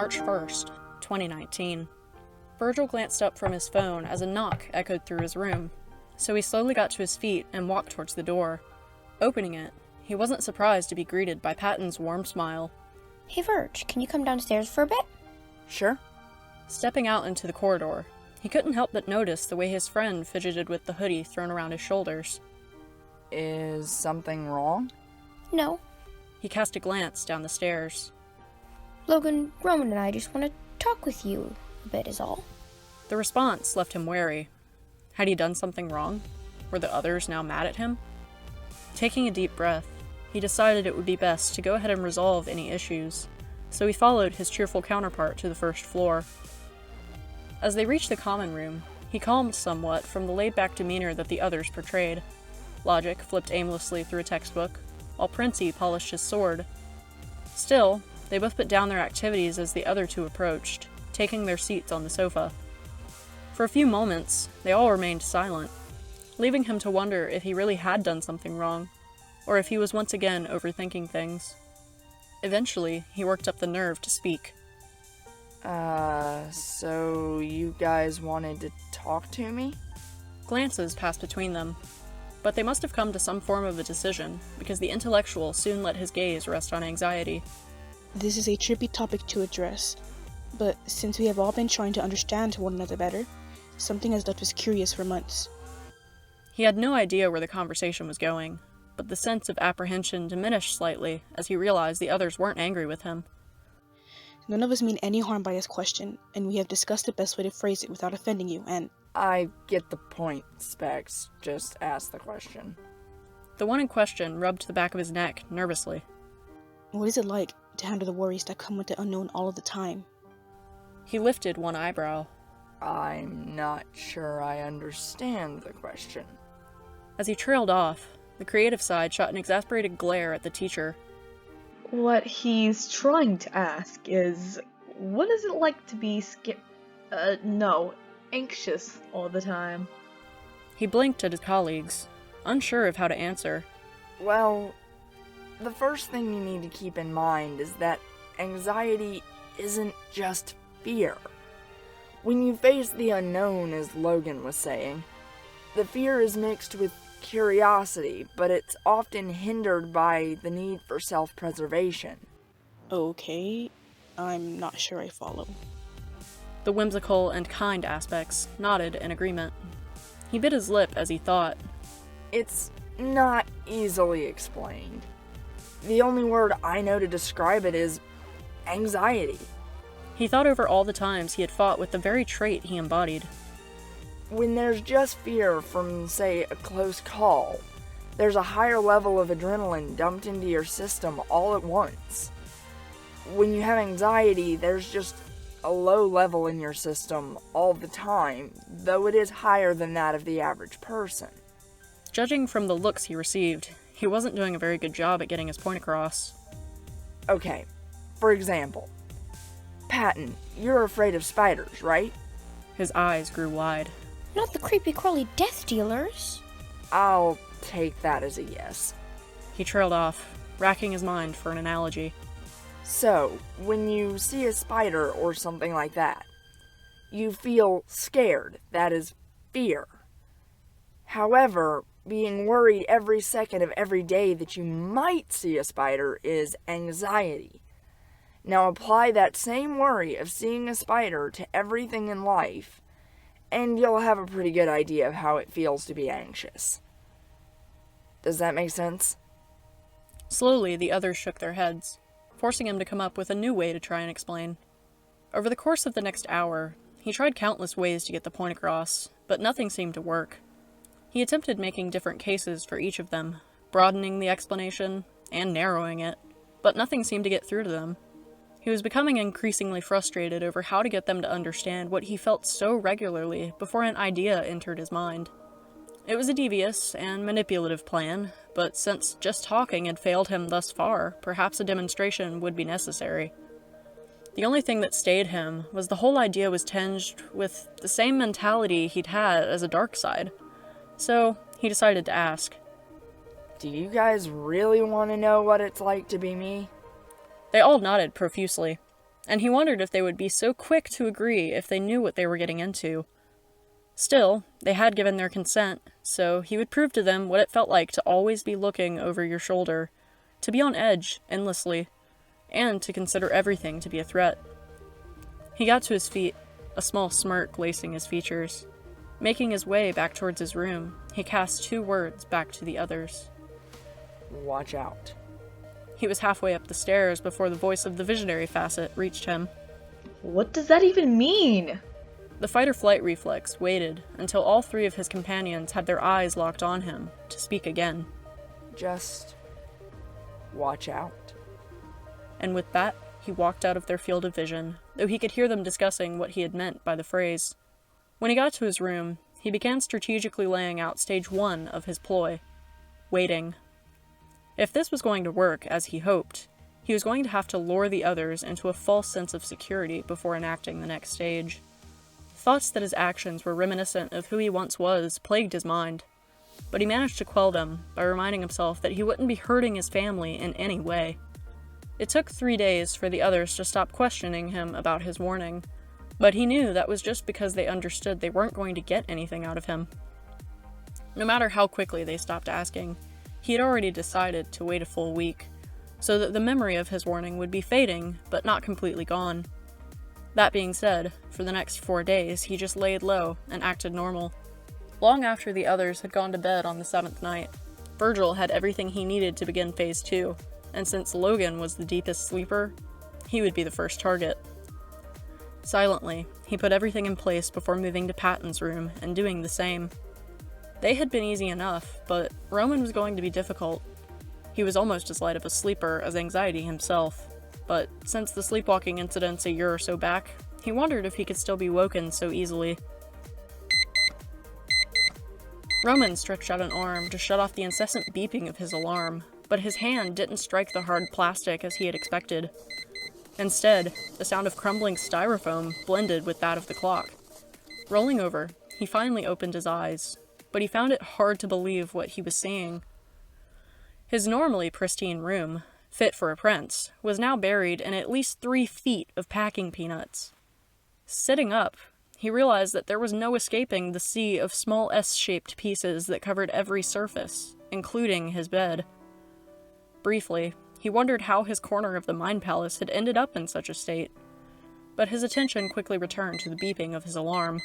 March 1st, 2019. Virgil glanced up from his phone as a knock echoed through his room, so he slowly got to his feet and walked towards the door. Opening it, he wasn't surprised to be greeted by Patton's warm smile. Hey Virg, can you come downstairs for a bit? Sure. Stepping out into the corridor, he couldn't help but notice the way his friend fidgeted with the hoodie thrown around his shoulders. Is something wrong? No. He cast a glance down the stairs. Logan, Roman and I just want to talk with you a bit is all. The response left him wary. Had he done something wrong? Were the others now mad at him? Taking a deep breath, he decided it would be best to go ahead and resolve any issues, so he followed his cheerful counterpart to the first floor. As they reached the common room, he calmed somewhat from the laid-back demeanor that the others portrayed. Logic flipped aimlessly through a textbook, while Princey polished his sword. Still, they both put down their activities as the other two approached, taking their seats on the sofa. For a few moments, they all remained silent, leaving him to wonder if he really had done something wrong, or if he was once again overthinking things. Eventually, he worked up the nerve to speak. So you guys wanted to talk to me? Glances passed between them, but they must have come to some form of a decision, because the intellectual soon let his gaze rest on anxiety. This is a tricky topic to address, but since we have all been trying to understand one another better, something has left us curious for months. He had no idea where the conversation was going, but the sense of apprehension diminished slightly as he realized the others weren't angry with him. None of us mean any harm by this question, and we have discussed the best way to phrase it without offending you, and... I get the point, Specs. Just ask the question. The one in question rubbed the back of his neck nervously. What is it like to handle the worries that come with the unknown all of the time? He lifted one eyebrow. I'm not sure I understand the question. As he trailed off, the creative side shot an exasperated glare at the teacher. What he's trying to ask is, what is it like to be anxious all the time? He blinked at his colleagues, unsure of how to answer. Well, the first thing you need to keep in mind is that anxiety isn't just fear. When you face the unknown, as Logan was saying, the fear is mixed with curiosity, but it's often hindered by the need for self-preservation. Okay, I'm not sure I follow. The whimsical and kind aspects nodded in agreement. He bit his lip as he thought. It's not easily explained. The only word I know to describe it is anxiety. He thought over all the times he had fought with the very trait he embodied. When there's just fear from, say, a close call, there's a higher level of adrenaline dumped into your system all at once. When you have anxiety, there's just a low level in your system all the time, though it is higher than that of the average person. Judging from the looks he received, he wasn't doing a very good job at getting his point across. Okay, for example, Patton, you're afraid of spiders, right? His eyes grew wide. Not the creepy crawly death dealers. I'll take that as a yes. He trailed off, racking his mind for an analogy. So, when you see a spider or something like that, you feel scared, that is, fear. However, being worried every second of every day that you might see a spider is anxiety. Now apply that same worry of seeing a spider to everything in life, and you'll have a pretty good idea of how it feels to be anxious. Does that make sense? Slowly, the others shook their heads, forcing him to come up with a new way to try and explain. Over the course of the next hour, he tried countless ways to get the point across, but nothing seemed to work. He attempted making different cases for each of them, broadening the explanation and narrowing it, but nothing seemed to get through to them. He was becoming increasingly frustrated over how to get them to understand what he felt so regularly before an idea entered his mind. It was a devious and manipulative plan, but since just talking had failed him thus far, perhaps a demonstration would be necessary. The only thing that stayed him was the whole idea was tinged with the same mentality he'd had as a dark side. So, he decided to ask. Do you guys really want to know what it's like to be me? They all nodded profusely. and he wondered if they would be so quick to agree if they knew what they were getting into. Still, they had given their consent, so he would prove to them what it felt like to always be looking over your shoulder, to be on edge endlessly, and to consider everything to be a threat. He got to his feet, a small smirk lacing his features. Making his way back towards his room, he cast 2 words back to the others. Watch out. He was halfway up the stairs before the voice of the visionary facet reached him. What does that even mean? The fight-or-flight reflex waited until all 3 of his companions had their eyes locked on him to speak again. Just watch out. And with that, he walked out of their field of vision, though he could hear them discussing what he had meant by the phrase. When he got to his room, he began strategically laying out stage 1 of his ploy. Waiting. If this was going to work as he hoped, he was going to have to lure the others into a false sense of security before enacting the next stage. Thoughts that his actions were reminiscent of who he once was plagued his mind, but he managed to quell them by reminding himself that he wouldn't be hurting his family in any way. It took 3 days for the others to stop questioning him about his warning, but he knew that was just because they understood they weren't going to get anything out of him. No matter how quickly they stopped asking, he had already decided to wait a full week, so that the memory of his warning would be fading, but not completely gone. That being said, for the next 4 days, he just laid low and acted normal. Long after the others had gone to bed on the 7th night, Virgil had everything he needed to begin Phase 2, and since Logan was the deepest sleeper, he would be the first target. Silently, he put everything in place before moving to Patton's room and doing the same. They had been easy enough, but Roman was going to be difficult. He was almost as light of a sleeper as anxiety himself, but since the sleepwalking incidents a year or so back, he wondered if he could still be woken so easily. Roman stretched out an arm to shut off the incessant beeping of his alarm, but his hand didn't strike the hard plastic as he had expected. Instead, the sound of crumbling styrofoam blended with that of the clock. Rolling over, he finally opened his eyes, but he found it hard to believe what he was seeing. His normally pristine room, fit for a prince, was now buried in at least 3 feet of packing peanuts. Sitting up, he realized that there was no escaping the sea of small S-shaped pieces that covered every surface, including his bed. Briefly, he wondered how his corner of the Mind Palace had ended up in such a state, but his attention quickly returned to the beeping of his alarm.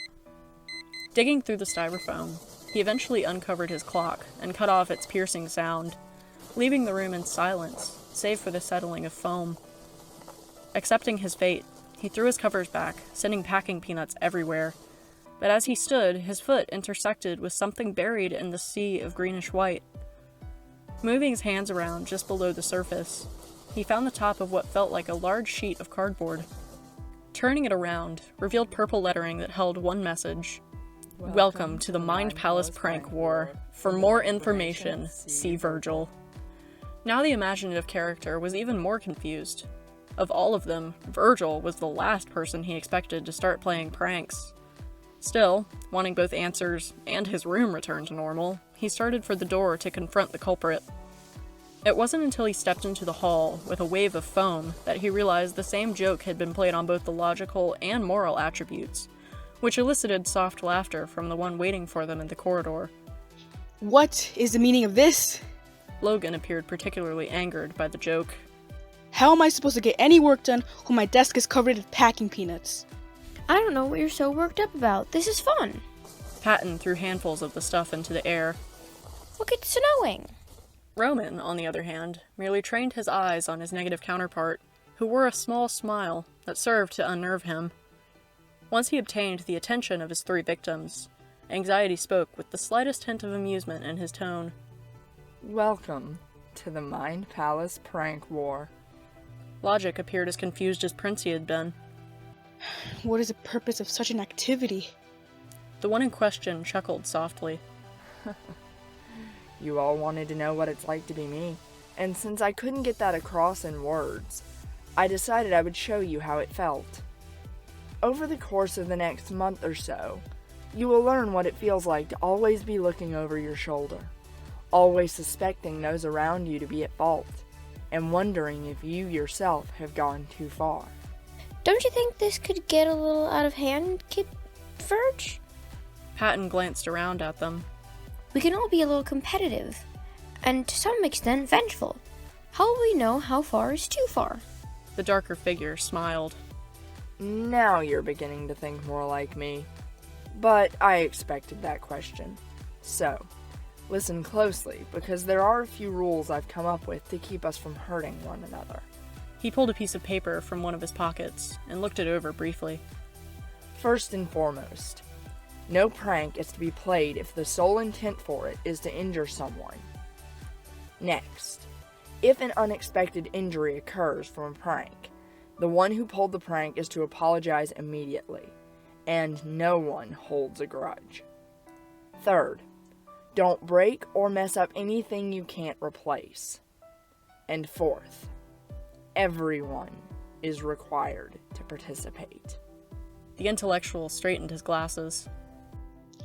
Digging through the styrofoam, he eventually uncovered his clock and cut off its piercing sound, leaving the room in silence, save for the settling of foam. Accepting his fate, he threw his covers back, sending packing peanuts everywhere, but as he stood, his foot intersected with something buried in the sea of greenish-white. Moving his hands around just below the surface, he found the top of what felt like a large sheet of cardboard. Turning it around revealed purple lettering that held one message: "Welcome to the Mind Palace Prank War. For more information, see Virgil." Now the imaginative character was even more confused. Of all of them, Virgil was the last person he expected to start playing pranks. Still, wanting both answers and his room returned to normal, he started for the door to confront the culprit. It wasn't until he stepped into the hall with a wave of foam that he realized the same joke had been played on both the logical and moral attributes, which elicited soft laughter from the one waiting for them in the corridor. What is the meaning of this? Logan appeared particularly angered by the joke. How am I supposed to get any work done when my desk is covered in packing peanuts? I don't know what you're so worked up about. This is fun. Patton threw handfuls of the stuff into the air. Look, it's snowing. Roman, on the other hand, merely trained his eyes on his negative counterpart, who wore a small smile that served to unnerve him. Once he obtained the attention of his 3 victims, Anxiety spoke with the slightest hint of amusement in his tone. Welcome to the Mind Palace Prank War. Logic appeared as confused as Princey had been. What is the purpose of such an activity? The one in question chuckled softly. You all wanted to know what it's like to be me, and since I couldn't get that across in words, I decided I would show you how it felt. Over the course of the next month or so, you will learn what it feels like to always be looking over your shoulder, always suspecting those around you to be at fault, and wondering if you yourself have gone too far. Don't you think this could get a little out of hand, Kid Virg? Patton glanced around at them. We can all be a little competitive, and to some extent vengeful. How will we know how far is too far? The darker figure smiled. Now you're beginning to think more like me. But I expected that question. So, listen closely, because there are a few rules I've come up with to keep us from hurting one another. He pulled a piece of paper from one of his pockets and looked it over briefly. First and foremost, no prank is to be played if the sole intent for it is to injure someone. Next, if an unexpected injury occurs from a prank, the one who pulled the prank is to apologize immediately, and no one holds a grudge. Third, don't break or mess up anything you can't replace. And fourth, everyone is required to participate. The intellectual straightened his glasses.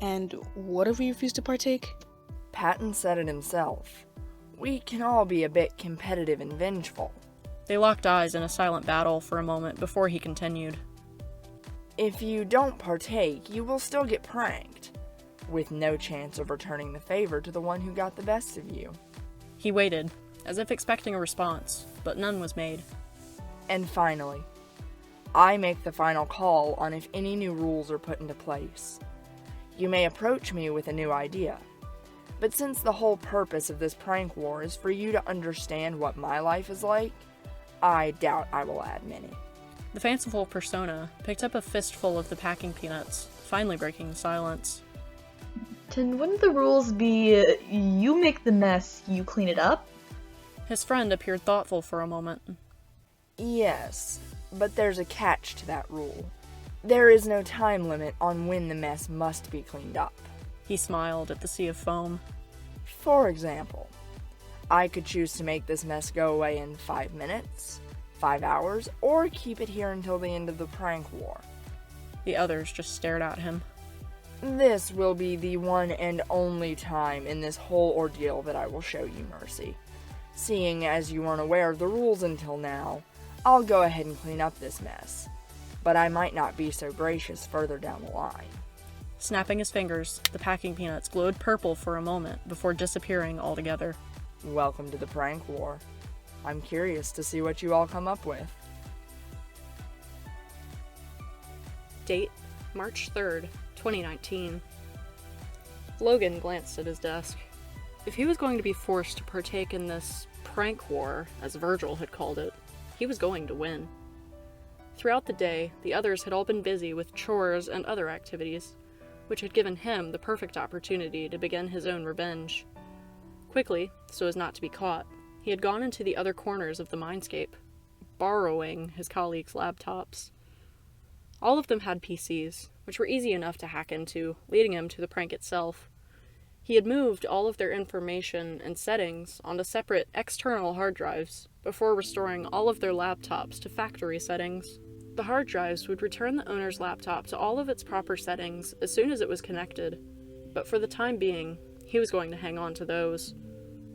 And what if we refuse to partake? Patton said it himself. We can all be a bit competitive and vengeful. They locked eyes in a silent battle for a moment before he continued. If you don't partake, you will still get pranked, with no chance of returning the favor to the one who got the best of you. He waited, as if expecting a response, but none was made. And finally, I make the final call on if any new rules are put into place. You may approach me with a new idea, but since the whole purpose of this prank war is for you to understand what my life is like, I doubt I will add many. The fanciful persona picked up a fistful of the packing peanuts, finally breaking the silence. Then wouldn't the rules be, you make the mess, you clean it up? His friend appeared thoughtful for a moment. Yes, but there's a catch to that rule. There is no time limit on when the mess must be cleaned up. He smiled at the sea of foam. For example, I could choose to make this mess go away in 5 minutes, 5 hours, or keep it here until the end of the prank war. The others just stared at him. This will be the one and only time in this whole ordeal that I will show you mercy. Seeing as you weren't aware of the rules until now, I'll go ahead and clean up this mess. But I might not be so gracious further down the line. Snapping his fingers, the packing peanuts glowed purple for a moment before disappearing altogether. Welcome to the prank war. I'm curious to see what you all come up with. Date, March 3rd, 2019. Logan glanced at his desk. If he was going to be forced to partake in this prank war, as Virgil had called it, he was going to win. Throughout the day, the others had all been busy with chores and other activities, which had given him the perfect opportunity to begin his own revenge. Quickly, so as not to be caught, he had gone into the other corners of the mindscape, borrowing his colleagues' laptops. All of them had PCs, which were easy enough to hack into, leading him to the prank itself. He had moved all of their information and settings onto separate external hard drives before restoring all of their laptops to factory settings. The hard drives would return the owner's laptop to all of its proper settings as soon as it was connected, but for the time being, he was going to hang on to those.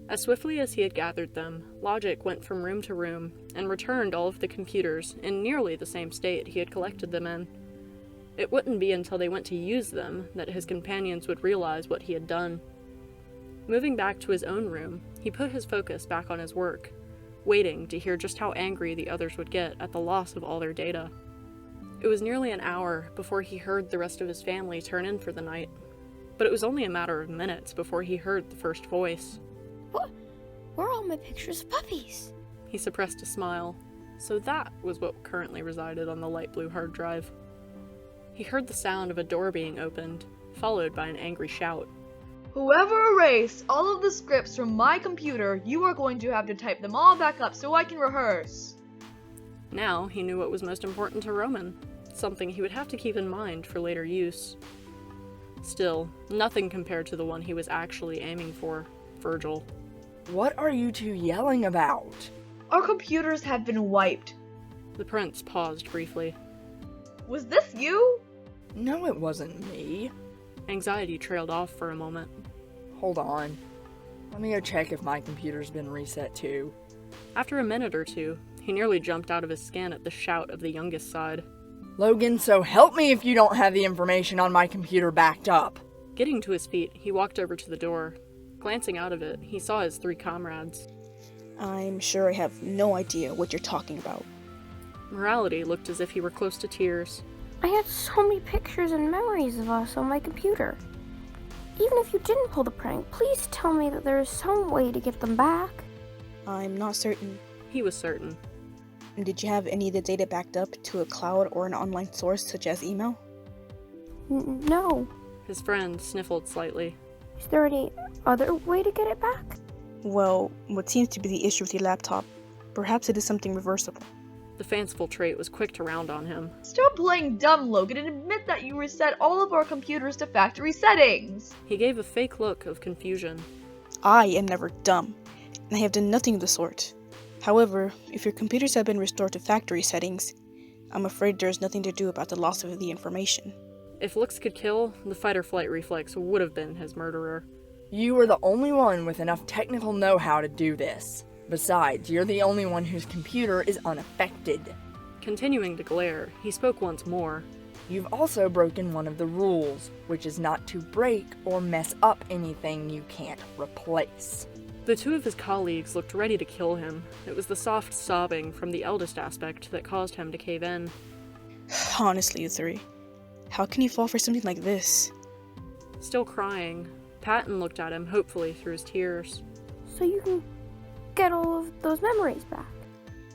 As swiftly as he had gathered them, Logic went from room to room and returned all of the computers in nearly the same state he had collected them in. It wouldn't be until they went to use them that his companions would realize what he had done. Moving back to his own room, he put his focus back on his work, waiting to hear just how angry the others would get at the loss of all their data. It was nearly an hour before he heard the rest of his family turn in for the night, but it was only a matter of minutes before he heard the first voice. What? Where are all my pictures of puppies? He suppressed a smile, so that was what currently resided on the light blue hard drive. He heard the sound of a door being opened, followed by an angry shout. Whoever erased all of the scripts from my computer, you are going to have to type them all back up so I can rehearse. Now he knew what was most important to Roman, something he would have to keep in mind for later use. Still, nothing compared to the one he was actually aiming for, Virgil. What are you two yelling about? Our computers have been wiped. The prince paused briefly. Was this you? No, it wasn't me. Anxiety trailed off for a moment. Hold on. Let me go check if my computer's been reset too. After a minute or two, He nearly jumped out of his skin at the shout of the youngest side. Logan, so help me if you don't have the information on my computer backed up. Getting to his feet, he walked over to the door. Glancing out of it, he saw his 3 comrades. I'm sure I have no idea what you're talking about. Morality looked as if he were close to tears. I had so many pictures and memories of us on my computer. Even if you didn't pull the prank, please tell me that there is some way to get them back. I'm not certain. He was certain. Did you have any of the data backed up to a cloud or an online source such as email? No. His friend sniffled slightly. Is there any other way to get it back? Well, what seems to be the issue with your laptop, perhaps it is something reversible. The fanciful trait was quick to round on him. Stop playing dumb, Logan, and admit that you reset all of our computers to factory settings. He gave a fake look of confusion. I am never dumb, and I have done nothing of the sort. However, if your computers have been restored to factory settings, I'm afraid there is nothing to do about the loss of the information. If looks could kill, the fight-or-flight reflex would have been his murderer. You are the only one with enough technical know-how to do this. Besides, you're the only one whose computer is unaffected. Continuing to glare, he spoke once more. You've also broken one of the rules, which is not to break or mess up anything you can't replace. The 2 of his colleagues looked ready to kill him. It was the soft sobbing from the eldest aspect that caused him to cave in. Honestly, you 3. How can you fall for something like this? Still crying, Patton looked at him hopefully through his tears. So you can get all of those memories back.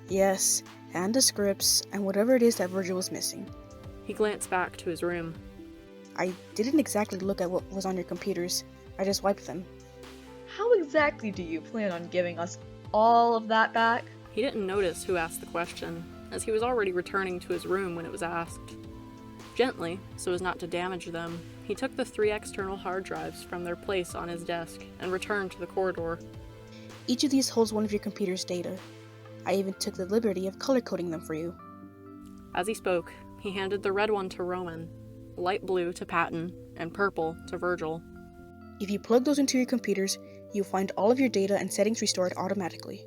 Yes, and the scripts, and whatever it is that Virgil was missing. He glanced back to his room. I didn't exactly look at what was on your computers. I just wiped them. How exactly do you plan on giving us all of that back? He didn't notice who asked the question, as he was already returning to his room when it was asked. Gently, so as not to damage them, he took the 3 external hard drives from their place on his desk and returned to the corridor. Each of these holds one of your computer's data. I even took the liberty of color-coding them for you. As he spoke, he handed the red one to Roman, light blue to Patton, and purple to Virgil. If you plug those into your computers, you'll find all of your data and settings restored automatically.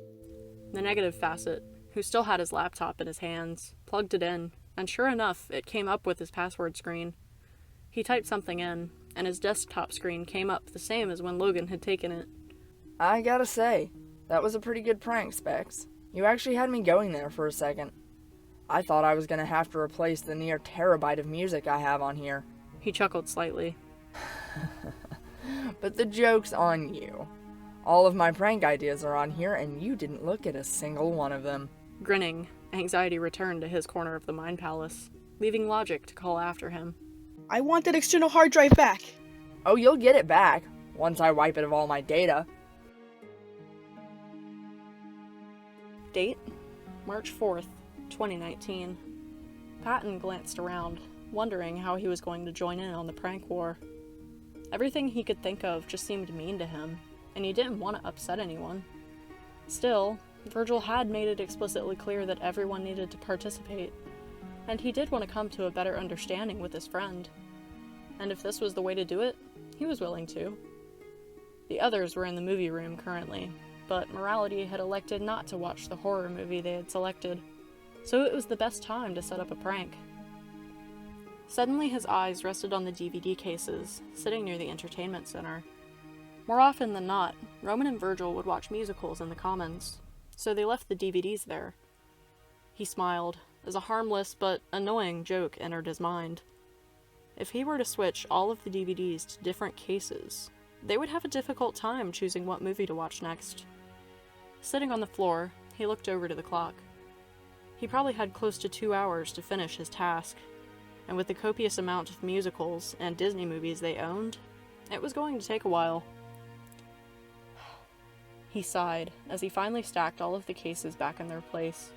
The negative facet, who still had his laptop in his hands, plugged it in, and sure enough, it came up with his password screen. He typed something in, and his desktop screen came up the same as when Logan had taken it. I gotta say, that was a pretty good prank, Specs. You actually had me going there for a second. I thought I was gonna have to replace the near terabyte of music I have on here. He chuckled slightly. But the joke's on you. All of my prank ideas are on here, and you didn't look at a single one of them. Grinning, anxiety returned to his corner of the Mind Palace, leaving logic to call after him. I want that external hard drive back! Oh, you'll get it back, once I wipe it of all my data. Date? March 4th, 2019. Patton glanced around, wondering how he was going to join in on the prank war. Everything he could think of just seemed mean to him, and he didn't want to upset anyone. Still, Virgil had made it explicitly clear that everyone needed to participate, and he did want to come to a better understanding with his friend. And if this was the way to do it, he was willing to. The others were in the movie room currently, but Morality had elected not to watch the horror movie they had selected, so it was the best time to set up a prank. Suddenly his eyes rested on the DVD cases, sitting near the entertainment center. More often than not, Roman and Virgil would watch musicals in the Commons, so they left the DVDs there. He smiled, as a harmless but annoying joke entered his mind. If he were to switch all of the DVDs to different cases, they would have a difficult time choosing what movie to watch next. Sitting on the floor, he looked over to the clock. He probably had close to 2 hours to finish his task, and with the copious amount of musicals and Disney movies they owned, it was going to take a while. He sighed as he finally stacked all of the cases back in their place.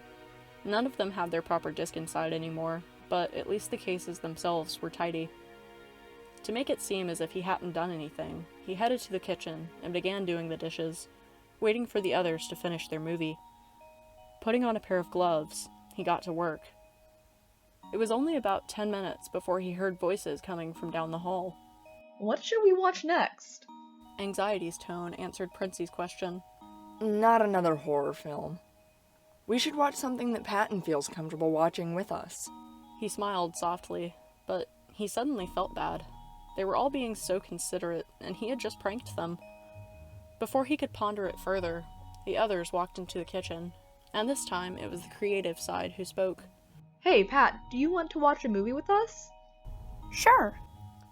None of them had their proper disc inside anymore, but at least the cases themselves were tidy. To make it seem as if he hadn't done anything, he headed to the kitchen and began doing the dishes, waiting for the others to finish their movie. Putting on a pair of gloves, he got to work. It was only about 10 minutes before he heard voices coming from down the hall. What should we watch next? Anxiety's tone answered Princey's question. Not another horror film. We should watch something that Patton feels comfortable watching with us. He smiled softly, but he suddenly felt bad. They were all being so considerate, and he had just pranked them. Before he could ponder it further, the others walked into the kitchen, and this time it was the creative side who spoke. Hey, Pat, do you want to watch a movie with us? Sure.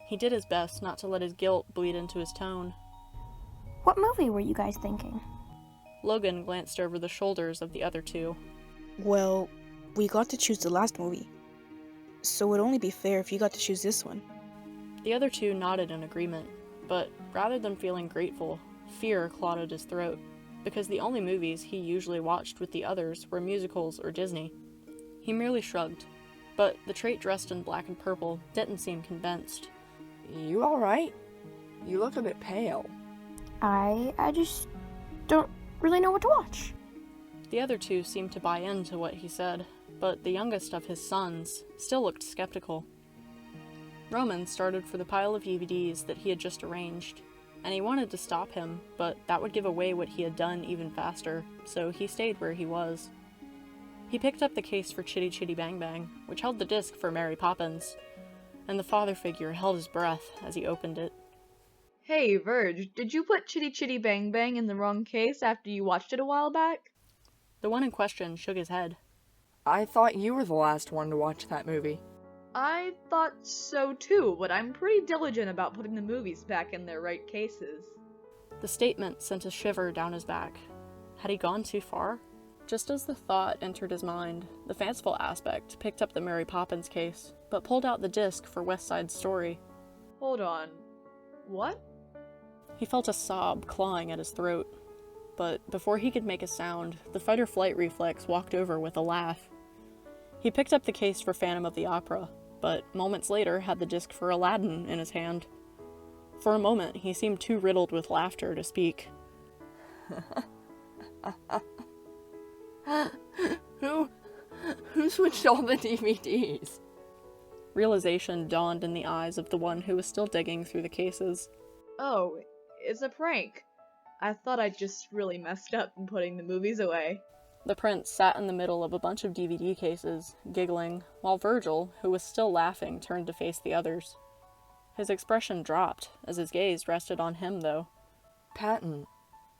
He did his best not to let his guilt bleed into his tone. What movie were you guys thinking? Logan glanced over the shoulders of the other two. Well, we got to choose the last movie, so it'd only be fair if you got to choose this one. The other two nodded in agreement, but rather than feeling grateful, fear clawed at his throat, because the only movies he usually watched with the others were musicals or Disney. He merely shrugged, but the trait dressed in black and purple didn't seem convinced. You alright? You look a bit pale. I just don't really know what to watch. The other two seemed to buy into what he said, but the youngest of his sons still looked skeptical. Roman started for the pile of DVDs that he had just arranged, and he wanted to stop him, but that would give away what he had done even faster, so he stayed where he was. He picked up the case for Chitty Chitty Bang Bang, which held the disc for Mary Poppins, and the father figure held his breath as he opened it. Hey, Virg, did you put Chitty Chitty Bang Bang in the wrong case after you watched it a while back? The one in question shook his head. I thought you were the last one to watch that movie. I thought so too, but I'm pretty diligent about putting the movies back in their right cases. The statement sent a shiver down his back. Had he gone too far? Just as the thought entered his mind, the fanciful aspect picked up the Mary Poppins case, but pulled out the disc for West Side Story. Hold on. What? He felt a sob clawing at his throat, but before he could make a sound, the fight-or-flight reflex walked over with a laugh. He picked up the case for Phantom of the Opera, but moments later had the disc for Aladdin in his hand. For a moment, he seemed too riddled with laughter to speak. Who switched all the DVDs? Realization dawned in the eyes of the one who was still digging through the cases. Oh, it's a prank. I thought I just really messed up in putting the movies away. The prince sat in the middle of a bunch of DVD cases, giggling, while Virgil, who was still laughing, turned to face the others. His expression dropped as his gaze rested on him, though. Patton,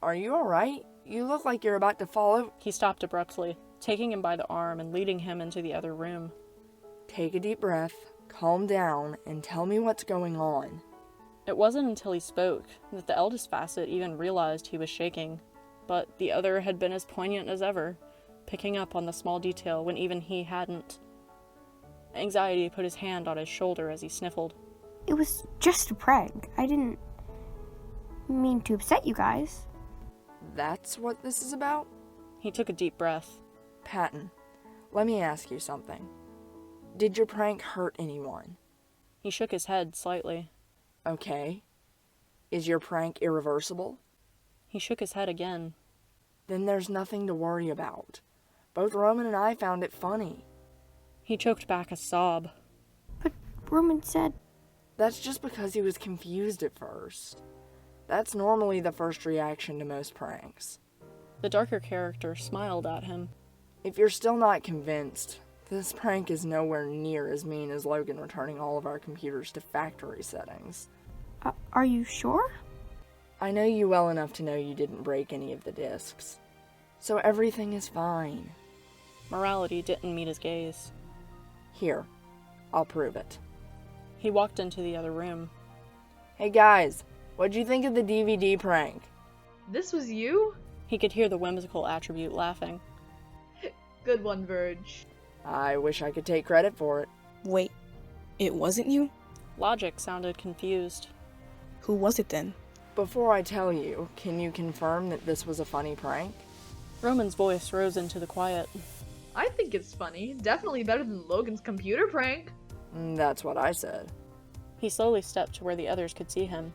are you alright? You look like you're about to fall over. He stopped abruptly, taking him by the arm and leading him into the other room. Take a deep breath, calm down, and tell me what's going on. It wasn't until he spoke that the eldest Facet even realized he was shaking, but the other had been as poignant as ever, picking up on the small detail when even he hadn't. Anxiety put his hand on his shoulder as he sniffled. It was just a prank. I didn't mean to upset you guys. That's what this is about? He took a deep breath. Patton, let me ask you something. Did your prank hurt anyone? He shook his head slightly. Okay. Is your prank irreversible? He shook his head again. Then there's nothing to worry about. Both Roman and I found it funny. He choked back a sob. But Roman said... That's just because he was confused at first. That's normally the first reaction to most pranks. The darker character smiled at him. If you're still not convinced, this prank is nowhere near as mean as Logan returning all of our computers to factory settings. Are you sure? I know you well enough to know you didn't break any of the discs. So everything is fine. Morality didn't meet his gaze. Here, I'll prove it. He walked into the other room. Hey guys, what'd you think of the DVD prank? This was you? He could hear the whimsical attribute laughing. Good one, Virg. I wish I could take credit for it. Wait, it wasn't you? Logic sounded confused. Who was it then? Before I tell you, can you confirm that this was a funny prank? Roman's voice rose into the quiet. I think it's funny. Definitely better than Logan's computer prank. That's what I said. He slowly stepped to where the others could see him.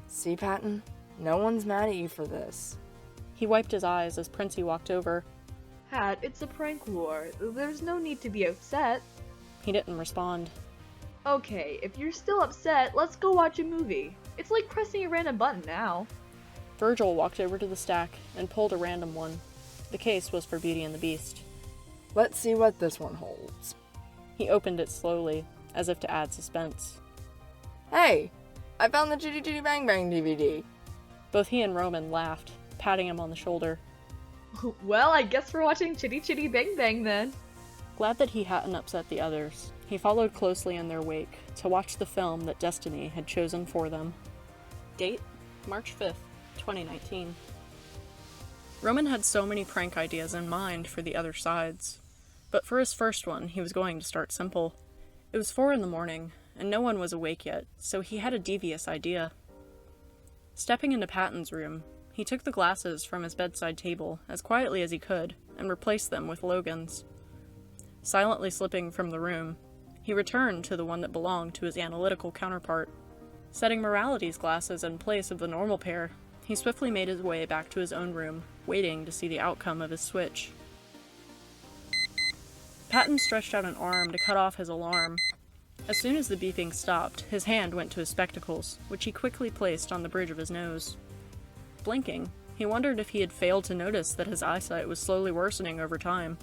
See, Patton? No one's mad at you for this. He wiped his eyes as Princey walked over. Pat, it's a prank war. There's no need to be upset. He didn't respond. Okay, if you're still upset, let's go watch a movie. It's like pressing a random button now. Virgil walked over to the stack and pulled a random one. The case was for Beauty and the Beast. Let's see what this one holds. He opened it slowly, as if to add suspense. Hey! I found the Chitty Chitty Bang Bang DVD. Both he and Roman laughed, patting him on the shoulder. Well, I guess we're watching Chitty Chitty Bang Bang then. Glad that he hadn't upset the others, he followed closely in their wake to watch the film that Destiny had chosen for them. Date: March 5th, 2019. Roman had so many prank ideas in mind for the other sides, but for his first one, he was going to start simple. It was 4 a.m, and no one was awake yet, so he had a devious idea. Stepping into Patton's room, he took the glasses from his bedside table as quietly as he could and replaced them with Logan's. Silently slipping from the room, he returned to the one that belonged to his analytical counterpart. Setting Morality's glasses in place of the normal pair, he swiftly made his way back to his own room, waiting to see the outcome of his switch. Patton stretched out an arm to cut off his alarm. As soon as the beeping stopped, his hand went to his spectacles, which he quickly placed on the bridge of his nose. Blinking, he wondered if he had failed to notice that his eyesight was slowly worsening over time,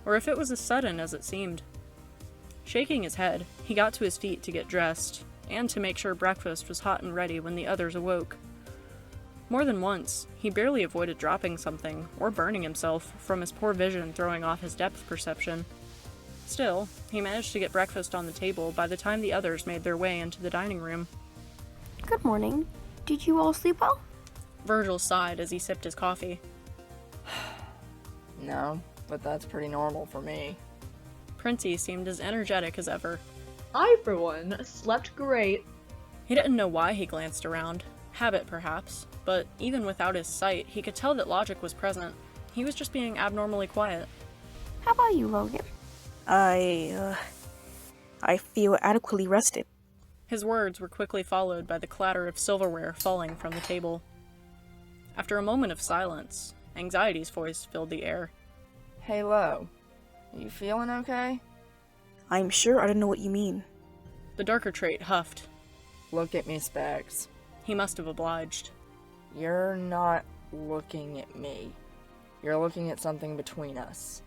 or if it was as sudden as it seemed. Shaking his head, he got to his feet to get dressed, and to make sure breakfast was hot and ready when the others awoke. More than once, he barely avoided dropping something, or burning himself, from his poor vision throwing off his depth perception. Still, he managed to get breakfast on the table by the time the others made their way into the dining room. Good morning. Did you all sleep well? Virgil sighed as he sipped his coffee. No, but that's pretty normal for me. Princey seemed as energetic as ever. I, for one, slept great. He didn't know why he glanced around. Habit, perhaps. But even without his sight, he could tell that logic was present. He was just being abnormally quiet. How about you, Logan? I feel adequately rested. His words were quickly followed by the clatter of silverware falling from the table. After a moment of silence, Anxiety's voice filled the air. Hey, Lo. You feeling okay? I'm sure I don't know what you mean. The darker trait huffed. Look at me, Specs. He must have obliged. You're not looking at me. You're looking at something between us.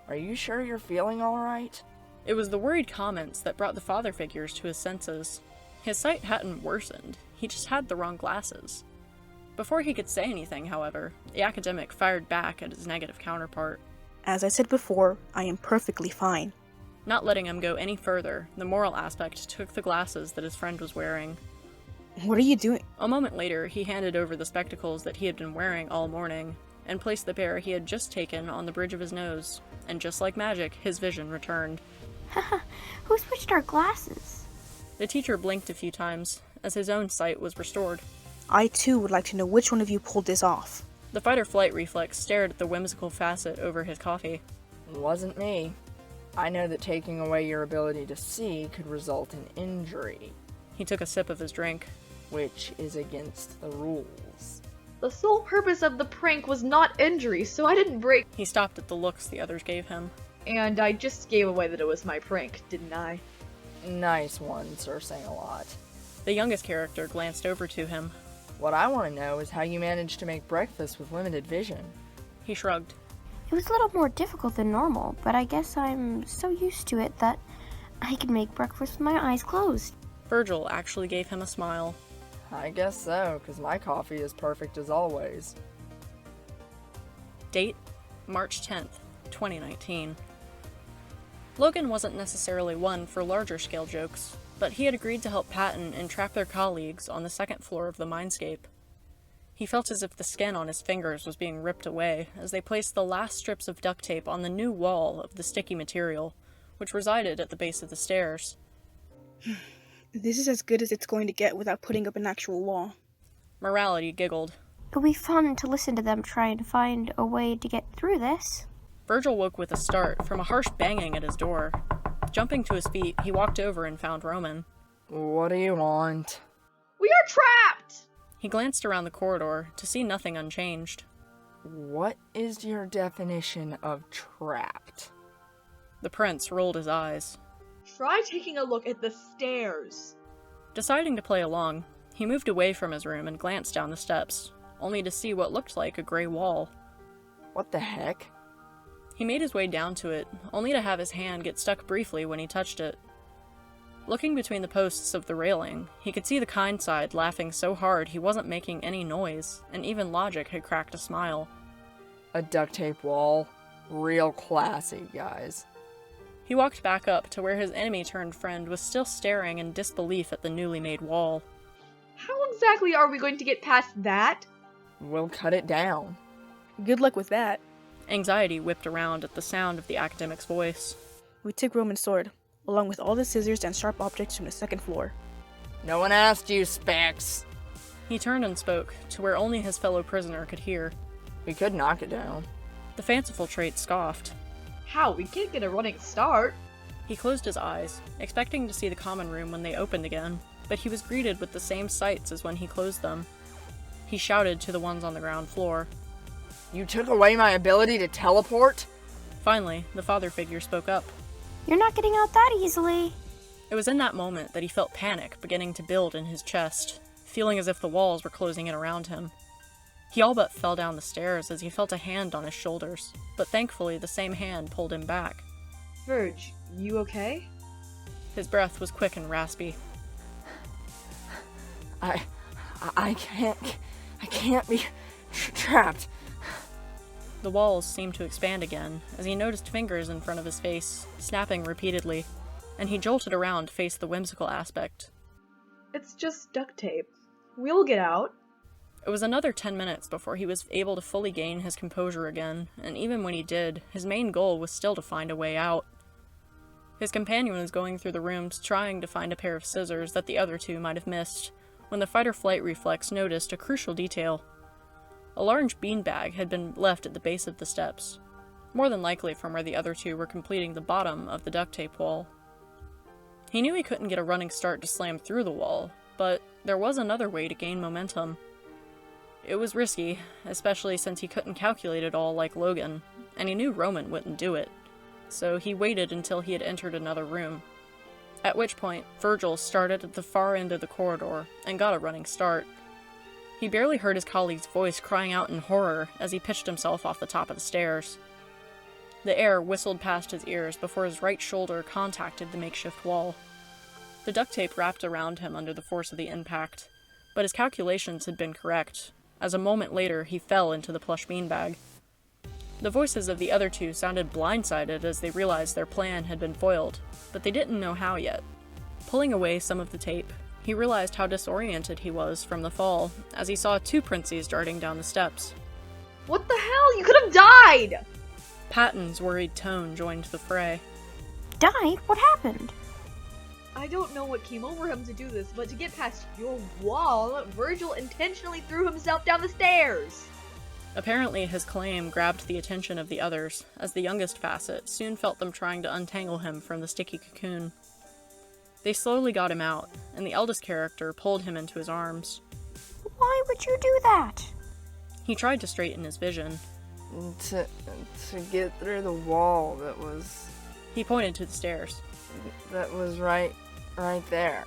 Are you sure you're feeling alright? It was the worried comments that brought the father figures to his senses. His sight hadn't worsened, he just had the wrong glasses. Before he could say anything, however, the academic fired back at his negative counterpart. As I said before, I am perfectly fine. Not letting him go any further, the moral aspect took the glasses that his friend was wearing. What are you doing? A moment later, he handed over the spectacles that he had been wearing all morning, and placed the pair he had just taken on the bridge of his nose, and just like magic, his vision returned. Haha, who switched our glasses? The teacher blinked a few times, as his own sight was restored. I too would like to know which one of you pulled this off. The fight-or-flight reflex stared at the whimsical facet over his coffee. It wasn't me. I know that taking away your ability to see could result in injury, He took a sip of his drink. which is against the rules. The sole purpose of the prank was not injury, so I didn't break. He stopped at the looks the others gave him. And I just gave away that it was my prank, didn't I? Nice one, Sir Saying-a-Lot. The youngest character glanced over to him. What I want to know is how you managed to make breakfast with limited vision. He shrugged. It was a little more difficult than normal, but I guess I'm so used to it that I can make breakfast with my eyes closed. Virgil actually gave him a smile. I guess so, because my coffee is perfect as always. Date: March 10th, 2019. Logan wasn't necessarily one for larger scale jokes, but he had agreed to help Patton entrap their colleagues on the second floor of the minescape. He felt as if the skin on his fingers was being ripped away as they placed the last strips of duct tape on the new wall of the sticky material, which resided at the base of the stairs. This is as good as it's going to get without putting up an actual wall. Morality giggled. It'll be fun to listen to them try and find a way to get through this. Virgil woke with a start from a harsh banging at his door. Jumping to his feet, he walked over and found Roman. What do you want? We are trapped! He glanced around the corridor to see nothing unchanged. What is your definition of trapped? The prince rolled his eyes. Try taking a look at the stairs. Deciding to play along, he moved away from his room and glanced down the steps, only to see what looked like a gray wall. What the heck? He made his way down to it, only to have his hand get stuck briefly when he touched it. Looking between the posts of the railing, he could see the kind side laughing so hard he wasn't making any noise, and even Logic had cracked a smile. A duct tape wall. Real classy, guys. He walked back up to where his enemy-turned-friend was still staring in disbelief at the newly made wall. How exactly are we going to get past that? We'll cut it down. Good luck with that. Anxiety whipped around at the sound of the academic's voice. We took Roman's sword, along with all the scissors and sharp objects from the second floor. No one asked you, Specs. He turned and spoke, to where only his fellow prisoner could hear. We could knock it down. The fanciful trait scoffed. How? We can't get a running start. He closed his eyes, expecting to see the common room when they opened again, but he was greeted with the same sights as when he closed them. He shouted to the ones on the ground floor. You took away my ability to teleport? Finally, the father figure spoke up. You're not getting out that easily. It was in that moment that he felt panic beginning to build in his chest, feeling as if the walls were closing in around him. He all but fell down the stairs as he felt a hand on his shoulders, but thankfully the same hand pulled him back. Virg, you okay? His breath was quick and raspy. I can't be trapped. The walls seemed to expand again as he noticed fingers in front of his face, snapping repeatedly, and he jolted around to face the whimsical aspect. It's just duct tape. We'll get out. It was another 10 minutes before he was able to fully gain his composure again, and even when he did, his main goal was still to find a way out. His companion was going through the rooms trying to find a pair of scissors that the other two might have missed, when the fight-or-flight reflex noticed a crucial detail. A large beanbag had been left at the base of the steps, more than likely from where the other two were completing the bottom of the duct tape wall. He knew he couldn't get a running start to slam through the wall, but there was another way to gain momentum. It was risky, especially since he couldn't calculate it all like Logan, and he knew Roman wouldn't do it, so he waited until he had entered another room. At which point, Virgil started at the far end of the corridor and got a running start. He barely heard his colleague's voice crying out in horror as he pitched himself off the top of the stairs. The air whistled past his ears before his right shoulder contacted the makeshift wall. The duct tape wrapped around him under the force of the impact, but his calculations had been correct, as a moment later he fell into the plush beanbag. The voices of the other two sounded blindsided as they realized their plan had been foiled, but they didn't know how yet. Pulling away some of the tape, he realized how disoriented he was from the fall as he saw two princes darting down the steps. What the hell? You could have died! Patton's worried tone joined the fray. Died? What happened? I don't know what came over him to do this, but to get past your wall, Virgil intentionally threw himself down the stairs! Apparently his claim grabbed the attention of the others, as the youngest facet soon felt them trying to untangle him from the sticky cocoon. They slowly got him out, and the eldest character pulled him into his arms. Why would you do that? He tried to straighten his vision. To get through the wall He pointed to the stairs. that was right there.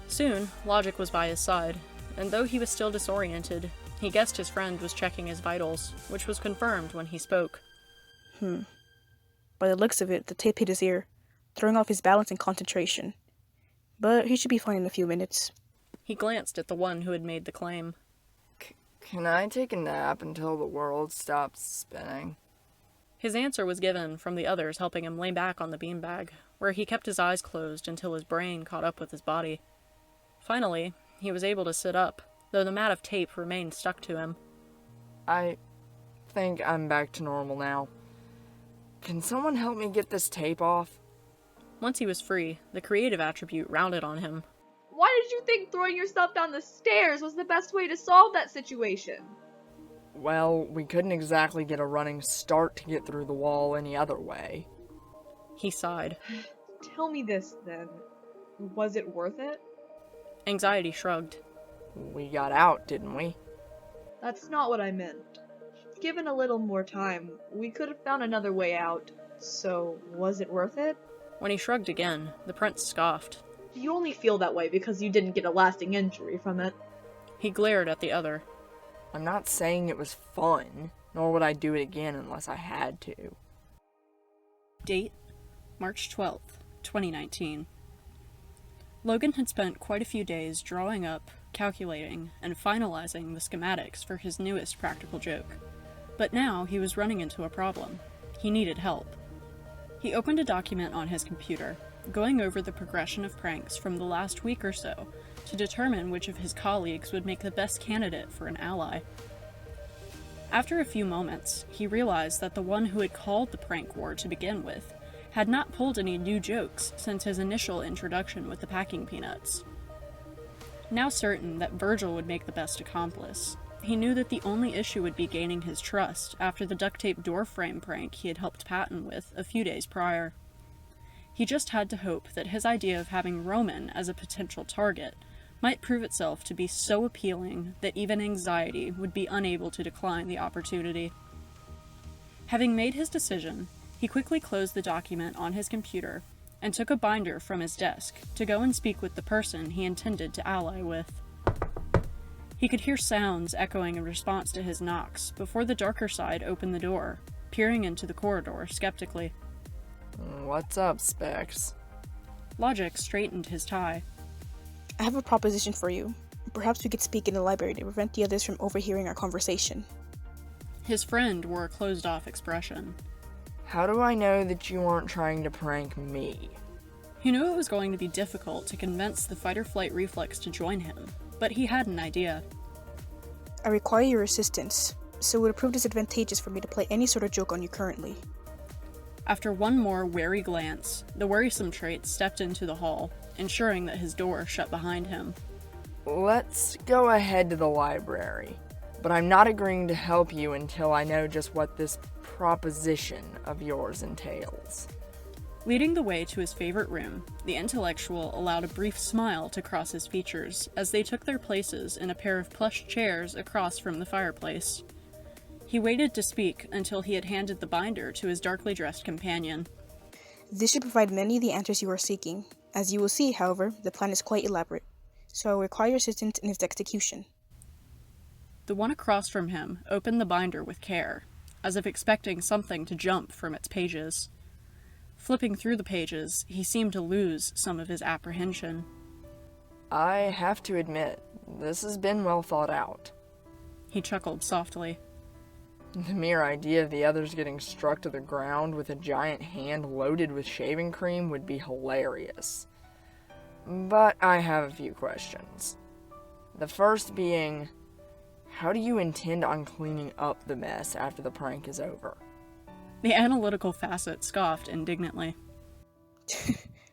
Soon, Logic was by his side, and though he was still disoriented, he guessed his friend was checking his vitals, which was confirmed when he spoke. By the looks of it, the tape hit his ear, throwing off his balance and concentration. But he should be fine in a few minutes. He glanced at the one who had made the claim. Can I take a nap until the world stops spinning? His answer was given from the others helping him lay back on the beanbag, where he kept his eyes closed until his brain caught up with his body. Finally, he was able to sit up, though the mat of tape remained stuck to him. I think I'm back to normal now. Can someone help me get this tape off? Once he was free, the creative attribute rounded on him. Why did you think throwing yourself down the stairs was the best way to solve that situation? Well, we couldn't exactly get a running start to get through the wall any other way. He sighed. Tell me this, then. Was it worth it? Anxiety shrugged. We got out, didn't we? That's not what I meant. Given a little more time, we could have found another way out. So, was it worth it? When he shrugged again, the prince scoffed. You only feel that way because you didn't get a lasting injury from it. He glared at the other. I'm not saying it was fun. nor would I do it again unless I had to. Date: March 12th, 2019. Logan had spent quite a few days drawing up, calculating, and finalizing the schematics for his newest practical joke. But now he was running into a problem. He needed help. He opened a document on his computer, going over the progression of pranks from the last week or so to determine which of his colleagues would make the best candidate for an ally. After a few moments, he realized that the one who had called the prank war to begin with had not pulled any new jokes since his initial introduction with the packing peanuts. Now certain that Virgil would make the best accomplice, he knew that the only issue would be gaining his trust after the duct tape door frame prank he had helped Patton with a few days prior. He just had to hope that his idea of having Roman as a potential target might prove itself to be so appealing that even anxiety would be unable to decline the opportunity. Having made his decision, he quickly closed the document on his computer and took a binder from his desk to go and speak with the person he intended to ally with. He could hear sounds echoing in response to his knocks before the darker side opened the door, peering into the corridor skeptically. What's up, Specs? Logic straightened his tie. I have a proposition for you. Perhaps we could speak in the library to prevent the others from overhearing our conversation. His friend wore a closed-off expression. How do I know that you aren't trying to prank me? He knew it was going to be difficult to convince the fight-or-flight reflex to join him, but he had an idea. I require your assistance, so it would prove disadvantageous for me to play any sort of joke on you currently. After one more wary glance, the worrisome trait stepped into the hall, ensuring that his door shut behind him. Let's go ahead to the library, but I'm not agreeing to help you until I know just what this proposition of yours entails. Leading the way to his favorite room, the intellectual allowed a brief smile to cross his features as they took their places in a pair of plush chairs across from the fireplace. He waited to speak until he had handed the binder to his darkly dressed companion. This should provide many of the answers you are seeking. As you will see, however, the plan is quite elaborate, so I will require your assistance in its execution. The one across from him opened the binder with care, as if expecting something to jump from its pages. Flipping through the pages, he seemed to lose some of his apprehension. I have to admit, this has been well thought out. He chuckled softly. The mere idea of the others getting struck to the ground with a giant hand loaded with shaving cream would be hilarious. But I have a few questions. The first being, how do you intend on cleaning up the mess after the prank is over? The analytical facet scoffed indignantly.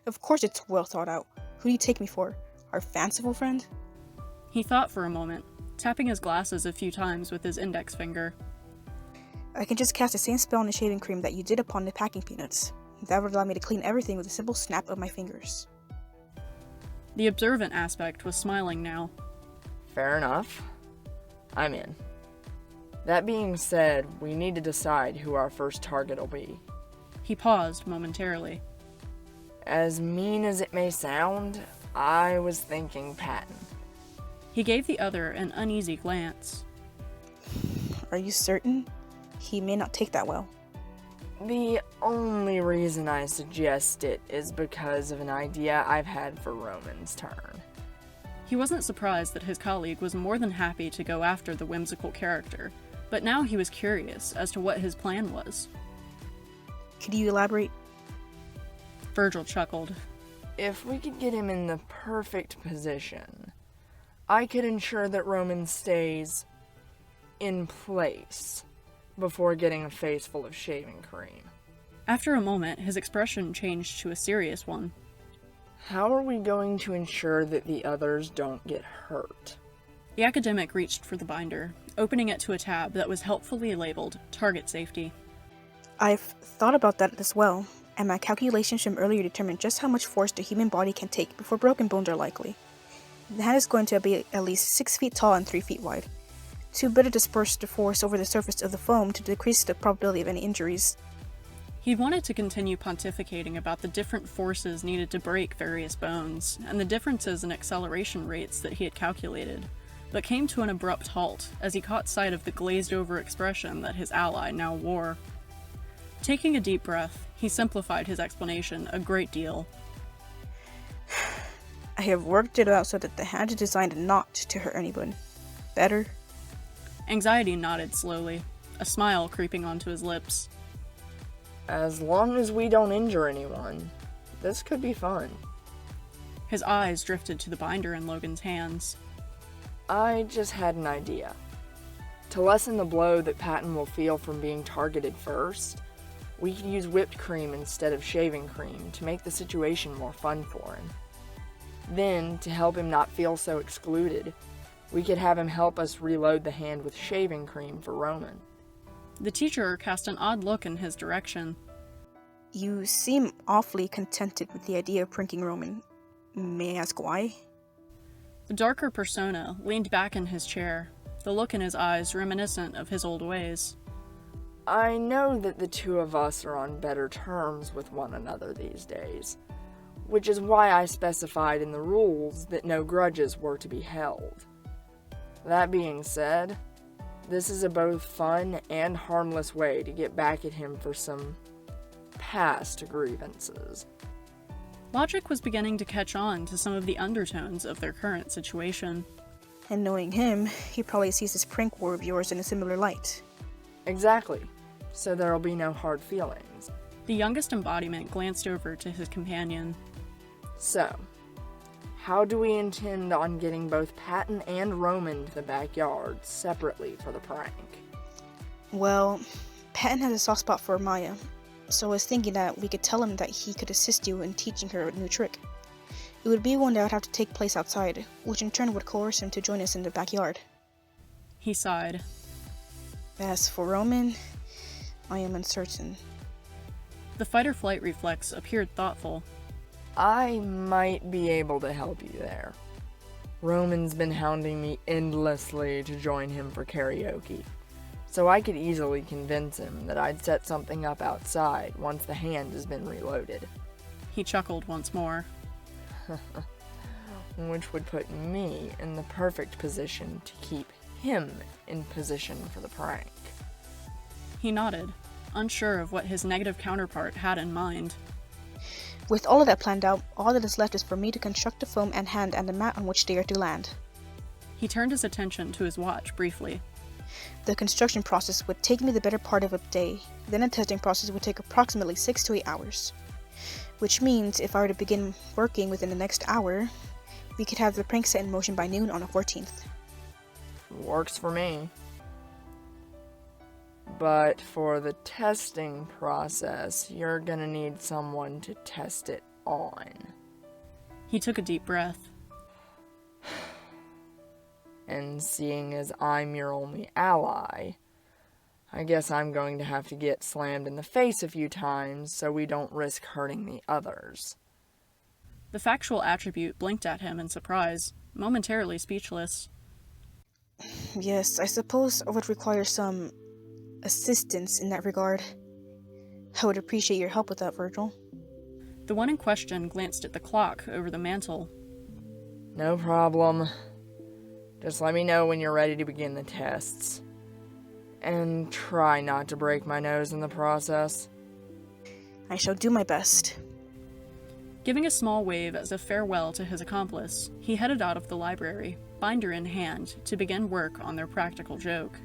Of course it's well thought out. Who do you take me for? Our fanciful friend? He thought for a moment, tapping his glasses a few times with his index finger. I can just cast the same spell on the shaving cream that you did upon the packing peanuts. That would allow me to clean everything with a simple snap of my fingers. The observant aspect was smiling now. Fair enough. I'm in. That being said, we need to decide who our first target will be. He paused momentarily. As mean as it may sound, I was thinking Patton. He gave the other an uneasy glance. Are you certain? He may not take that well. The only reason I suggest it is because of an idea I've had for Roman's turn. He wasn't surprised that his colleague was more than happy to go after the whimsical character, but now he was curious as to what his plan was. Could you elaborate? Virgil chuckled. If we could get him in the perfect position, I could ensure that Roman stays in place before getting a face full of shaving cream. After a moment, his expression changed to a serious one. How are we going to ensure that the others don't get hurt? The academic reached for the binder, opening it to a tab that was helpfully labeled Target Safety. I've thought about that as well, and my calculations from earlier determined just how much force the human body can take before broken bones are likely. The hand is going to be at least 6 feet tall and 3 feet wide. To better disperse the force over the surface of the foam to decrease the probability of any injuries. He wanted to continue pontificating about the different forces needed to break various bones, and the differences in acceleration rates that he had calculated, but came to an abrupt halt as he caught sight of the glazed-over expression that his ally now wore. Taking a deep breath, he simplified his explanation a great deal. I have worked it out so that the hand is designed not to hurt anyone. Better? Anxiety nodded slowly, a smile creeping onto his lips. As long as we don't injure anyone, this could be fun. His eyes drifted to the binder in Logan's hands. I just had an idea. To lessen the blow that Patton will feel from being targeted first, we could use whipped cream instead of shaving cream to make the situation more fun for him. Then, to help him not feel so excluded, we could have him help us reload the hand with shaving cream for Roman. The teacher cast an odd look in his direction. You seem awfully contented with the idea of pranking Roman. May I ask why? The darker persona leaned back in his chair, the look in his eyes reminiscent of his old ways. I know that the two of us are on better terms with one another these days, which is why I specified in the rules that no grudges were to be held. That being said, this is a both fun and harmless way to get back at him for some past grievances. Logic was beginning to catch on to some of the undertones of their current situation. And knowing him, he probably sees this prank war of yours in a similar light. Exactly, so there'll be no hard feelings. The youngest embodiment glanced over to his companion. So, how do we intend on getting both Patton and Roman to the backyard separately for the prank? Well, Patton has a soft spot for Amaya, so I was thinking that we could tell him that he could assist you in teaching her a new trick. It would be one that would have to take place outside, which in turn would coerce him to join us in the backyard. He sighed. As for Roman, I am uncertain. The fight-or-flight reflex appeared thoughtful. I might be able to help you there. Roman's been hounding me endlessly to join him for karaoke, so I could easily convince him that I'd set something up outside once the hand has been reloaded. He chuckled once more. Which would put me in the perfect position to keep him in position for the prank. He nodded, unsure of what his negative counterpart had in mind. With all of that planned out, all that is left is for me to construct the foam and hand and the mat on which they are to land. He turned his attention to his watch briefly. The construction process would take me the better part of a day, then the testing process would take approximately 6 to 8 hours. Which means if I were to begin working within the next hour, we could have the prank set in motion by noon on the 14th. Works for me. But for the testing process, you're gonna need someone to test it on. He took a deep breath. And seeing as I'm your only ally, I guess I'm going to have to get slammed in the face a few times so we don't risk hurting the others. The factual attribute blinked at him in surprise, momentarily speechless. Yes, I suppose I would require some assistance in that regard. I would appreciate your help with that, Virgil. The one in question glanced at the clock over the mantel. No problem. Just let me know when you're ready to begin the tests. And try not to break my nose in the process. I shall do my best. Giving a small wave as a farewell to his accomplice, he headed out of the library, binder in hand, to begin work on their practical joke.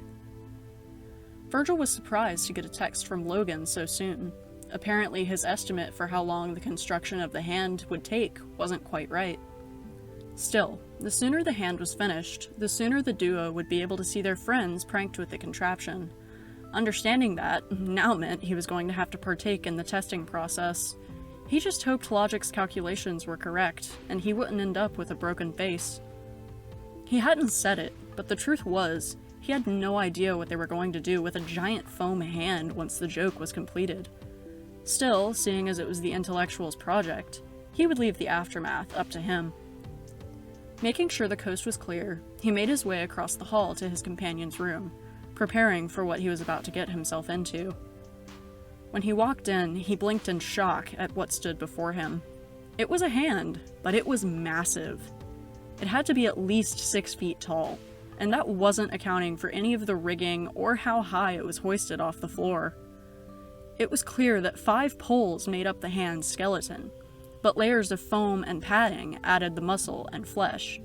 Virgil was surprised to get a text from Logan so soon. Apparently his estimate for how long the construction of the hand would take wasn't quite right. Still, the sooner the hand was finished, the sooner the duo would be able to see their friends pranked with the contraption. Understanding that now meant he was going to have to partake in the testing process. He just hoped Logic's calculations were correct, and he wouldn't end up with a broken face. He hadn't said it, but the truth was, he had no idea what they were going to do with a giant foam hand once the joke was completed. Still, seeing as it was the intellectual's project, he would leave the aftermath up to him. Making sure the coast was clear, he made his way across the hall to his companion's room, preparing for what he was about to get himself into. When he walked in, he blinked in shock at what stood before him. It was a hand, but it was massive. It had to be at least 6 feet tall, and that wasn't accounting for any of the rigging or how high it was hoisted off the floor. It was clear that 5 poles made up the hand's skeleton, but layers of foam and padding added the muscle and flesh.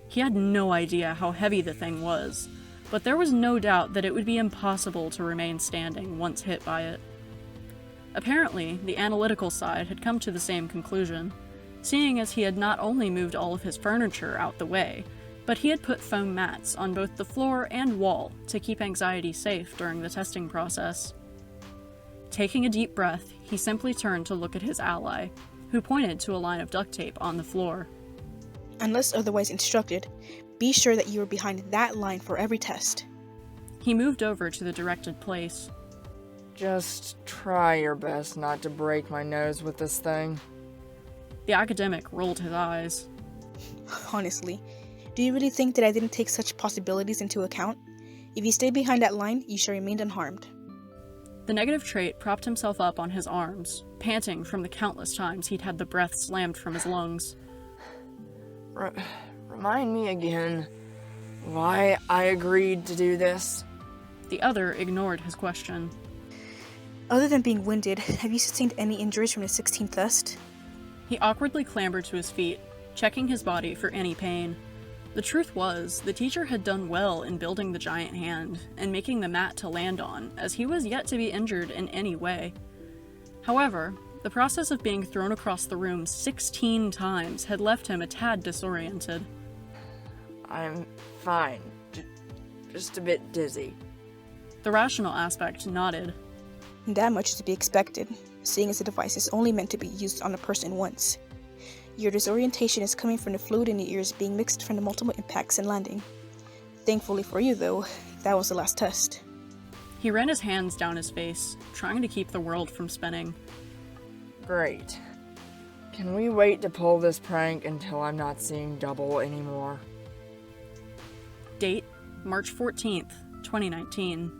He had no idea how heavy the thing was, but there was no doubt that it would be impossible to remain standing once hit by it. Apparently, the analytical side had come to the same conclusion, seeing as he had not only moved all of his furniture out the way, but he had put foam mats on both the floor and wall to keep anxiety safe during the testing process. Taking a deep breath, he simply turned to look at his ally, who pointed to a line of duct tape on the floor. Unless otherwise instructed, be sure that you are behind that line for every test. He moved over to the directed place. Just try your best not to break my nose with this thing. The academic rolled his eyes. Honestly, do you really think that I didn't take such possibilities into account? If you stay behind that line, you shall remain unharmed. The negative trait propped himself up on his arms, panting from the countless times he'd had the breath slammed from his lungs. Remind me again why I agreed to do this. The other ignored his question. Other than being winded, have you sustained any injuries from the 16th test? He awkwardly clambered to his feet, checking his body for any pain. The truth was, the teacher had done well in building the giant hand and making the mat to land on, as he was yet to be injured in any way. However, the process of being thrown across the room 16 times had left him a tad disoriented. I'm fine. Just a bit dizzy. The rational aspect nodded. That much is to be expected, seeing as the device is only meant to be used on a person once. Your disorientation is coming from the fluid in your ears being mixed from the multiple impacts and landing. Thankfully for you, though, that was the last test. He ran his hands down his face, trying to keep the world from spinning. Great. Can we wait to pull this prank until I'm not seeing double anymore? Date, March 14th, 2019.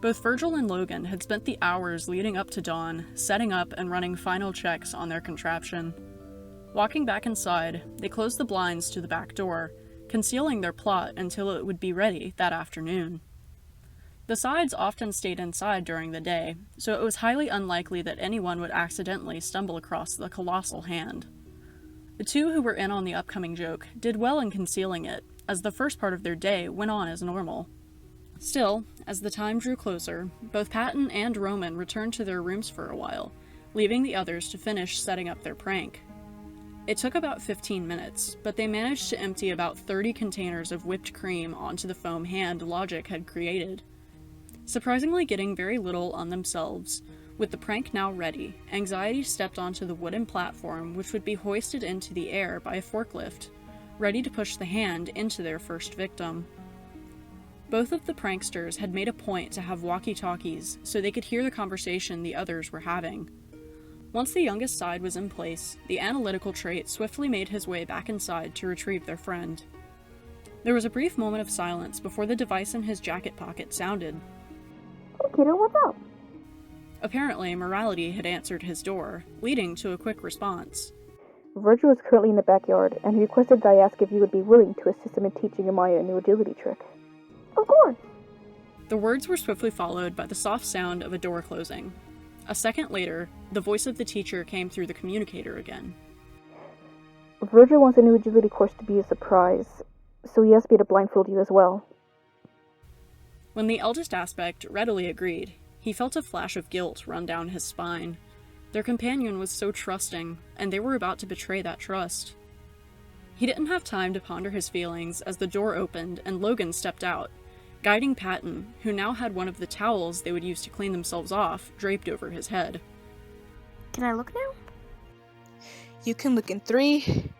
Both Virgil and Logan had spent the hours leading up to dawn, setting up and running final checks on their contraption. Walking back inside, they closed the blinds to the back door, concealing their plot until it would be ready that afternoon. The sides often stayed inside during the day, so it was highly unlikely that anyone would accidentally stumble across the colossal hand. The two who were in on the upcoming joke did well in concealing it, as the first part of their day went on as normal. Still, as the time drew closer, both Patton and Roman returned to their rooms for a while, leaving the others to finish setting up their prank. It took about 15 minutes, but they managed to empty about 30 containers of whipped cream onto the foam hand Logic had created. Surprisingly getting very little on themselves, with the prank now ready, Anxiety stepped onto the wooden platform which would be hoisted into the air by a forklift, ready to push the hand into their first victim. Both of the pranksters had made a point to have walkie-talkies so they could hear the conversation the others were having. Once the youngest side was in place, the analytical trait swiftly made his way back inside to retrieve their friend. There was a brief moment of silence before the device in his jacket pocket sounded. Hey kiddo, what's up? Apparently, Morality had answered his door, leading to a quick response. Virgil is currently in the backyard, and he requested that I ask if you would be willing to assist him in teaching Amaya a new agility trick. Of course. The words were swiftly followed by the soft sound of a door closing. A second later, the voice of the teacher came through the communicator again. Virgil wants a new agility course to be a surprise, so he asked me to blindfold you as well. When the eldest aspect readily agreed, he felt a flash of guilt run down his spine. Their companion was so trusting, and they were about to betray that trust. He didn't have time to ponder his feelings as the door opened and Logan stepped out, guiding Patton, who now had one of the towels they would use to clean themselves off draped over his head. Can I look now? You can look in 3,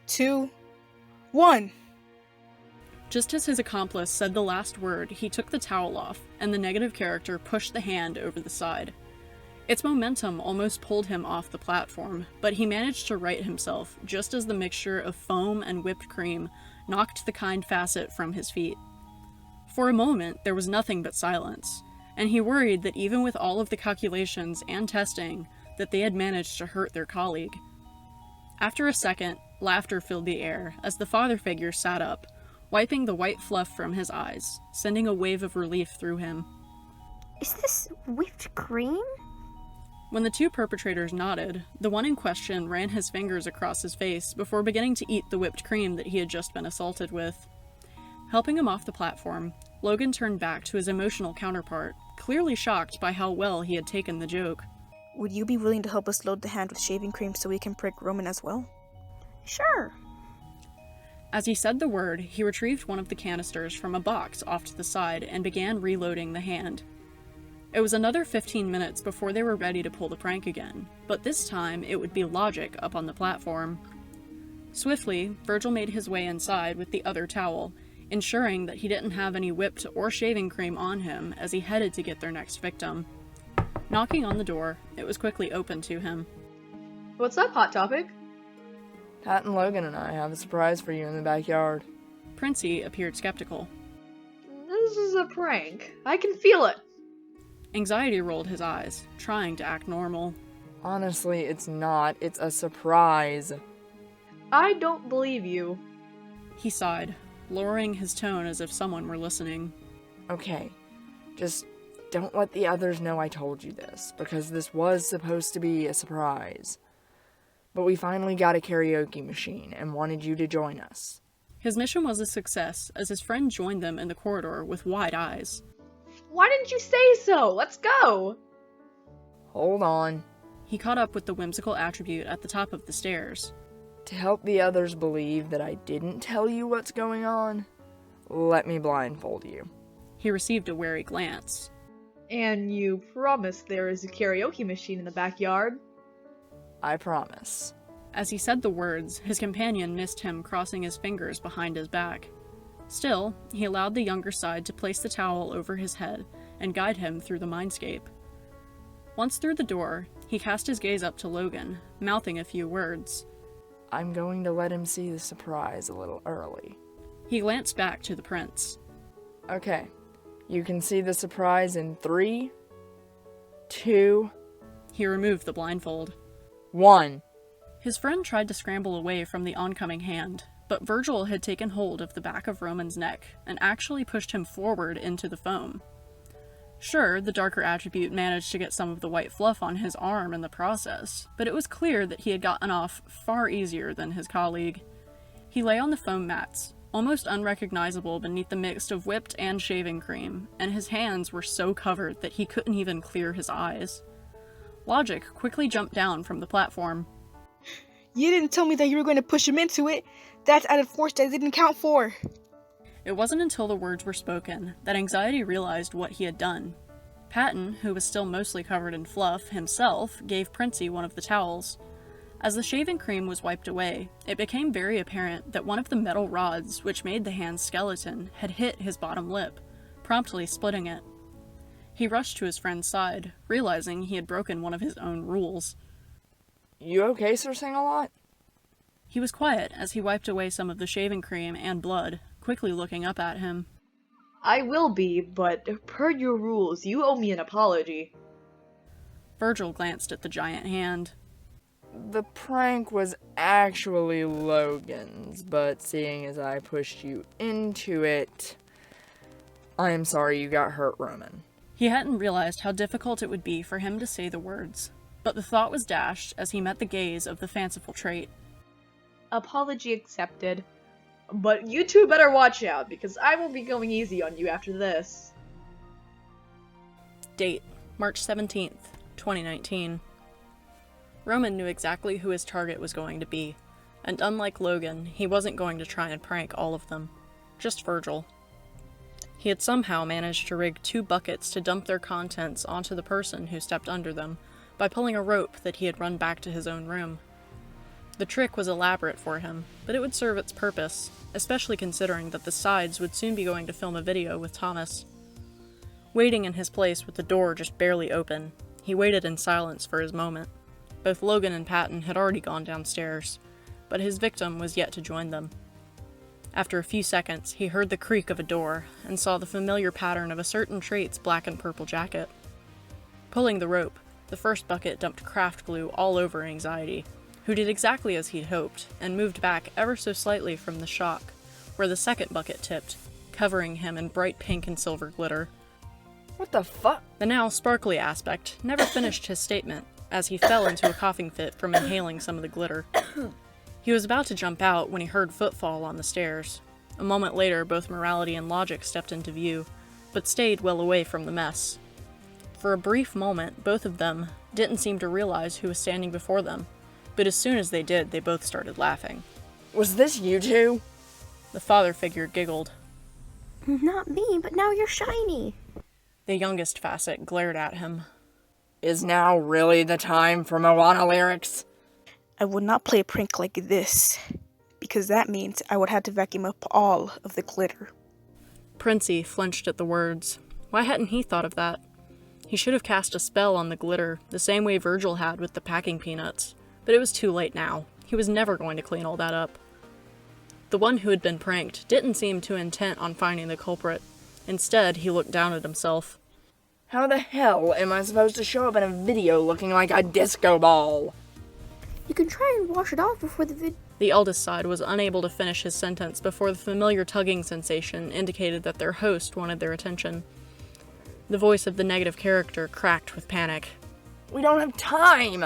2, 1. Just as his accomplice said the last word, he took the towel off, and the negative character pushed the hand over the side. Its momentum almost pulled him off the platform, but he managed to right himself just as the mixture of foam and whipped cream knocked the kind facet from his feet. For a moment, there was nothing but silence, and he worried that even with all of the calculations and testing, that they had managed to hurt their colleague. After a second, laughter filled the air as the father figure sat up, wiping the white fluff from his eyes, sending a wave of relief through him. Is this whipped cream? When the two perpetrators nodded, the one in question ran his fingers across his face before beginning to eat the whipped cream that he had just been assaulted with. Helping him off the platform, Logan turned back to his emotional counterpart, clearly shocked by how well he had taken the joke. Would you be willing to help us load the hand with shaving cream so we can prick Roman as well? Sure. As he said the word, he retrieved one of the canisters from a box off to the side and began reloading the hand. It was another 15 minutes before they were ready to pull the prank again, but this time it would be Logic up on the platform. Swiftly, Virgil made his way inside with the other towel, ensuring that he didn't have any whipped or shaving cream on him as he headed to get their next victim. Knocking on the door, it was quickly opened to him. What's up, Hot Topic? Patton, Logan, and I have a surprise for you in the backyard. Princey appeared skeptical. This is a prank. I can feel it. Anxiety rolled his eyes, trying to act normal. Honestly, it's not. It's a surprise. I don't believe you. He sighed, lowering his tone as if someone were listening. Okay, just don't let the others know I told you this, because this was supposed to be a surprise. But we finally got a karaoke machine and wanted you to join us. His mission was a success, as his friend joined them in the corridor with wide eyes. Why didn't you say so? Let's go! Hold on. He caught up with the whimsical attribute at the top of the stairs. To help the others believe that I didn't tell you what's going on, let me blindfold you. He received a wary glance. And you promised there is a karaoke machine in the backyard? I promise. As he said the words, his companion missed him crossing his fingers behind his back. Still, he allowed the younger side to place the towel over his head and guide him through the mindscape. Once through the door, he cast his gaze up to Logan, mouthing a few words. I'm going to let him see the surprise a little early. He glanced back to the prince. Okay, you can see the surprise in 3, 2, He removed the blindfold. 1. His friend tried to scramble away from the oncoming hand, but Virgil had taken hold of the back of Roman's neck and actually pushed him forward into the foam. Sure, the darker attribute managed to get some of the white fluff on his arm in the process, but it was clear that he had gotten off far easier than his colleague. He lay on the foam mats, almost unrecognizable beneath the mix of whipped and shaving cream, and his hands were so covered that he couldn't even clear his eyes. Logic quickly jumped down from the platform. You didn't tell me that you were going to push him into it. That's added force that I didn't count for. It wasn't until the words were spoken that Anxiety realized what he had done. Patton, who was still mostly covered in fluff, himself gave Princey one of the towels. As the shaving cream was wiped away, it became very apparent that one of the metal rods which made the hand's skeleton had hit his bottom lip, promptly splitting it. He rushed to his friend's side, realizing he had broken one of his own rules. You okay, Sir Sing-a-Lot? He was quiet as he wiped away some of the shaving cream and blood, quickly looking up at him. I will be, but per your rules, you owe me an apology. Virgil glanced at the giant hand. The prank was actually Logan's, but seeing as I pushed you into it, I am sorry you got hurt, Roman. He hadn't realized how difficult it would be for him to say the words, but the thought was dashed as he met the gaze of the fanciful trait. Apology accepted. But you two better watch out, because I will be going easy on you after this. Date, March 17th, 2019. Roman knew exactly who his target was going to be, and unlike Logan, he wasn't going to try and prank all of them. Just Virgil. He had somehow managed to rig 2 buckets to dump their contents onto the person who stepped under them, by pulling a rope that he had run back to his own room. The trick was elaborate for him, but it would serve its purpose, especially considering that the sides would soon be going to film a video with Thomas. Waiting in his place with the door just barely open, he waited in silence for his moment. Both Logan and Patton had already gone downstairs, but his victim was yet to join them. After a few seconds, he heard the creak of a door, and saw the familiar pattern of a certain trait's black and purple jacket. Pulling the rope, the first bucket dumped craft glue all over Anxiety, who did exactly as he'd hoped, and moved back ever so slightly from the shock, where the second bucket tipped, covering him in bright pink and silver glitter. What the fuck? The now sparkly aspect never finished his statement, as he fell into a coughing fit from inhaling some of the glitter. He was about to jump out when he heard footfall on the stairs. A moment later, both morality and logic stepped into view, but stayed well away from the mess. For a brief moment, both of them didn't seem to realize who was standing before them, but as soon as they did, they both started laughing. Was this you two? The father figure giggled. Not me, but now you're shiny. The youngest facet glared at him. Is now really the time for Moana lyrics? I would not play a prank like this, because that means I would have to vacuum up all of the glitter. Princey flinched at the words. Why hadn't he thought of that? He should have cast a spell on the glitter, the same way Virgil had with the packing peanuts. But it was too late now. He was never going to clean all that up. The one who had been pranked didn't seem too intent on finding the culprit. Instead, he looked down at himself. How the hell am I supposed to show up in a video looking like a disco ball? You can try and wash it off before the The eldest side was unable to finish his sentence before the familiar tugging sensation indicated that their host wanted their attention. The voice of the negative character cracked with panic. We don't have time!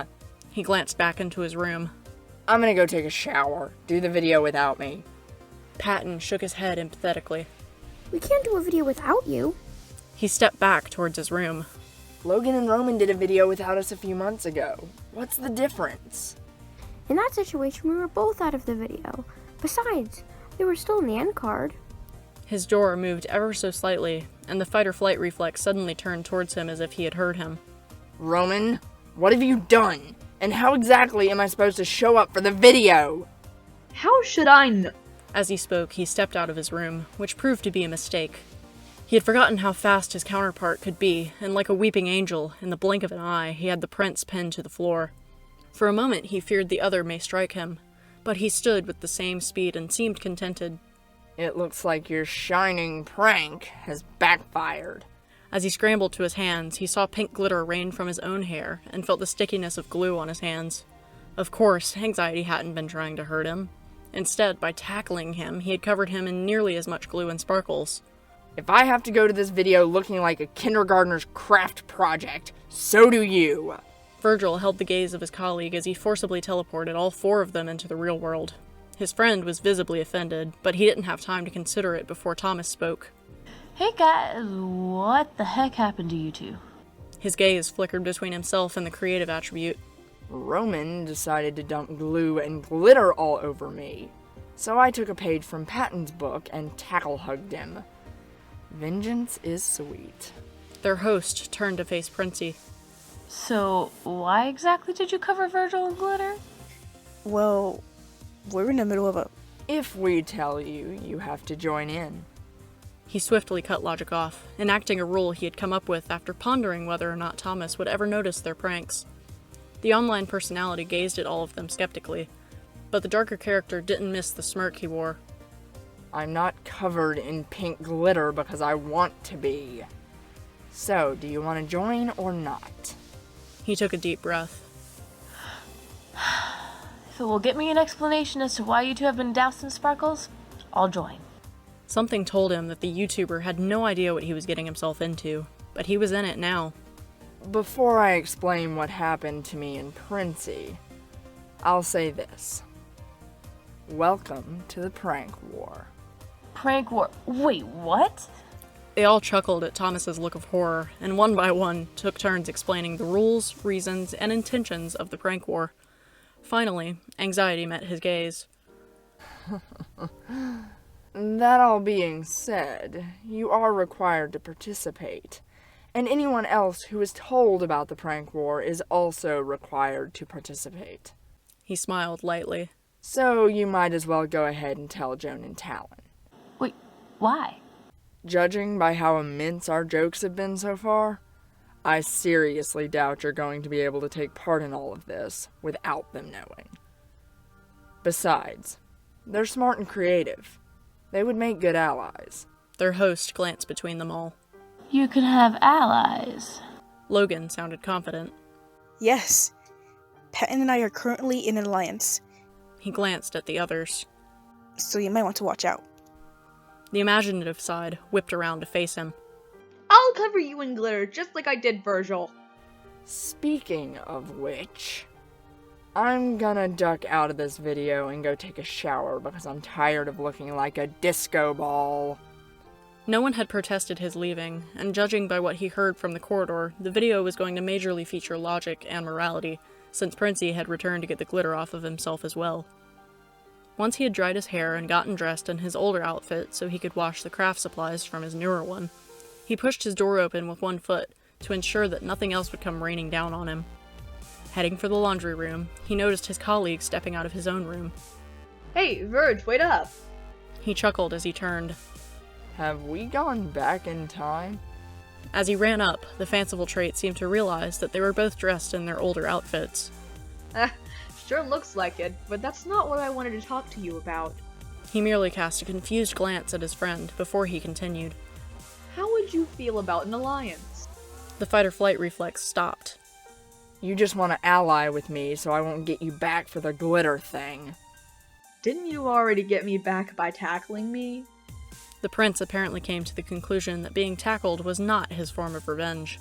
He glanced back into his room. I'm gonna go take a shower. Do the video without me. Patton shook his head empathetically. We can't do a video without you. He stepped back towards his room. Logan and Roman did a video without us a few months ago. What's the difference? In that situation, we were both out of the video. Besides, they were still in the end card. His jaw moved ever so slightly, and the fight-or-flight reflex suddenly turned towards him as if he had heard him. Roman, what have you done? And how exactly am I supposed to show up for the video? How should I know? As he spoke, he stepped out of his room, which proved to be a mistake. He had forgotten how fast his counterpart could be, and like a weeping angel, in the blink of an eye, he had the prince pinned to the floor. For a moment he feared the other may strike him, but he stood with the same speed and seemed contented. It looks like your shining prank has backfired. As he scrambled to his hands, he saw pink glitter rain from his own hair, and felt the stickiness of glue on his hands. Of course, anxiety hadn't been trying to hurt him. Instead, by tackling him, he had covered him in nearly as much glue and sparkles. If I have to go to this video looking like a kindergartner's craft project, so do you. Virgil held the gaze of his colleague as he forcibly teleported all four of them into the real world. His friend was visibly offended, but he didn't have time to consider it before Thomas spoke. Hey guys, what the heck happened to you two? His gaze flickered between himself and the creative attribute. Roman decided to dump glue and glitter all over me, so I took a page from Patton's book and tackle-hugged him. Vengeance is sweet. Their host turned to face Princey. So, why exactly did you cover Virgil in glitter? Well, we're in the middle of a... If we tell you, you have to join in. He swiftly cut logic off, enacting a rule he had come up with after pondering whether or not Thomas would ever notice their pranks. The online personality gazed at all of them skeptically, but the darker character didn't miss the smirk he wore. I'm not covered in pink glitter because I want to be. So, do you want to join or not? He took a deep breath. If it will get me an explanation as to why you two have been doused in sparkles, I'll join. Something told him that the YouTuber had no idea what he was getting himself into, but he was in it now. Before I explain what happened to me in Princey, I'll say this. Welcome to the prank war. Prank war. Wait, what? They all chuckled at Thomas's look of horror, and one by one took turns explaining the rules, reasons, and intentions of the prank war. Finally, anxiety met his gaze. That all being said, you are required to participate, and anyone else who is told about the prank war is also required to participate. He smiled lightly. So you might as well go ahead and tell Joan and Talyn. Wait, why? Judging by how immense our jokes have been so far, I seriously doubt you're going to be able to take part in all of this without them knowing. Besides, they're smart and creative. They would make good allies. Their host glanced between them all. You can have allies. Logan sounded confident. Yes. Patton and I are currently in an alliance, He glanced at the others. so you might want to watch out. The imaginative side whipped around to face him. I'll cover you in glitter just like I did Virgil. Speaking of which, I'm gonna duck out of this video and go take a shower because I'm tired of looking like a disco ball. No one had protested his leaving, and judging by what he heard from the corridor, the video was going to majorly feature logic and morality, since Princey had returned to get the glitter off of himself as well. Once he had dried his hair and gotten dressed in his older outfit so he could wash the craft supplies from his newer one, he pushed his door open with one foot to ensure that nothing else would come raining down on him. Heading for the laundry room, he noticed his colleague stepping out of his own room. Hey, Virg, wait up! He chuckled as he turned. Have we gone back in time? As he ran up, the fanciful trait seemed to realize that they were both dressed in their older outfits. Sure looks like it, but that's not what I wanted to talk to you about. He merely cast a confused glance at his friend before he continued. How would you feel about an alliance? The fight-or-flight reflex stopped. You just want to ally with me so I won't get you back for the glitter thing. Didn't you already get me back by tackling me? The prince apparently came to the conclusion that being tackled was not his form of revenge.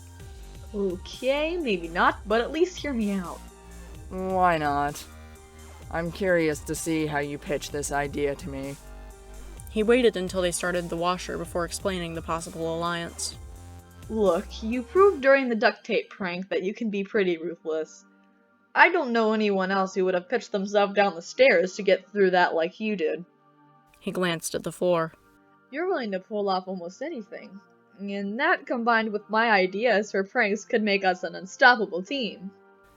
Okay, maybe not, but at least hear me out. Why not? I'm curious to see how you pitch this idea to me. He waited until they started the washer before explaining the possible alliance. Look, you proved during the duct tape prank that you can be pretty ruthless. I don't know anyone else who would have pitched themselves down the stairs to get through that like you did. He glanced at the floor. You're willing to pull off almost anything. And that, combined with my ideas for pranks, could make us an unstoppable team.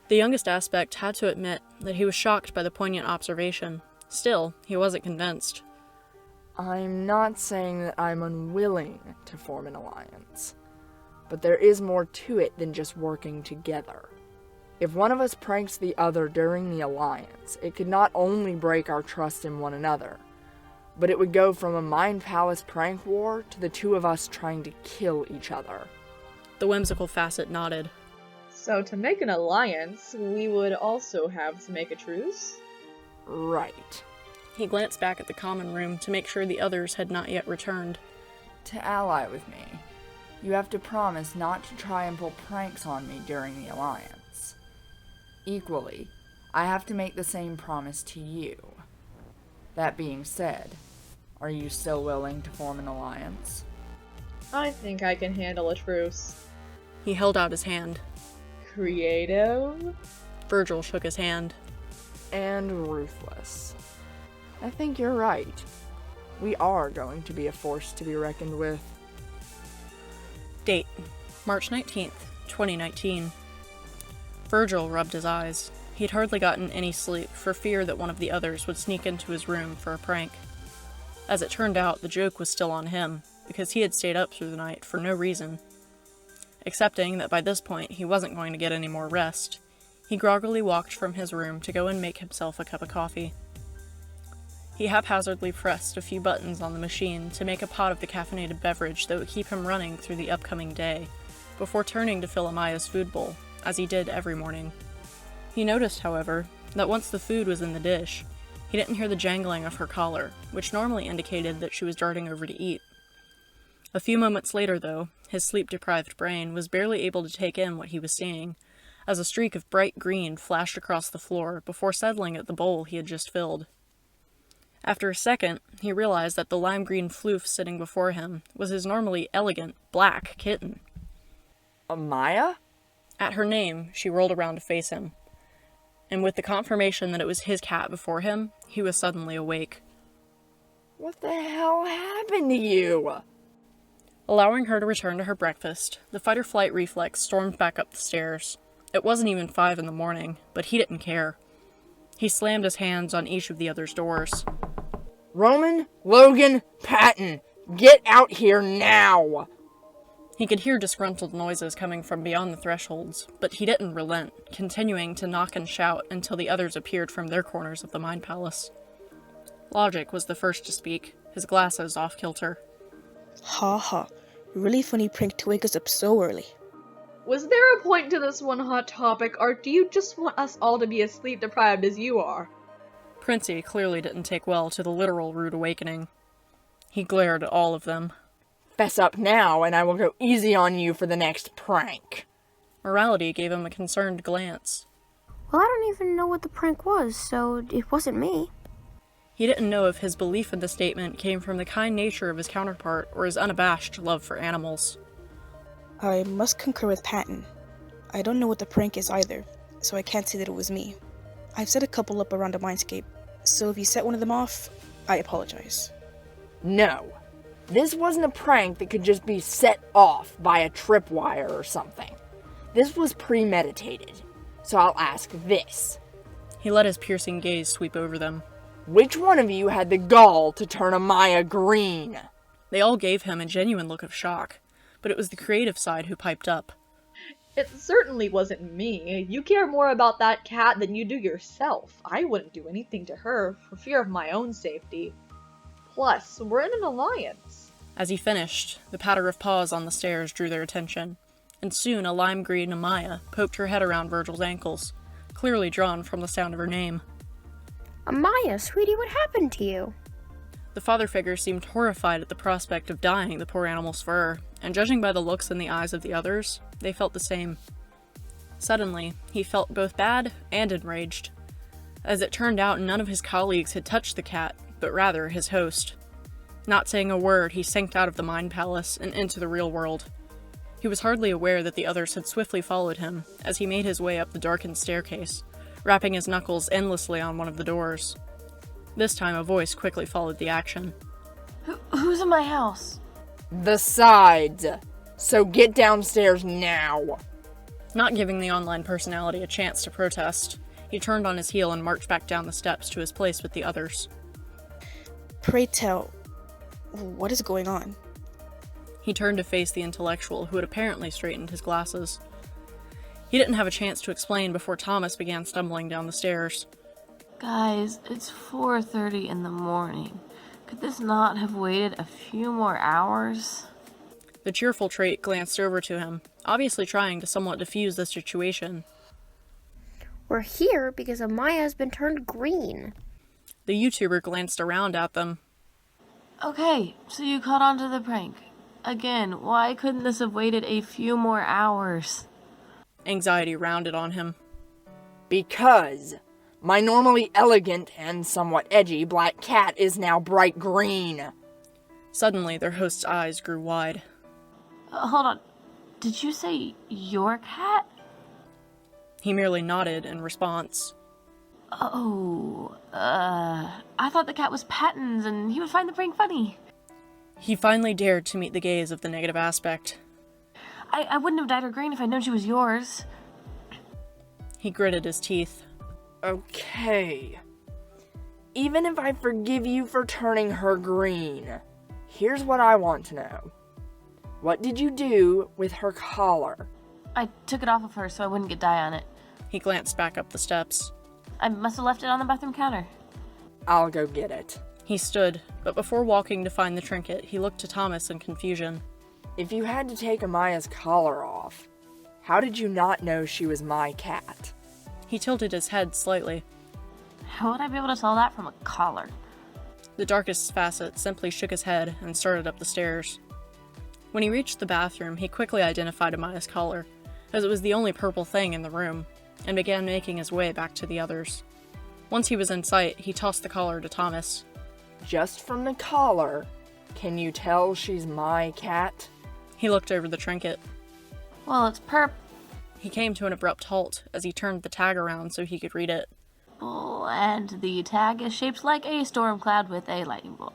The youngest aspect had to admit that he was shocked by the poignant observation. Still, he wasn't convinced. I'm not saying that I'm unwilling to form an alliance, but there is more to it than just working together. If one of us pranks the other during the alliance, it could not only break our trust in one another, but it would go from a Mind Palace prank war to the two of us trying to kill each other. The whimsical facet nodded. So to make an alliance, we would also have to make a truce? Right. He glanced back at the common room to make sure the others had not yet returned. To ally with me, you have to promise not to try and pull pranks on me during the alliance. Equally, I have to make the same promise to you. That being said, are you still willing to form an alliance? I think I can handle a truce. He held out his hand. Creative? Virgil shook his hand. And ruthless. I think you're right. We are going to be a force to be reckoned with. Date: March 19th, 2019. Virgil rubbed his eyes. He'd hardly gotten any sleep for fear that one of the others would sneak into his room for a prank. As it turned out, the joke was still on him, because he had stayed up through the night for no reason. Accepting that by this point he wasn't going to get any more rest, he groggily walked from his room to go and make himself a cup of coffee. He haphazardly pressed a few buttons on the machine to make a pot of the caffeinated beverage that would keep him running through the upcoming day, before turning to fill Amaya's food bowl, as he did every morning. He noticed, however, that once the food was in the dish, he didn't hear the jangling of her collar, which normally indicated that she was darting over to eat. A few moments later, though, his sleep-deprived brain was barely able to take in what he was seeing, as a streak of bright green flashed across the floor before settling at the bowl he had just filled. After a second, he realized that the lime green floof sitting before him was his normally elegant, black kitten. Amaya? At her name, she rolled around to face him, and with the confirmation that it was his cat before him, he was suddenly awake. What the hell happened to you? Allowing her to return to her breakfast, the fight-or-flight reflex stormed back up the stairs. It wasn't even 5 in the morning, but he didn't care. He slammed his hands on each of the others' doors. Roman, Logan, Patton, get out here now! He could hear disgruntled noises coming from beyond the thresholds, but he didn't relent, continuing to knock and shout until the others appeared from their corners of the Mind Palace. Logic was the first to speak, his glasses off-kilter. Ha ha. Really funny prank to wake us up so early. Was there a point to this one hot topic, or do you just want us all to be as sleep-deprived as you are? Princey clearly didn't take well to the literal rude awakening. He glared at all of them. Fess up now, and I will go easy on you for the next prank. Morality gave him a concerned glance. Well, I don't even know what the prank was, so it wasn't me. He didn't know if his belief in the statement came from the kind nature of his counterpart or his unabashed love for animals. I must concur with Patton. I don't know what the prank is either, so I can't say that it was me. I've set a couple up around the mindscape, so if you set one of them off, I apologize. No. This wasn't a prank that could just be set off by a tripwire or something. This was premeditated. So I'll ask this. He let his piercing gaze sweep over them. Which one of you had the gall to turn Amaya green? They all gave him a genuine look of shock, but it was the creative side who piped up. It certainly wasn't me. You care more about that cat than you do yourself. I wouldn't do anything to her for fear of my own safety. Plus, we're in an alliance. As he finished, the patter of paws on the stairs drew their attention, and soon a lime green Amaya poked her head around Virgil's ankles, clearly drawn from the sound of her name. Amaya, sweetie, what happened to you? The father figure seemed horrified at the prospect of dyeing the poor animal's fur, and judging by the looks in the eyes of the others, they felt the same. Suddenly, he felt both bad and enraged. As it turned out, none of his colleagues had touched the cat, but rather his host. Not saying a word, he sank out of the mind palace and into the real world. He was hardly aware that the others had swiftly followed him as he made his way up the darkened staircase, rapping his knuckles endlessly on one of the doors. This time a voice quickly followed the action. Who's in my house? The sides. So get downstairs now. Not giving the online personality a chance to protest, he turned on his heel and marched back down the steps to his place with the others. Pray tell, what is going on? He turned to face the intellectual who had apparently straightened his glasses. He didn't have a chance to explain before Thomas began stumbling down the stairs. Guys, it's 4:30 in the morning. Could this not have waited a few more hours? The cheerful trait glanced over to him, obviously trying to somewhat diffuse the situation. We're here because Amaya has been turned green. The YouTuber glanced around at them. Okay, so you caught on to the prank. Again, why couldn't this have waited a few more hours? Anxiety rounded on him. Because my normally elegant and somewhat edgy black cat is now bright green. Suddenly, their host's eyes grew wide. Hold on. Did you say your cat? He merely nodded in response. Oh, I thought the cat was Patton's and he would find the prank funny. He finally dared to meet the gaze of the negative aspect. I wouldn't have dyed her green if I'd known she was yours. He gritted his teeth. Okay. Even if I forgive you for turning her green, here's what I want to know. What did you do with her collar? I took it off of her so I wouldn't get dye on it. He glanced back up the steps. I must have left it on the bathroom counter. I'll go get it. He stood, but before walking to find the trinket, he looked to Thomas in confusion. If you had to take Amaya's collar off, how did you not know she was my cat? He tilted his head slightly. How would I be able to tell that from a collar? The darkest facet simply shook his head and started up the stairs. When he reached the bathroom, he quickly identified Amaya's collar, as it was the only purple thing in the room, and began making his way back to the others. Once he was in sight, he tossed the collar to Thomas. Just from the collar, can you tell she's my cat? He looked over the trinket. Well, it's purple He came to an abrupt halt as he turned the tag around so he could read it. and the tag is shaped like a storm cloud with a lightning bolt.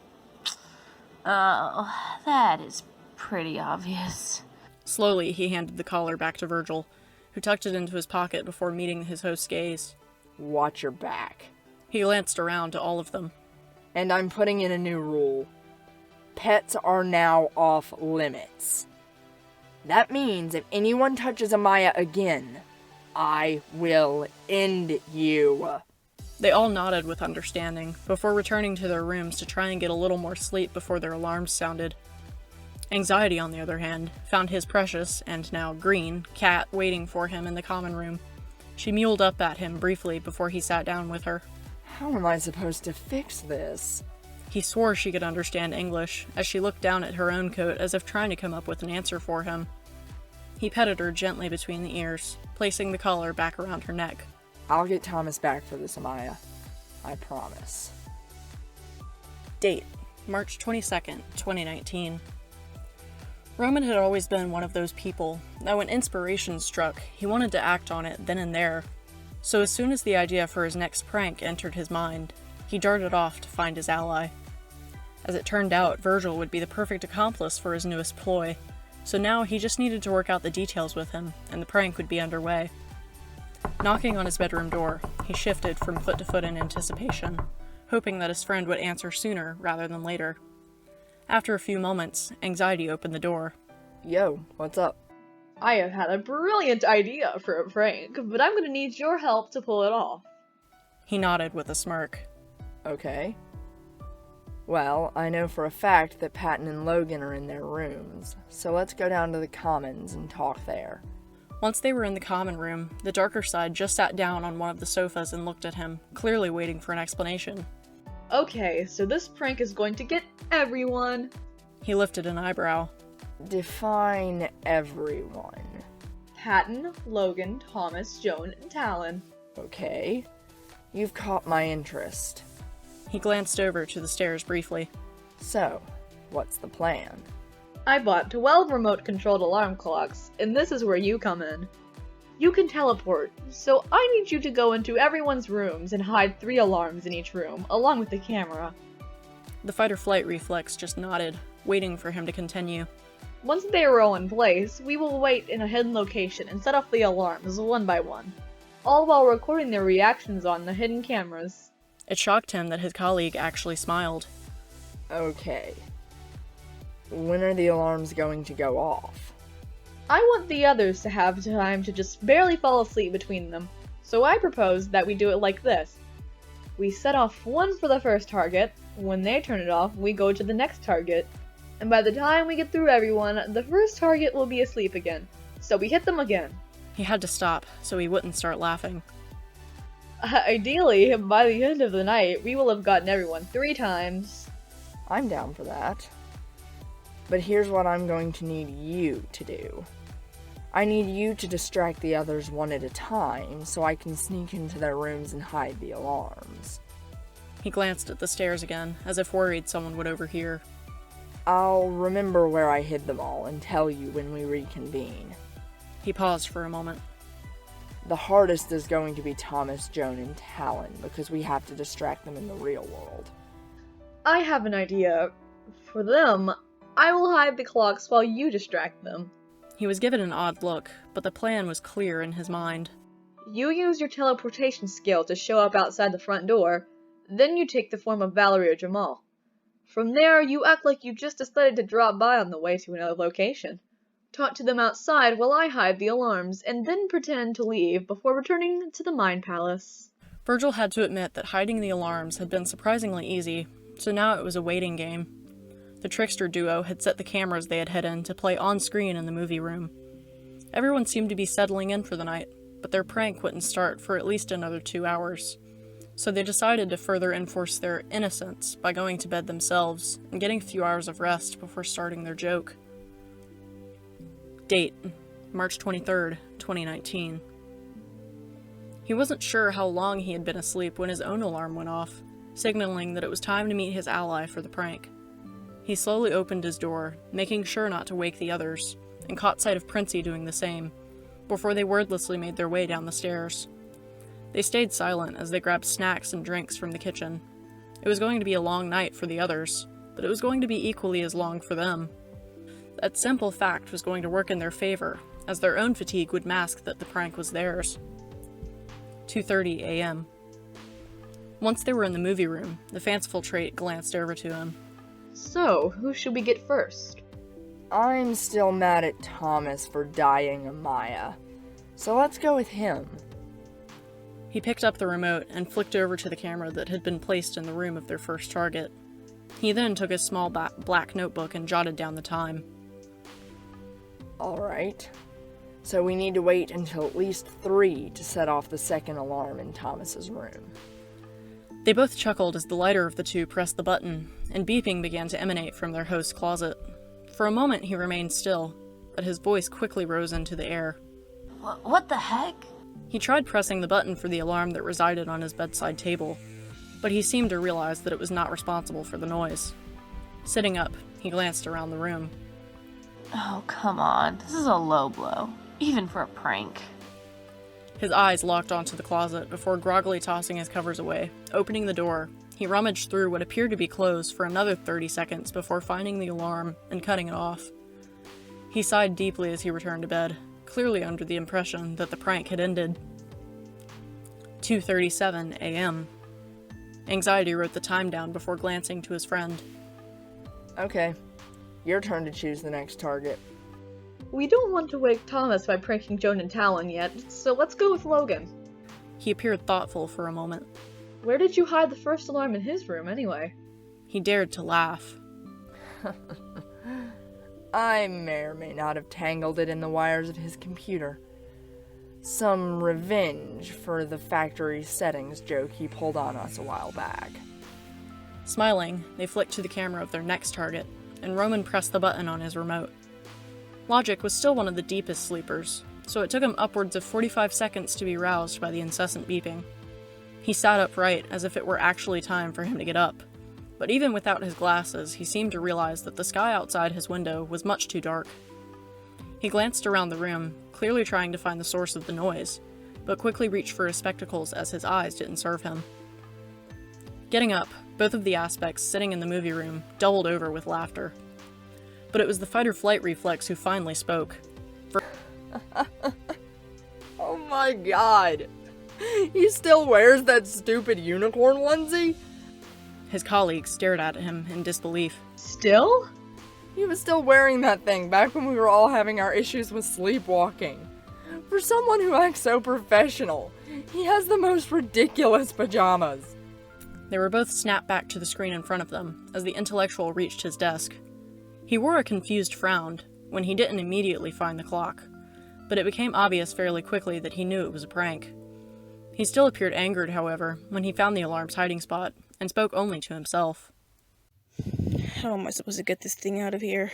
Oh, that is pretty obvious. Slowly, he handed the collar back to Virgil, who tucked it into his pocket before meeting his host's gaze. Watch your back. He glanced around to all of them. And I'm putting in a new rule. Pets are now off limits. That means if anyone touches Amaya again, I will end you. They all nodded with understanding, before returning to their rooms to try and get a little more sleep before their alarms sounded. Anxiety, on the other hand, found his precious, and now green, cat waiting for him in the common room. She mewled up at him briefly before he sat down with her. How am I supposed to fix this? He swore she could understand English, as she looked down at her own coat as if trying to come up with an answer for him. He petted her gently between the ears, placing the collar back around her neck. I'll get Thomas back for this, Amaya. I promise. Date: March 22nd, 2019. Roman had always been one of those people that when inspiration struck, he wanted to act on it then and there. So as soon as the idea for his next prank entered his mind, he darted off to find his ally. As it turned out, Virgil would be the perfect accomplice for his newest ploy, so now he just needed to work out the details with him, and the prank would be underway. Knocking on his bedroom door, he shifted from foot to foot in anticipation, hoping that his friend would answer sooner rather than later. After a few moments, anxiety opened the door. Yo, what's up? I have had a brilliant idea for a prank, but I'm gonna need your help to pull it off. He nodded with a smirk. Okay. Well, I know for a fact that Patton and Logan are in their rooms, so let's go down to the commons and talk there. Once they were in the common room, the darker side just sat down on one of the sofas and looked at him, clearly waiting for an explanation. Okay, so this prank is going to get everyone. He lifted an eyebrow. Define everyone. Patton, Logan, Thomas, Joan, and Talyn. Okay. You've caught my interest. He glanced over to the stairs briefly. So, what's the plan? I bought 12 remote-controlled alarm clocks, and this is where you come in. You can teleport, so I need you to go into everyone's rooms and hide 3 alarms in each room, along with the camera. The fight-or-flight reflex just nodded, waiting for him to continue. Once they are all in place, we will wait in a hidden location and set off the alarms one by one, all while recording their reactions on the hidden cameras. It shocked him that his colleague actually smiled. Okay. When are the alarms going to go off? I want the others to have time to just barely fall asleep between them, so I propose that we do it like this. We set off one for the first target, when they turn it off, we go to the next target, and by the time we get through everyone, the first target will be asleep again, so we hit them again. He had to stop, so he wouldn't start laughing. Ideally, by the end of the night, we will have gotten everyone 3 times. I'm down for that. But here's what I'm going to need you to do. I need you to distract the others one at a time, so I can sneak into their rooms and hide the alarms. He glanced at the stairs again, as if worried someone would overhear. I'll remember where I hid them all and tell you when we reconvene. He paused for a moment. The hardest is going to be Thomas, Joan, and Talyn, because we have to distract them in the real world. I have an idea. For them, I will hide the clocks while you distract them. He was given an odd look, but the plan was clear in his mind. You use your teleportation skill to show up outside the front door, then you take the form of Valerie or Jamal. From there, you act like you just decided to drop by on the way to another location. Talk to them outside while I hide the alarms, and then pretend to leave before returning to the Mind Palace. Virgil had to admit that hiding the alarms had been surprisingly easy, so now it was a waiting game. The trickster duo had set the cameras they had hidden to play on-screen in the movie room. Everyone seemed to be settling in for the night, but their prank wouldn't start for at least another 2 hours. So they decided to further enforce their innocence by going to bed themselves and getting a few hours of rest before starting their joke. Date: March 23rd, 2019. He wasn't sure how long he had been asleep when his own alarm went off, signaling that it was time to meet his ally for the prank. He slowly opened his door, making sure not to wake the others, and caught sight of Princey doing the same, before they wordlessly made their way down the stairs. They stayed silent as they grabbed snacks and drinks from the kitchen. It was going to be a long night for the others, but it was going to be equally as long for them. That simple fact was going to work in their favor, as their own fatigue would mask that the prank was theirs. 2:30 a.m. Once they were in the movie room, the fanciful trait glanced over to him. So, who should we get first? I'm still mad at Thomas for dying Amaya, so let's go with him. He picked up the remote and flicked over to the camera that had been placed in the room of their first target. He then took his small black notebook and jotted down the time. Alright. So we need to wait until at least 3 to set off the second alarm in Thomas's room. They both chuckled as the lighter of the two pressed the button, and beeping began to emanate from their host's closet. For a moment he remained still, but his voice quickly rose into the air. What the heck? He tried pressing the button for the alarm that resided on his bedside table, but he seemed to realize that it was not responsible for the noise. Sitting up, he glanced around the room. Oh, come on. This is a low blow. Even for a prank. His eyes locked onto the closet before groggily tossing his covers away. Opening the door, he rummaged through what appeared to be clothes for another 30 seconds before finding the alarm and cutting it off. He sighed deeply as he returned to bed, clearly under the impression that the prank had ended. 2:37 a.m. Anxiety wrote the time down before glancing to his friend. Okay, your turn to choose the next target. We don't want to wake Thomas by pranking Joan and Talyn yet, so let's go with Logan. He appeared thoughtful for a moment. Where did you hide the first alarm in his room, anyway? He dared to laugh. I may or may not have tangled it in the wires of his computer. Some revenge for the factory settings joke he pulled on us a while back. Smiling, they flicked to the camera of their next target, and Roman pressed the button on his remote. Logic was still one of the deepest sleepers, so it took him upwards of 45 seconds to be roused by the incessant beeping. He sat upright as if it were actually time for him to get up, but even without his glasses, he seemed to realize that the sky outside his window was much too dark. He glanced around the room, clearly trying to find the source of the noise, but quickly reached for his spectacles as his eyes didn't serve him. Getting up, both of the aspects sitting in the movie room doubled over with laughter. But it was the fight-or-flight reflex who finally spoke. Oh my god! He still wears that stupid unicorn onesie? His colleagues stared at him in disbelief. Still? He was still wearing that thing back when we were all having our issues with sleepwalking. For someone who acts so professional, he has the most ridiculous pajamas. They were both snapped back to the screen in front of them as the intellectual reached his desk. He wore a confused frown when he didn't immediately find the clock, but it became obvious fairly quickly that he knew it was a prank. He still appeared angered, however, when he found the alarm's hiding spot, and spoke only to himself. How am I supposed to get this thing out of here?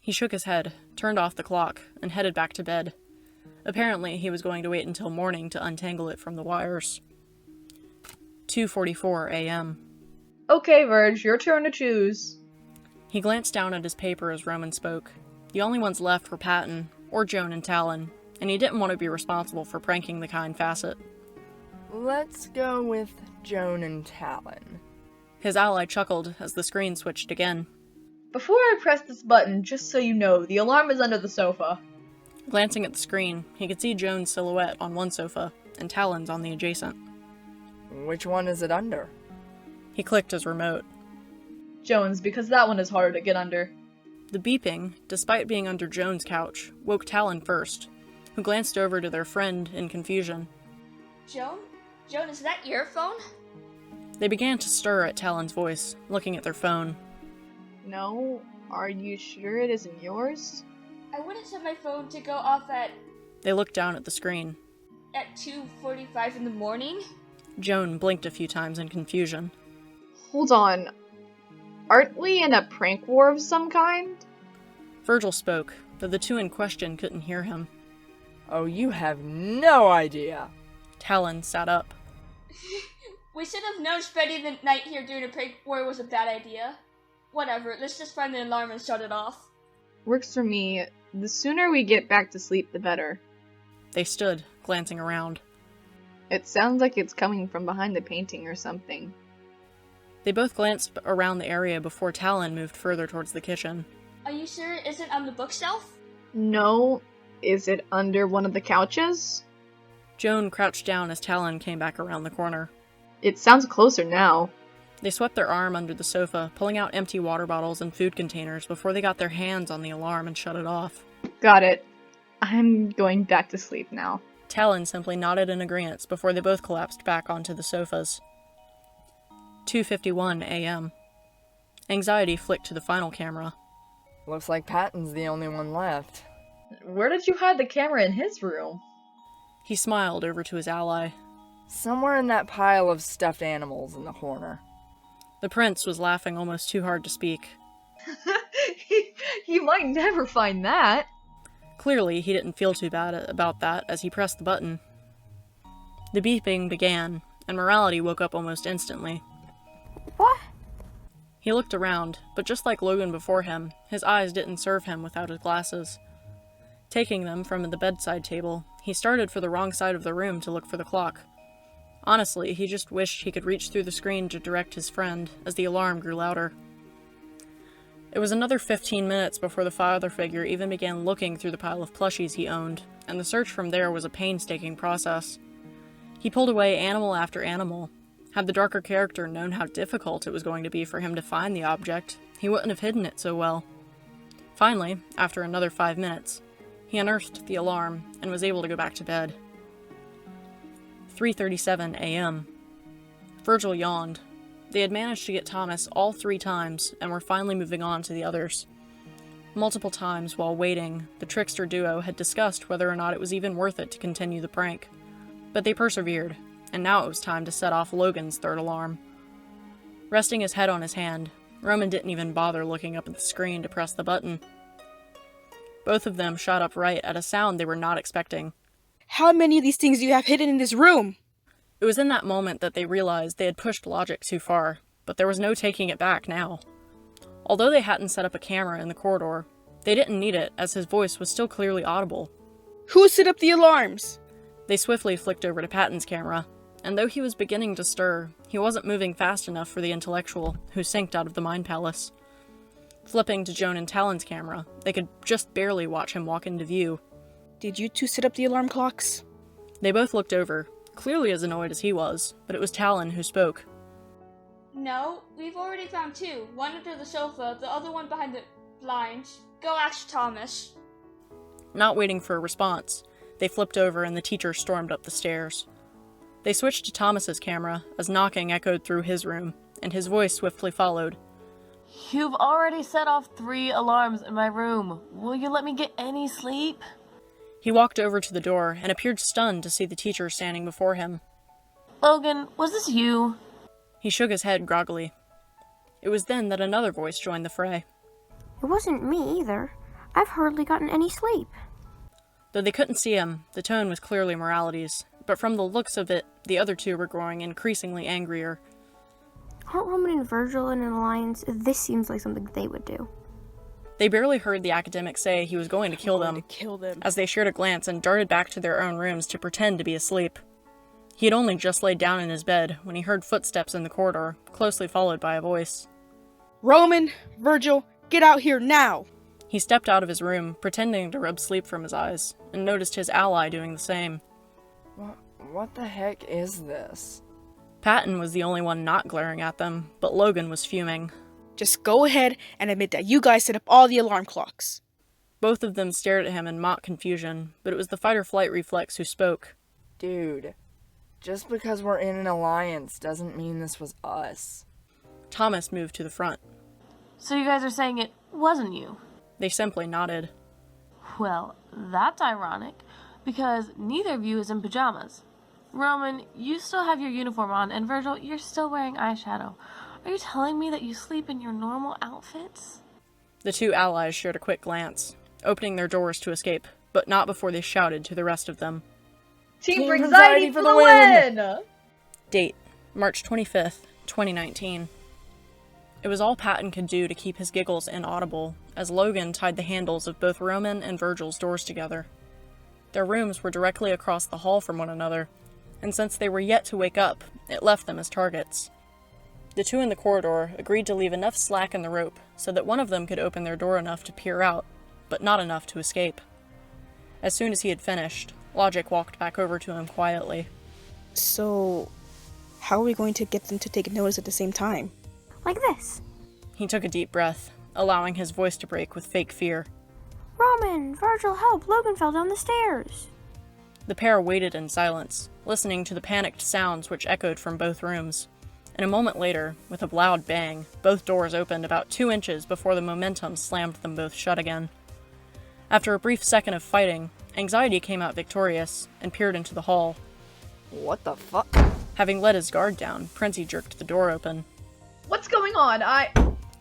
He shook his head, turned off the clock, and headed back to bed. Apparently, he was going to wait until morning to untangle it from the wires. 2:44 a.m. Okay, Virg, your turn to choose. He glanced down at his paper as Roman spoke. The only ones left were Patton, or Joan and Talyn, and he didn't want to be responsible for pranking the kind facet. Let's go with Joan and Talyn. His ally chuckled as the screen switched again. Before I press this button, just so you know, the alarm is under the sofa. Glancing at the screen, he could see Joan's silhouette on one sofa, and Talyn's on the adjacent. Which one is it under? He clicked his remote. Joan's, because that one is harder to get under. The beeping, despite being under Joan's couch, woke Talyn first, who glanced over to their friend in confusion. Joan? Joan, is that your phone? They began to stir at Talyn's voice, looking at their phone. No? Are you sure it isn't yours? I wouldn't set my phone to go off at They looked down at the screen. 2:45 in the morning. Joan blinked a few times in confusion. Hold on. Aren't we in a prank war of some kind? Virgil spoke, though the two in question couldn't hear him. Oh, you have no idea. Talyn sat up. We should have known spending the night here during a prank war was a bad idea. Whatever, let's just find the alarm and shut it off. Works for me. The sooner we get back to sleep, the better. They stood, glancing around. It sounds like it's coming from behind the painting or something. They both glanced around the area before Talyn moved further towards the kitchen. Are you sure it isn't on the bookshelf? No. Is it under one of the couches? Joan crouched down as Talyn came back around the corner. It sounds closer now. They swept their arm under the sofa, pulling out empty water bottles and food containers before they got their hands on the alarm and shut it off. Got it. I'm going back to sleep now. Talyn simply nodded in agreement before they both collapsed back onto the sofas. 2:51 a.m. Anxiety flicked to the final camera. Looks like Patton's the only one left. Where did you hide the camera in his room? He smiled over to his ally. Somewhere in that pile of stuffed animals in the corner. The prince was laughing almost too hard to speak. You might never find that. Clearly, he didn't feel too bad about that as he pressed the button. The beeping began, and Morality woke up almost instantly. What? He looked around, but just like Logan before him, his eyes didn't serve him without his glasses. Taking them from the bedside table, he started for the wrong side of the room to look for the clock. Honestly, he just wished he could reach through the screen to direct his friend, as the alarm grew louder. It was another 15 minutes before the father figure even began looking through the pile of plushies he owned, and the search from there was a painstaking process. He pulled away animal after animal. Had the darker character known how difficult it was going to be for him to find the object, he wouldn't have hidden it so well. Finally, after another 5 minutes, he unearthed the alarm and was able to go back to bed. 3:37 a.m. Virgil yawned. They had managed to get Thomas all 3 times and were finally moving on to the others. Multiple times while waiting, the trickster duo had discussed whether or not it was even worth it to continue the prank. But they persevered, and now it was time to set off Logan's 3rd alarm. Resting his head on his hand, Roman didn't even bother looking up at the screen to press the button. Both of them shot upright at a sound they were not expecting. How many of these things do you have hidden in this room? It was in that moment that they realized they had pushed logic too far, but there was no taking it back now. Although they hadn't set up a camera in the corridor, they didn't need it as his voice was still clearly audible. Who set up the alarms? They swiftly flicked over to Patton's camera, and though he was beginning to stir, he wasn't moving fast enough for the intellectual, who synced out of the Mind Palace. Flipping to Joan and Talyn's camera, they could just barely watch him walk into view. Did you two set up the alarm clocks? They both looked over, clearly as annoyed as he was, but it was Talyn who spoke. No, we've already found 2. One under the sofa, the other one behind the blinds. Go ask Thomas. Not waiting for a response, they flipped over and the teacher stormed up the stairs. They switched to Thomas's camera as knocking echoed through his room, and his voice swiftly followed. You've already set off 3 alarms in my room. Will you let me get any sleep? He walked over to the door and appeared stunned to see the teacher standing before him. Logan, was this you? He shook his head groggily. It was then that another voice joined the fray. It wasn't me either. I've hardly gotten any sleep. Though they couldn't see him, the tone was clearly Morality's, but from the looks of it, the other 2 were growing increasingly angrier. Aren't Roman and Virgil in an alliance? This seems like something they would do. They barely heard the academic say he was going to kill them, as they shared a glance and darted back to their own rooms to pretend to be asleep. He had only just laid down in his bed when he heard footsteps in the corridor, closely followed by a voice. Roman, Virgil, get out here now! He stepped out of his room, pretending to rub sleep from his eyes, and noticed his ally doing the same. What the heck is this? Patton was the only one not glaring at them, but Logan was fuming. Just go ahead and admit that you guys set up all the alarm clocks. Both of them stared at him in mock confusion, but it was the fight-or-flight reflex who spoke. Dude, just because we're in an alliance doesn't mean this was us. Thomas moved to the front. So you guys are saying it wasn't you? They simply nodded. Well, that's ironic, because neither of you is in pajamas. Roman, you still have your uniform on, and Virgil, you're still wearing eyeshadow. Are you telling me that you sleep in your normal outfits? The 2 allies shared a quick glance, opening their doors to escape, but not before they shouted to the rest of them. Team anxiety for the win! Date, March 25th, 2019. It was all Patton could do to keep his giggles inaudible, as Logan tied the handles of both Roman and Virgil's doors together. Their rooms were directly across the hall from one another, and since they were yet to wake up, it left them as targets. The 2 in the corridor agreed to leave enough slack in the rope so that one of them could open their door enough to peer out, but not enough to escape. As soon as he had finished, Logic walked back over to him quietly. So, how are we going to get them to take notice at the same time? Like this. He took a deep breath, allowing his voice to break with fake fear. Roman, Virgil, help! Logan fell down the stairs. The pair waited in silence, listening to the panicked sounds which echoed from both rooms. And a moment later, with a loud bang, both doors opened about 2 inches before the momentum slammed them both shut again. After a brief second of fighting, Anxiety came out victorious and peered into the hall. What the fuck? Having let his guard down, Princey jerked the door open. What's going on?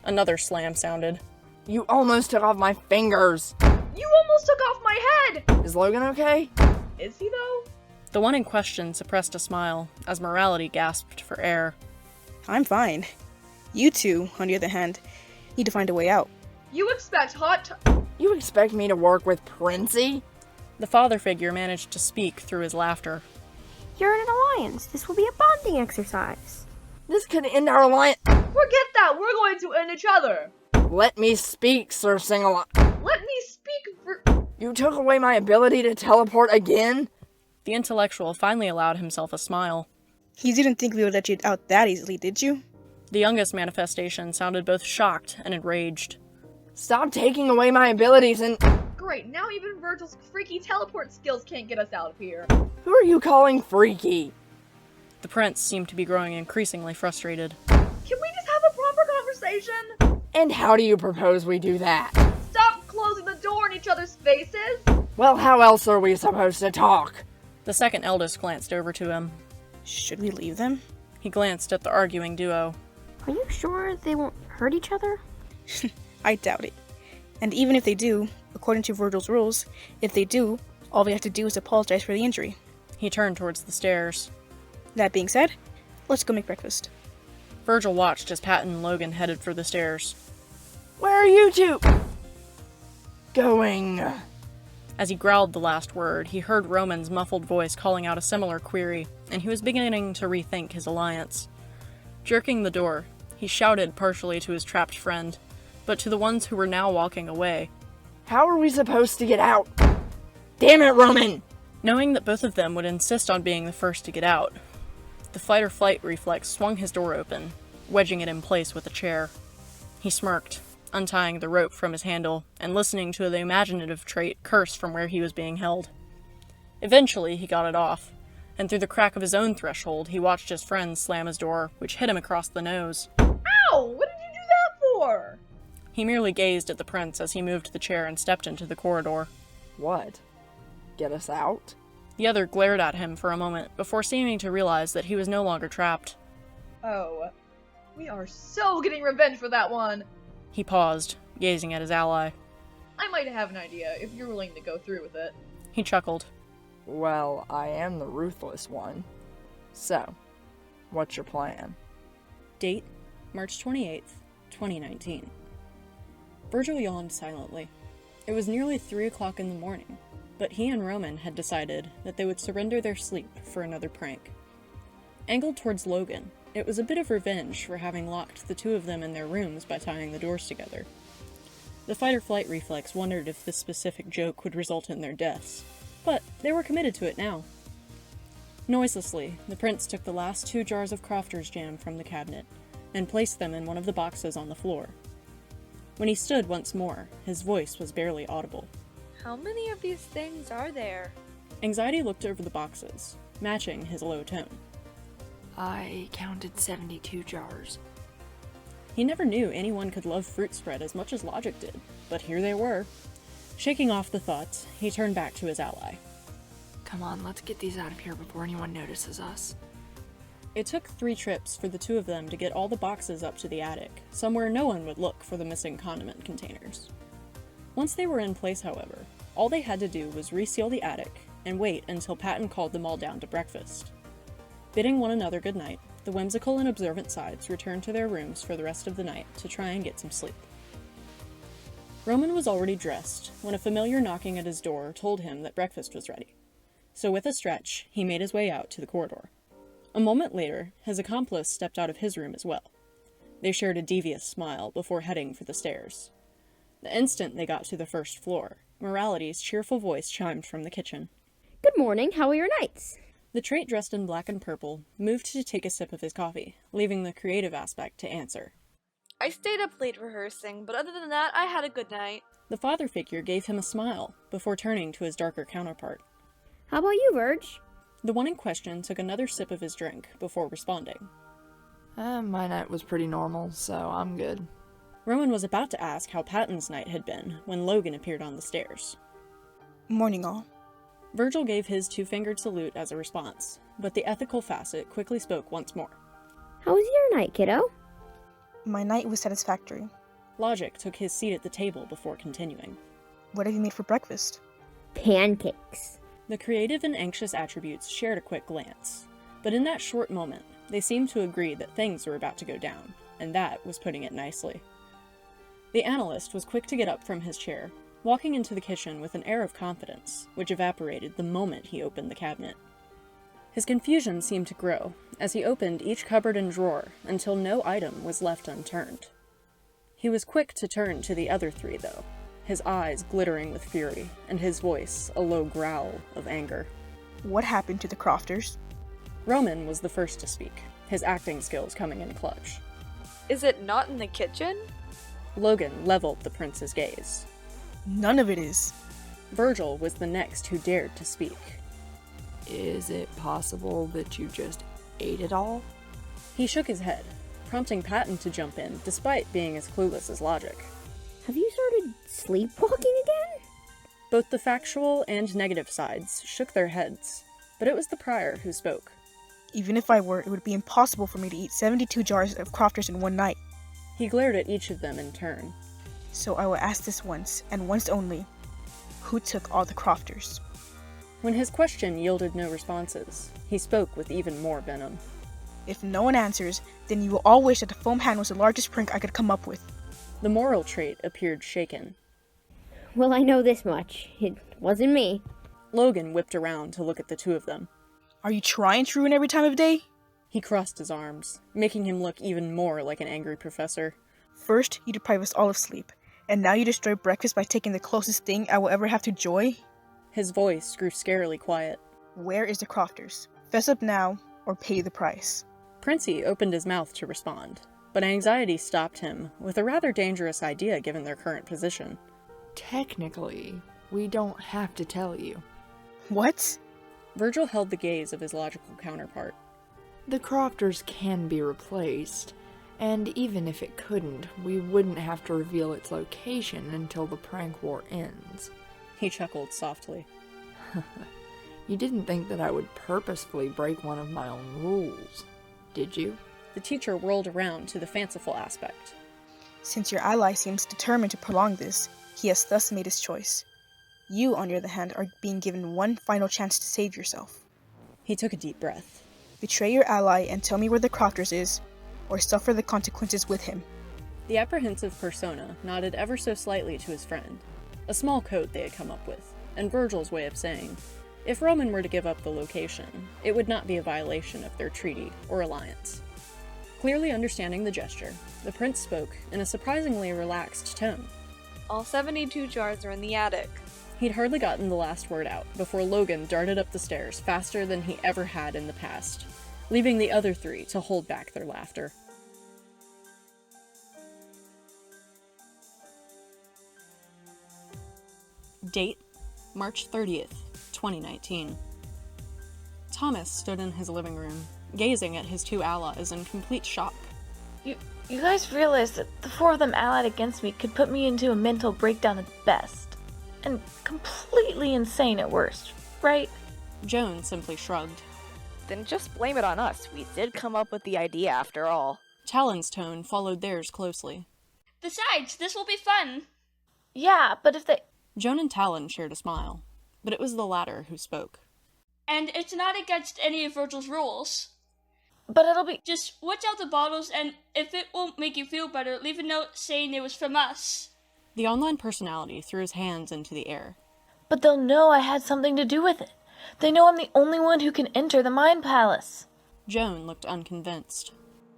Another slam sounded. You almost took off my fingers. You almost took off my head! Is Logan okay? Is he though? The one in question suppressed a smile, as Morality gasped for air. I'm fine. You two, on the other hand, need to find a way out. You expect You expect me to work with Princey? The father figure managed to speak through his laughter. You're in an alliance. This will be a bonding exercise. This could end our alliance. Forget that! We're going to end each other! Let me speak, Sir Sing-Along. Let me speak for- You took away my ability to teleport again? The intellectual finally allowed himself a smile. You didn't think we would let you out that easily, did you? The youngest manifestation sounded both shocked and enraged. Stop taking away my abilities and... Great, now even Virgil's freaky teleport skills can't get us out of here. Who are you calling freaky? The prince seemed to be growing increasingly frustrated. Can we just have a proper conversation? And how do you propose we do that? Stop closing the door in each other's faces! Well, how else are we supposed to talk? The second eldest glanced over to him. Should we leave them? He glanced at the arguing duo. Are you sure they won't hurt each other? I doubt it. And even if they do, according to Virgil's rules, if they do, all we have to do is apologize for the injury. He turned towards the stairs. That being said, let's go make breakfast. Virgil watched as Patton and Logan headed for the stairs. Where are you two going? As he growled the last word, he heard Roman's muffled voice calling out a similar query, and he was beginning to rethink his alliance. Jerking the door, he shouted partially to his trapped friend, but to the ones who were now walking away. How are we supposed to get out? Damn it, Roman! Knowing that both of them would insist on being the first to get out, the fight-or-flight reflex swung his door open, wedging it in place with a chair. He smirked, untying the rope from his handle and listening to the imaginative trait curse from where he was being held. Eventually, he got it off, and through the crack of his own threshold, he watched his friend slam his door, which hit him across the nose. Ow! What did you do that for? He merely gazed at the prince as he moved the chair and stepped into the corridor. What? Get us out? The other glared at him for a moment before seeming to realize that he was no longer trapped. Oh. We are so getting revenge for that one! He paused, gazing at his ally. I might have an idea, if you're willing to go through with it. He chuckled. Well, I am the ruthless one. So, what's your plan? Date, March 28th, 2019. Virgil yawned silently. It was nearly 3 o'clock in the morning, but he and Roman had decided that they would surrender their sleep for another prank. Angled towards Logan, it was a bit of revenge for having locked the two of them in their rooms by tying the doors together. The fight-or-flight reflex wondered if this specific joke would result in their deaths, but they were committed to it now. Noiselessly, the prince took the last 2 jars of Crofters jam from the cabinet and placed them in one of the boxes on the floor. When he stood once more, his voice was barely audible. How many of these things are there? Anxiety looked over the boxes, matching his low tone. I counted 72 jars. He never knew anyone could love fruit spread as much as Logic did, but here they were. Shaking off the thoughts, he turned back to his ally. Come on, let's get these out of here before anyone notices us. It took 3 trips for the two of them to get all the boxes up to the attic, somewhere no one would look for the missing condiment containers. Once they were in place, however, all they had to do was reseal the attic and wait until Patton called them all down to breakfast. Bidding one another good night, the whimsical and observant sides returned to their rooms for the rest of the night to try and get some sleep. Roman was already dressed when a familiar knocking at his door told him that breakfast was ready. So with a stretch, he made his way out to the corridor. A moment later, his accomplice stepped out of his room as well. They shared a devious smile before heading for the stairs. The instant they got to the first floor, Morality's cheerful voice chimed from the kitchen. Good morning, how are your nights? The trait dressed in black and purple moved to take a sip of his coffee, leaving the creative aspect to answer. I stayed up late rehearsing, but other than that, I had a good night. The father figure gave him a smile, before turning to his darker counterpart. How about you, Virg? The one in question took another sip of his drink before responding. My night was pretty normal, so I'm good. Roman was about to ask how Patton's night had been when Logan appeared on the stairs. Morning all. Virgil gave his 2-fingered salute as a response, but the ethical facet quickly spoke once more. How was your night, kiddo? My night was satisfactory. Logic took his seat at the table before continuing. What have you made for breakfast? Pancakes. The creative and anxious attributes shared a quick glance, but in that short moment, they seemed to agree that things were about to go down, and that was putting it nicely. The analyst was quick to get up from his chair, walking into the kitchen with an air of confidence, which evaporated the moment he opened the cabinet. His confusion seemed to grow as he opened each cupboard and drawer until no item was left unturned. He was quick to turn to the other three, though, his eyes glittering with fury, and his voice a low growl of anger. What happened to the Crofters? Roman was the first to speak, his acting skills coming in clutch. Is it not in the kitchen? Logan leveled the prince's gaze. None of it is. Virgil was the next who dared to speak. Is it possible that you just ate it all? He shook his head, prompting Patton to jump in despite being as clueless as Logic. Have you started sleepwalking again? Both the factual and negative sides shook their heads, but it was the prior who spoke. Even if I were, it would be impossible for me to eat 72 jars of Crofters in one night. He glared at each of them in turn. So I will ask this once, and once only. Who took all the Crofters? When his question yielded no responses, he spoke with even more venom. If no one answers, then you will all wish that the foam hand was the largest prank I could come up with. The moral trait appeared shaken. Well, I know this much. It wasn't me. Logan whipped around to look at the two of them. Are you trying to ruin every time of day? He crossed his arms, making him look even more like an angry professor. First, you deprive us all of sleep, and now you destroy breakfast by taking the closest thing I will ever have to joy? His voice grew scarily quiet. Where is the Crofters? Fess up now, or pay the price. Princey opened his mouth to respond, but anxiety stopped him with a rather dangerous idea given their current position. Technically, we don't have to tell you. What? Virgil held the gaze of his logical counterpart. The Crofters can be replaced, and even if it couldn't, we wouldn't have to reveal its location until the prank war ends. He chuckled softly. You didn't think that I would purposefully break one of my own rules, did you? The teacher whirled around to the fanciful aspect. Since your ally seems determined to prolong this, he has thus made his choice. You, on the other hand, are being given one final chance to save yourself. He took a deep breath. Betray your ally and tell me where the Crofters is, or suffer the consequences with him. The apprehensive persona nodded ever so slightly to his friend, a small code they had come up with, and Virgil's way of saying, if Roman were to give up the location, it would not be a violation of their treaty or alliance. Clearly understanding the gesture, the prince spoke in a surprisingly relaxed tone. All 72 jars are in the attic. He'd hardly gotten the last word out before Logan darted up the stairs faster than he ever had in the past, leaving the other three to hold back their laughter. Date, March 30th, 2019. Thomas stood in his living room, gazing at his two allies in complete shock. You guys realize that the four of them allied against me could put me into a mental breakdown at best, and completely insane at worst, right? Joan simply shrugged. Then just blame it on us. We did come up with the idea after all. Talyn's tone followed theirs closely. Besides, this will be fun. Yeah, but if they... Joan and Talyn shared a smile, but it was the latter who spoke. And it's not against any of Virgil's rules. But it'll be... Just watch out the bottles, and if it won't make you feel better, leave a note saying it was from us. The online personality threw his hands into the air. But they'll know I had something to do with it. They know I'm the only one who can enter the Mind Palace. Joan looked unconvinced.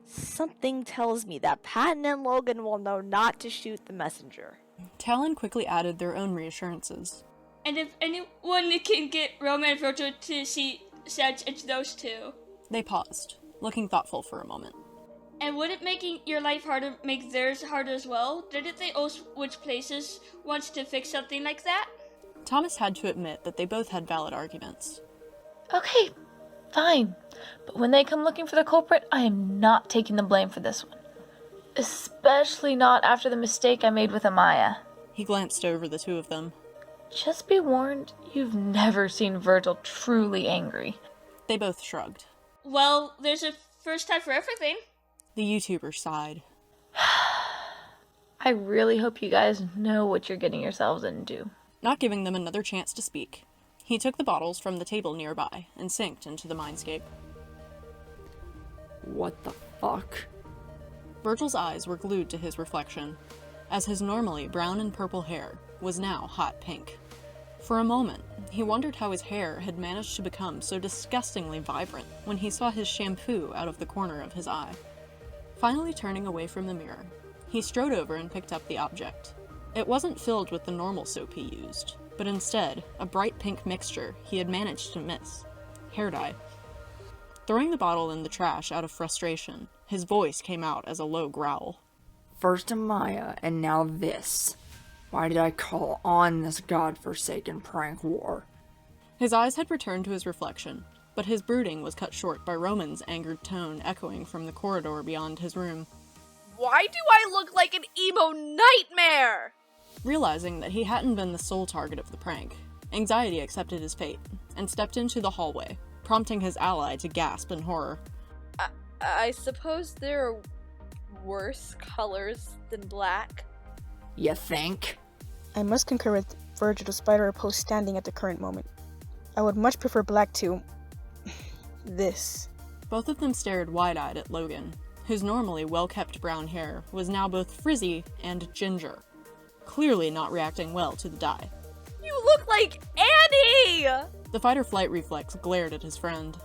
Something tells me that Patton and Logan will know not to shoot the messenger. Talyn quickly added their own reassurances. And if anyone can get Roman and Virgil to see Sedge, it's those two. They paused, looking thoughtful for a moment. And would it making your life harder make theirs harder as well? Didn't they all switch places once to fix something like that? Thomas had to admit that they both had valid arguments. Okay, fine. But when they come looking for the culprit, I am not taking the blame for this one. Especially not after the mistake I made with Amaya. He glanced over the two of them. Just be warned, you've never seen Virgil truly angry. They both shrugged. Well, there's a first time for everything. The YouTuber sighed. I really hope you guys know what you're getting yourselves into. Not giving them another chance to speak, he took the bottles from the table nearby and synced into the mindscape. What the fuck? Virgil's eyes were glued to his reflection, as his normally brown and purple hair was now hot pink. For a moment, he wondered how his hair had managed to become so disgustingly vibrant when he saw his shampoo out of the corner of his eye. Finally turning away from the mirror, he strode over and picked up the object. It wasn't filled with the normal soap he used, but instead, a bright pink mixture he had managed to miss. Hair dye. Throwing the bottle in the trash out of frustration, his voice came out as a low growl. First Amaya, and now this. Why did I call on this godforsaken prank war? His eyes had returned to his reflection, but his brooding was cut short by Roman's angered tone echoing from the corridor beyond his room. Why do I look like an emo nightmare? Realizing that he hadn't been the sole target of the prank, anxiety accepted his fate and stepped into the hallway, prompting his ally to gasp in horror. I suppose there are worse colors than black. You think? I must concur with Virgil despite our opposed standing at the current moment. I would much prefer black to... this. Both of them stared wide-eyed at Logan, whose normally well-kept brown hair was now both frizzy and ginger, clearly not reacting well to the dye. You look like Annie! The fight-or-flight reflex glared at his friend.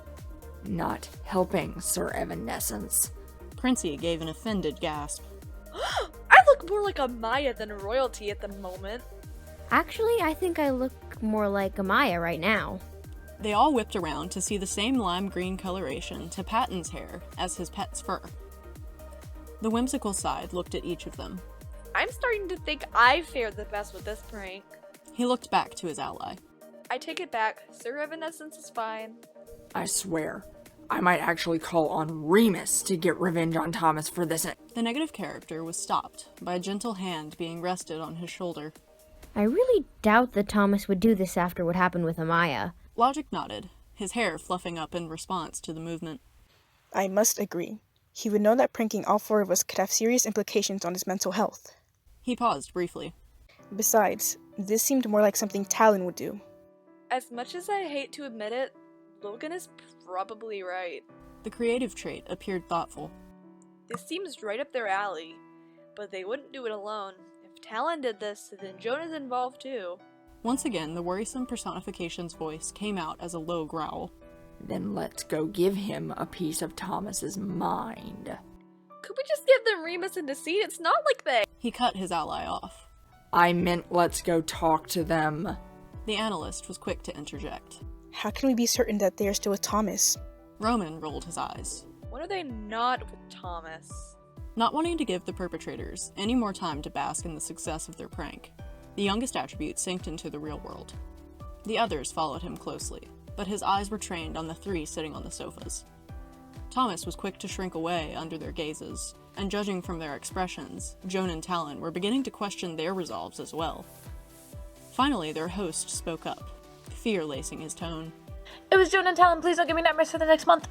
Not helping, Sir Evanescence. Princey gave an offended gasp. I look more like Amaya than royalty at the moment. Actually, I think I look more like Amaya right now. They all whipped around to see the same lime green coloration to Patton's hair as his pet's fur. The whimsical side looked at each of them. I'm starting to think I fared the best with this prank. He looked back to his ally. I take it back. Sir Evanescence is fine. I swear, I might actually call on Remus to get revenge on Thomas for this. The negative character was stopped by a gentle hand being rested on his shoulder. I really doubt that Thomas would do this after what happened with Amaya. Logic nodded, his hair fluffing up in response to the movement. I must agree. He would know that pranking all four of us could have serious implications on his mental health. He paused briefly. Besides, this seemed more like something Talyn would do. As much as I hate to admit it, Logan is probably right. The creative trait appeared thoughtful. This seems right up their alley, but they wouldn't do it alone. If Talyn did this, then Joan is involved too. Once again, the worrisome personification's voice came out as a low growl. Then let's go give him a piece of Thomas's mind. Could we just give them Remus and Deceit? It's not like they— He cut his ally off. I meant let's go talk to them. The analyst was quick to interject. How can we be certain that they are still with Thomas? Roman rolled his eyes. When are they not with Thomas? Not wanting to give the perpetrators any more time to bask in the success of their prank, the youngest attribute synced into the real world. The others followed him closely, but his eyes were trained on the three sitting on the sofas. Thomas was quick to shrink away under their gazes, and judging from their expressions, Joan and Talyn were beginning to question their resolves as well. Finally, their host spoke up, fear lacing his tone. It was Joan and Talyn. Please don't give me nightmares for the next month.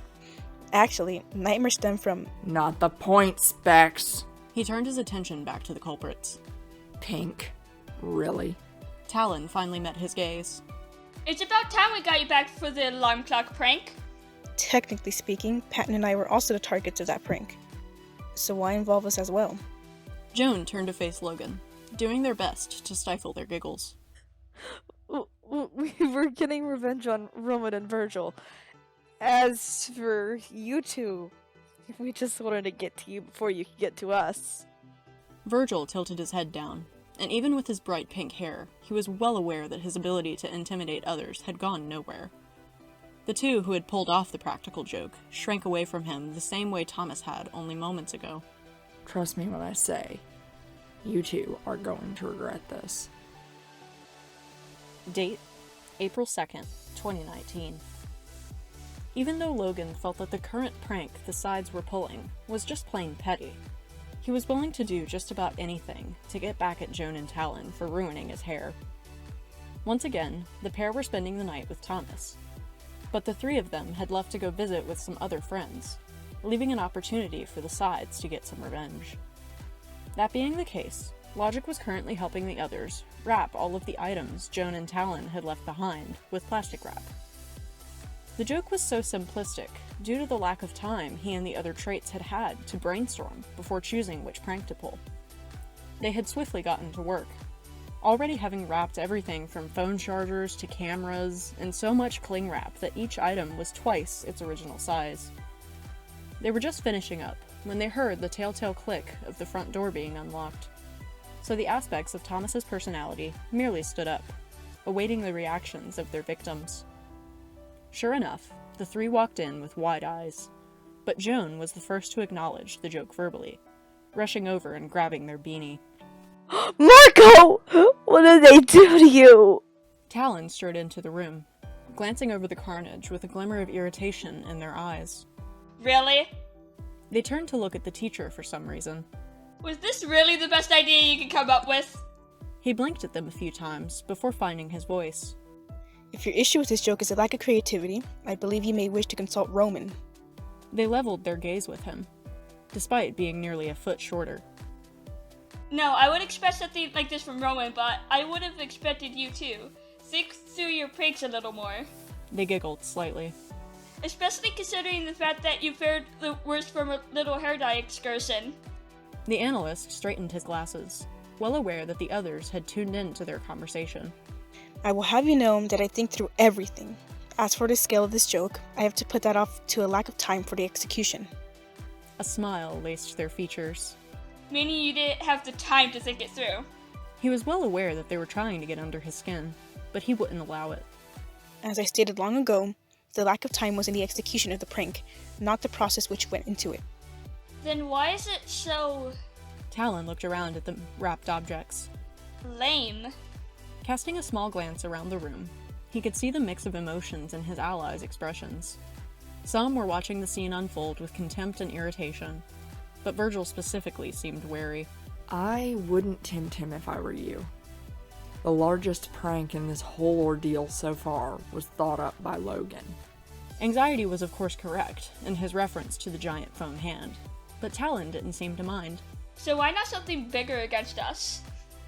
Actually, nightmares stem from... Not the point, Specs. He turned his attention back to the culprits. Pink. Really? Talyn finally met his gaze. It's about time we got you back for the alarm clock prank. Technically speaking, Patton and I were also the targets of that prank. So why involve us as well? Joan turned to face Logan, doing their best to stifle their giggles. We were getting revenge on Roman and Virgil. As for you two, we just wanted to get to you before you could get to us. Virgil tilted his head down, and even with his bright pink hair, he was well aware that his ability to intimidate others had gone nowhere. The two who had pulled off the practical joke shrank away from him the same way Thomas had only moments ago. Trust me when I say, you two are going to regret this. Date, April 2nd, 2019. Even though Logan felt that the current prank the sides were pulling was just plain petty, he was willing to do just about anything to get back at Joan and Talyn for ruining his hair. Once again, the pair were spending the night with Thomas. but the three of them had left to go visit with some other friends, leaving an opportunity for the sides to get some revenge. That being the case, Logic was currently helping the others wrap all of the items Joan and Talyn had left behind with plastic wrap. The joke was so simplistic due to the lack of time he and the other traits had had to brainstorm before choosing which prank to pull. They had swiftly gotten to work, already having wrapped everything from phone chargers to cameras, and so much cling wrap that each item was twice its original size. They were just finishing up when they heard the telltale click of the front door being unlocked. So the aspects of Thomas's personality merely stood up, awaiting the reactions of their victims. Sure enough, the three walked in with wide eyes, but Joan was the first to acknowledge the joke verbally, rushing over and grabbing their beanie. Marco! What did they do to you? Talyn strode into the room, glancing over the carnage with a glimmer of irritation in their eyes. Really? They turned to look at the teacher for some reason. Was this really the best idea you could come up with? He blinked at them a few times before finding his voice. If your issue with this joke is a lack of creativity, I believe you may wish to consult Roman. They leveled their gaze with him, despite being nearly a foot shorter. No, I would expect something like this from Roman, but I would have expected you too. Think through your pranks a little more. They giggled slightly. Especially considering the fact that you fared the worst from a little hair dye excursion. The analyst straightened his glasses, well aware that the others had tuned in to their conversation. I will have you know that I think through everything. As for the scale of this joke, I have to put that off to a lack of time for the execution. A smile laced their features. Meaning you didn't have the time to think it through. He was well aware that they were trying to get under his skin, but he wouldn't allow it. As I stated long ago, the lack of time was in the execution of the prank, not the process which went into it. Then why is it so... Talyn looked around at the wrapped objects. lame? Casting a small glance around the room, he could see the mix of emotions in his allies' expressions. Some were watching the scene unfold with contempt and irritation, but Virgil specifically seemed wary. I wouldn't tempt him if I were you. The largest prank in this whole ordeal so far was thought up by Logan. Anxiety was of course correct in his reference to the giant foam hand, but Talyn didn't seem to mind. So why not something bigger against us?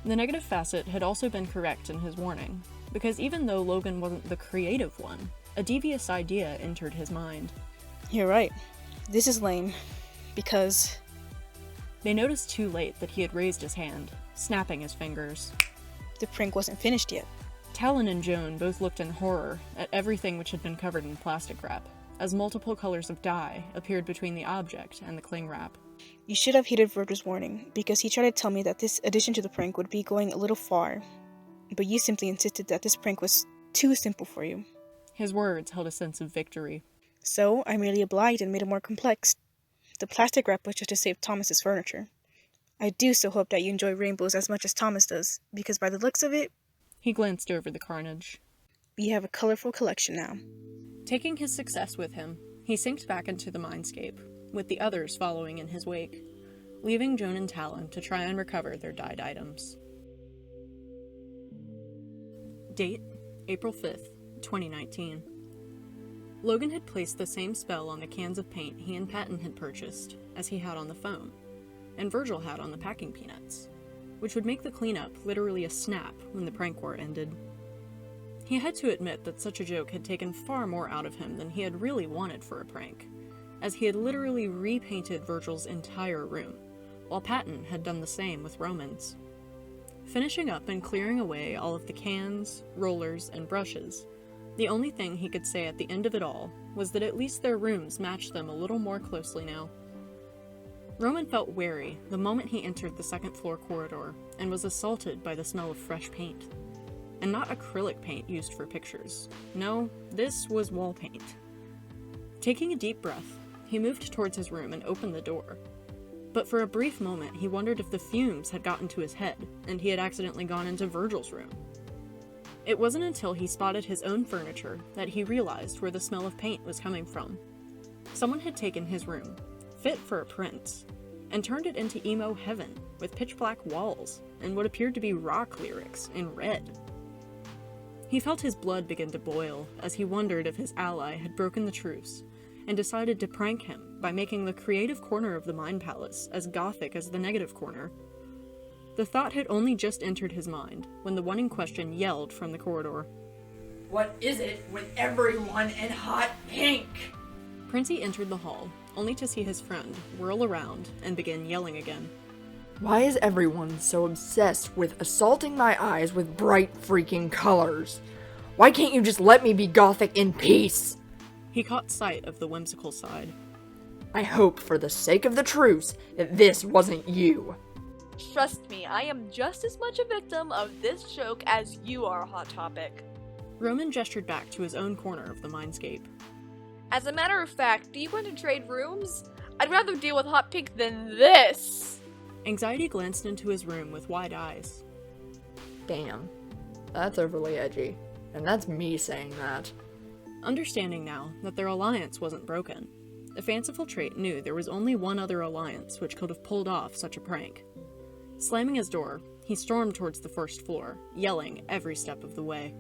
The negative facet had also been correct in his warning, because even though Logan wasn't the creative one, a devious idea entered his mind. You're right. This is lame, because... They noticed too late that he had raised his hand, snapping his fingers. The prank wasn't finished yet. Talyn and Joan both looked in horror at everything which had been covered in plastic wrap, as multiple colors of dye appeared between the object and the cling wrap. You should have heeded Virgil's warning, because he tried to tell me that this addition to the prank would be going a little far, but you simply insisted that this prank was too simple for you. His words held a sense of victory. So, I merely obliged and made it more complex. The plastic wrap was just to save Thomas's furniture. I do so hope that you enjoy rainbows as much as Thomas does, because by the looks of it... He glanced over the carnage. You have a colorful collection now. Taking his success with him, he sinked back into the mindscape, with the others following in his wake, leaving Joan and Talyn to try and recover their dyed items. Date: April 5th, 2019. Logan had placed the same spell on the cans of paint he and Patton had purchased as he had on the foam, and Virgil had on the packing peanuts, which would make the cleanup literally a snap when the prank war ended. He had to admit that such a joke had taken far more out of him than he had really wanted for a prank, as he had literally repainted Virgil's entire room, while Patton had done the same with Roman's. Finishing up and clearing away all of the cans, rollers, and brushes, the only thing he could say at the end of it all was that at least their rooms matched them a little more closely now. Roman felt wary the moment he entered the second floor corridor and was assaulted by the smell of fresh paint. And not acrylic paint used for pictures. No, this was wall paint. Taking a deep breath, he moved towards his room and opened the door. But for a brief moment, he wondered if the fumes had gotten to his head and he had accidentally gone into Virgil's room. It wasn't until he spotted his own furniture that he realized where the smell of paint was coming from. Someone had taken his room, fit for a prince, and turned it into emo heaven with pitch black walls and what appeared to be rock lyrics in red. He felt his blood begin to boil as he wondered if his ally had broken the truce, and decided to prank him by making the creative corner of the Mind Palace as gothic as the negative corner. The thought had only just entered his mind when the one in question yelled from the corridor. What is it with everyone in hot pink? Princey entered the hall, only to see his friend whirl around and begin yelling again. Why is everyone so obsessed with assaulting my eyes with bright freaking colors? Why can't you just let me be gothic in peace? He caught sight of the whimsical side. I hope, for the sake of the truce, that this wasn't you. Trust me, I am just as much a victim of this joke as you are, Hot Topic. Roman gestured back to his own corner of the mindscape. As a matter of fact, do you want to trade rooms? I'd rather deal with hot pink than this! Anxiety glanced into his room with wide eyes. Damn. That's overly edgy. And that's me saying that. Understanding now that their alliance wasn't broken, the fanciful trait knew there was only one other alliance which could have pulled off such a prank. Slamming his door, he stormed towards the first floor, yelling every step of the way.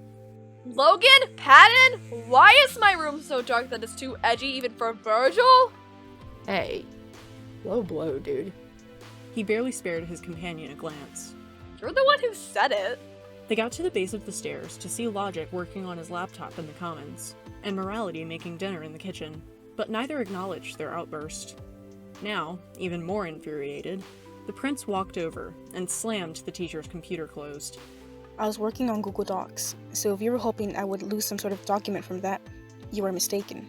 Logan? Patton? Why is my room so dark that it's too edgy even for Virgil? Hey. Low blow, dude. He barely spared his companion a glance. You're the one who said it. They got to the base of the stairs to see Logic working on his laptop in the commons, and Morality making dinner in the kitchen, but neither acknowledged their outburst. Now, even more infuriated, the prince walked over and slammed the teacher's computer closed. I was working on Google Docs, so if you were hoping I would lose some sort of document from that, you were mistaken.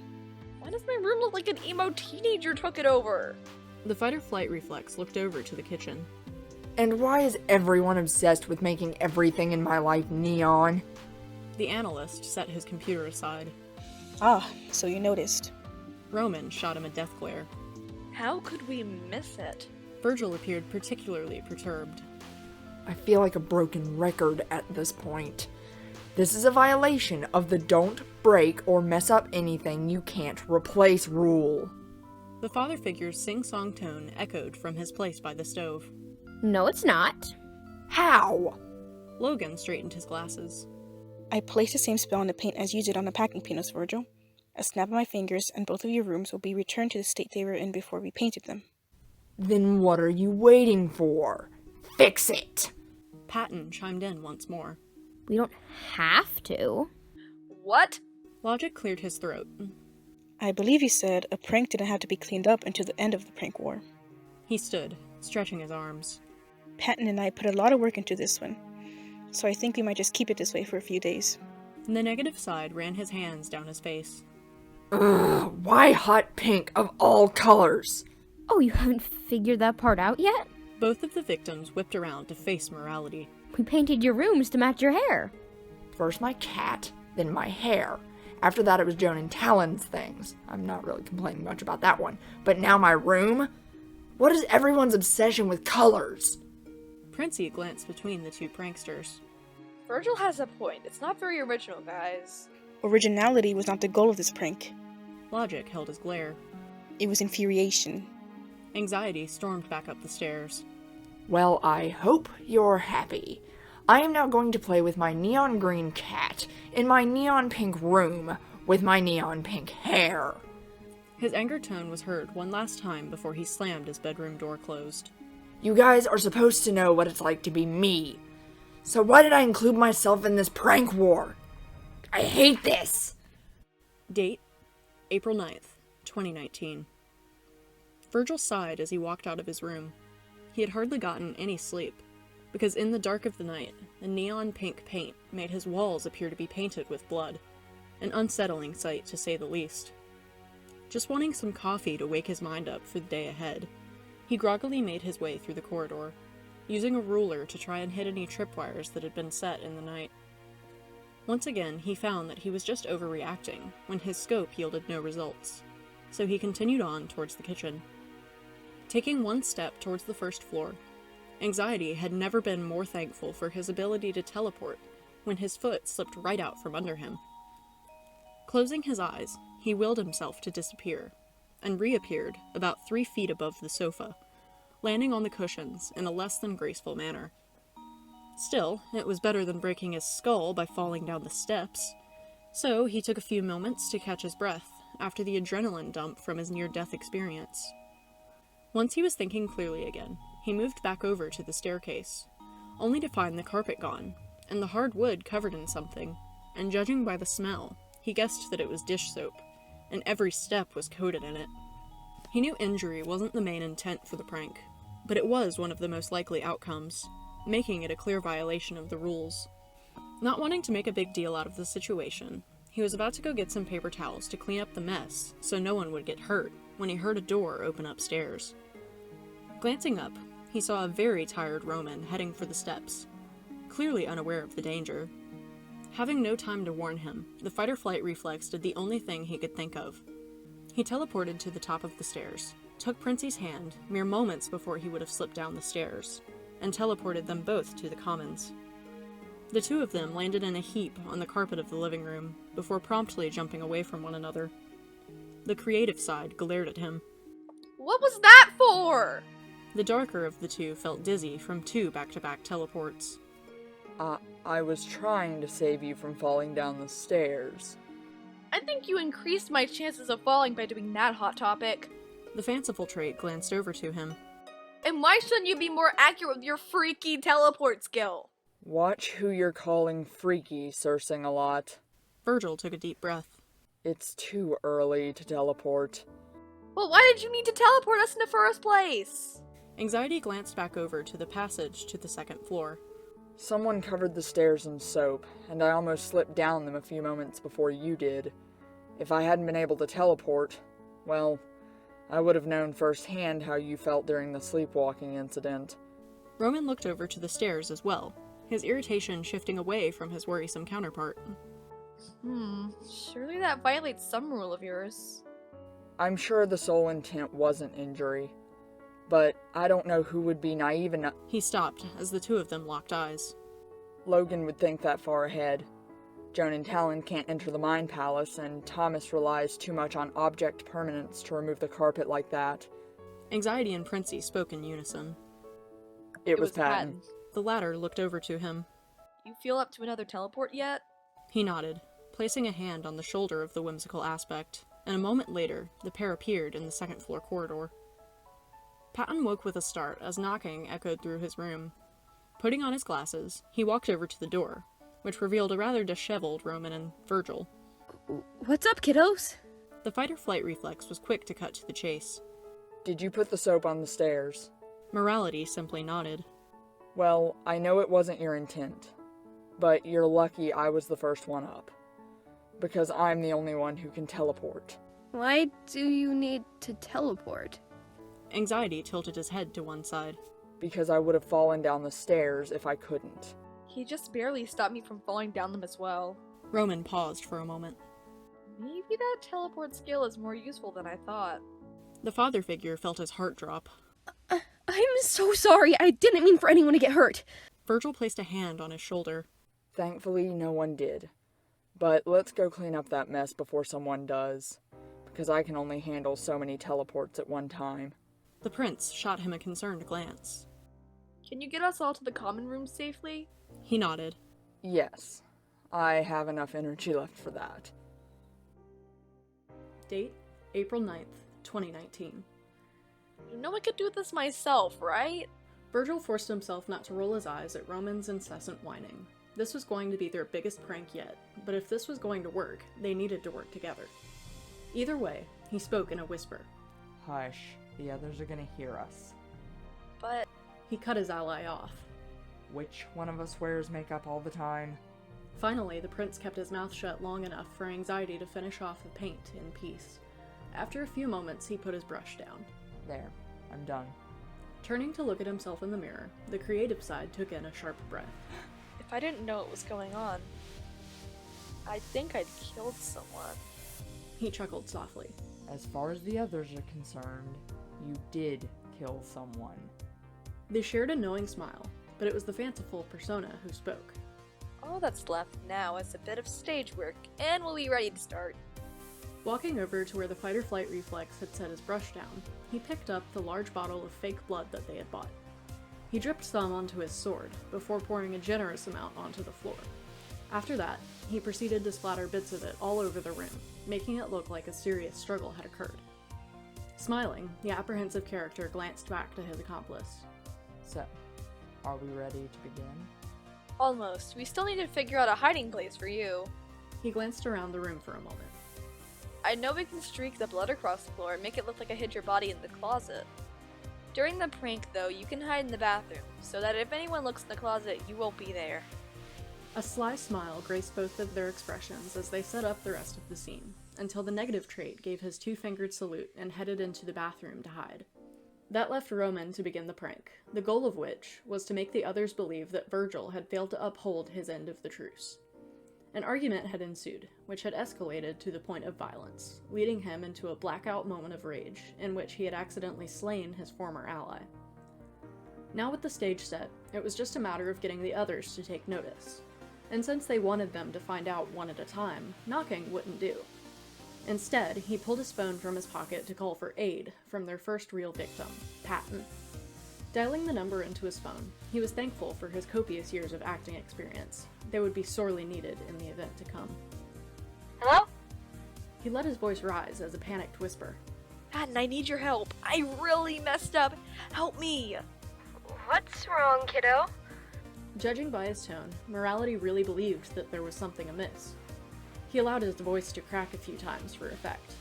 Why does my room look like an emo teenager took it over? The fight-or-flight reflex looked over to the kitchen. And why is everyone obsessed with making everything in my life neon? The analyst set his computer aside. Ah, so you noticed. Roman shot him a death glare. How could we miss it? Virgil appeared particularly perturbed. I feel like a broken record at this point. This is a violation of the don't break or mess up anything you can't replace rule. The father figure's sing-song tone echoed from his place by the stove. No, it's not. How? Logan straightened his glasses. I placed the same spell on the paint as you did on the packing peanuts, Virgil. A snap of my fingers and both of your rooms will be returned to the state they were in before we painted them. Then what are you waiting for? Fix it! Patton chimed in once more. We don't have to. What? Logic cleared his throat. I believe you said a prank didn't have to be cleaned up until the end of the prank war. He stood, stretching his arms. Patton and I put a lot of work into this one, so I think we might just keep it this way for a few days. The negative side ran his hands down his face. Ugh, why hot pink of all colors? Oh, you haven't figured that part out yet? Both of the victims whipped around to face Morality. We painted your rooms to match your hair. First my cat, then my hair. After that it was Joan and Talyn's things. I'm not really complaining much about that one. But now my room? What is everyone's obsession with colors? Princey glanced between the two pranksters. Virgil has a point. It's not very original, guys. Originality was not the goal of this prank. Logic held his glare. It was infuriation. Anxiety stormed back up the stairs. Well, I hope you're happy. I am now going to play with my neon green cat in my neon pink room with my neon pink hair. His anger tone was heard one last time before he slammed his bedroom door closed. You guys are supposed to know what it's like to be me. So why did I include myself in this prank war? I hate this! Date, April 9th, 2019. Virgil sighed as he walked out of his room. He had hardly gotten any sleep, because in the dark of the night, the neon pink paint made his walls appear to be painted with blood, an unsettling sight to say the least. Just wanting some coffee to wake his mind up for the day ahead, he groggily made his way through the corridor, using a ruler to try and hit any tripwires that had been set in the night. Once again, he found that he was just overreacting when his scope yielded no results, so he continued on towards the kitchen. Taking one step towards the first floor, Anxiety had never been more thankful for his ability to teleport when his foot slipped right out from under him. Closing his eyes, he willed himself to disappear, and reappeared about 3 feet above the sofa, landing on the cushions in a less than graceful manner. Still, it was better than breaking his skull by falling down the steps. So he took a few moments to catch his breath after the adrenaline dump from his near-death experience. Once he was thinking clearly again, he moved back over to the staircase, only to find the carpet gone, and the hard wood covered in something, and judging by the smell, he guessed that it was dish soap, and every step was coated in it. He knew injury wasn't the main intent for the prank, but it was one of the most likely outcomes, making it a clear violation of the rules. Not wanting to make a big deal out of the situation, he was about to go get some paper towels to clean up the mess so no one would get hurt when he heard a door open upstairs. Glancing up, he saw a very tired Roman heading for the steps, clearly unaware of the danger. Having no time to warn him, the fight-or-flight reflex did the only thing he could think of. He teleported to the top of the stairs, took Princey's hand mere moments before he would have slipped down the stairs, and teleported them both to the commons. The two of them landed in a heap on the carpet of the living room, before promptly jumping away from one another. The creative side glared at him. What was that for? The darker of the two felt dizzy from 2 back-to-back teleports. I was trying to save you from falling down the stairs. I think you increased my chances of falling by doing that, Hot Topic. The fanciful trait glanced over to him. And why shouldn't you be more accurate with your freaky teleport skill? Watch who you're calling freaky, Sir-Sing-a-Lot. Virgil took a deep breath. It's too early to teleport. Well, why did you need to teleport us in the first place? Anxiety glanced back over to the passage to the second floor. Someone covered the stairs in soap, and I almost slipped down them a few moments before you did. If I hadn't been able to teleport, well, I would have known firsthand how you felt during the sleepwalking incident. Roman looked over to the stairs as well, his irritation shifting away from his worrisome counterpart. Surely that violates some rule of yours. I'm sure the sole intent wasn't injury, but I don't know who would be naive enough. He stopped as the two of them locked eyes. Logan would think that far ahead. Joan and Talyn can't enter the Mind Palace, and Thomas relies too much on object permanence to remove the carpet like that. Anxiety and Princey spoke in unison. It was Patton. The latter looked over to him. You feel up to another teleport yet? He nodded, placing a hand on the shoulder of the whimsical aspect, and a moment later, the pair appeared in the second-floor corridor. Patton woke with a start as knocking echoed through his room. Putting on his glasses, he walked over to the door, which revealed a rather disheveled Roman and Virgil. What's up, kiddos? The fight-or-flight reflex was quick to cut to the chase. Did you put the soap on the stairs? Morality simply nodded. Well, I know it wasn't your intent, but you're lucky I was the first one up, because I'm the only one who can teleport. Why do you need to teleport? Anxiety tilted his head to one side. Because I would have fallen down the stairs if I couldn't. He just barely stopped me from falling down them as well. Roman paused for a moment. Maybe that teleport skill is more useful than I thought. The father figure felt his heart drop. I'm so sorry. I didn't mean for anyone to get hurt. Virgil placed a hand on his shoulder. Thankfully, no one did. But let's go clean up that mess before someone does, because I can only handle so many teleports at one time. The prince shot him a concerned glance. Can you get us all to the common room safely? He nodded. Yes. I have enough energy left for that. Date, April 9th, 2019. You know I could do this myself, right? Virgil forced himself not to roll his eyes at Roman's incessant whining. This was going to be their biggest prank yet, but if this was going to work, they needed to work together. Either way, he spoke in a whisper. Hush, the others are gonna hear us. But... He cut his ally off. Which one of us wears makeup all the time? Finally, the prince kept his mouth shut long enough for Anxiety to finish off the paint in peace. After a few moments, he put his brush down. There, I'm done. Turning to look at himself in the mirror, the creative side took in a sharp breath. If I didn't know what was going on, I think I'd killed someone. He chuckled softly. As far as the others are concerned, you did kill someone. They shared a knowing smile, but it was the fanciful persona who spoke. All that's left now is a bit of stage work, and we'll be ready to start. Walking over to where the fight-or-flight reflex had set his brush down, he picked up the large bottle of fake blood that they had bought. He dripped some onto his sword, before pouring a generous amount onto the floor. After that, he proceeded to splatter bits of it all over the room, making it look like a serious struggle had occurred. Smiling, the apprehensive character glanced back to his accomplice. So, are we ready to begin? Almost. We still need to figure out a hiding place for you. He glanced around the room for a moment. I know we can streak the blood across the floor and make it look like I hid your body in the closet. During the prank, though, you can hide in the bathroom, so that if anyone looks in the closet, you won't be there. A sly smile graced both of their expressions as they set up the rest of the scene, until the negative trait gave his two-fingered salute and headed into the bathroom to hide. That left Roman to begin the prank, the goal of which was to make the others believe that Virgil had failed to uphold his end of the truce. An argument had ensued, which had escalated to the point of violence, leading him into a blackout moment of rage, in which he had accidentally slain his former ally. Now with the stage set, it was just a matter of getting the others to take notice, and since they wanted them to find out one at a time, knocking wouldn't do. Instead, he pulled his phone from his pocket to call for aid from their first real victim, Patton. Dialing the number into his phone, he was thankful for his copious years of acting experience. They would be sorely needed in the event to come. Hello? He let his voice rise as a panicked whisper. Patton, I need your help. I really messed up. Help me. What's wrong, kiddo? Judging by his tone, Morality really believed that there was something amiss. He allowed his voice to crack a few times for effect.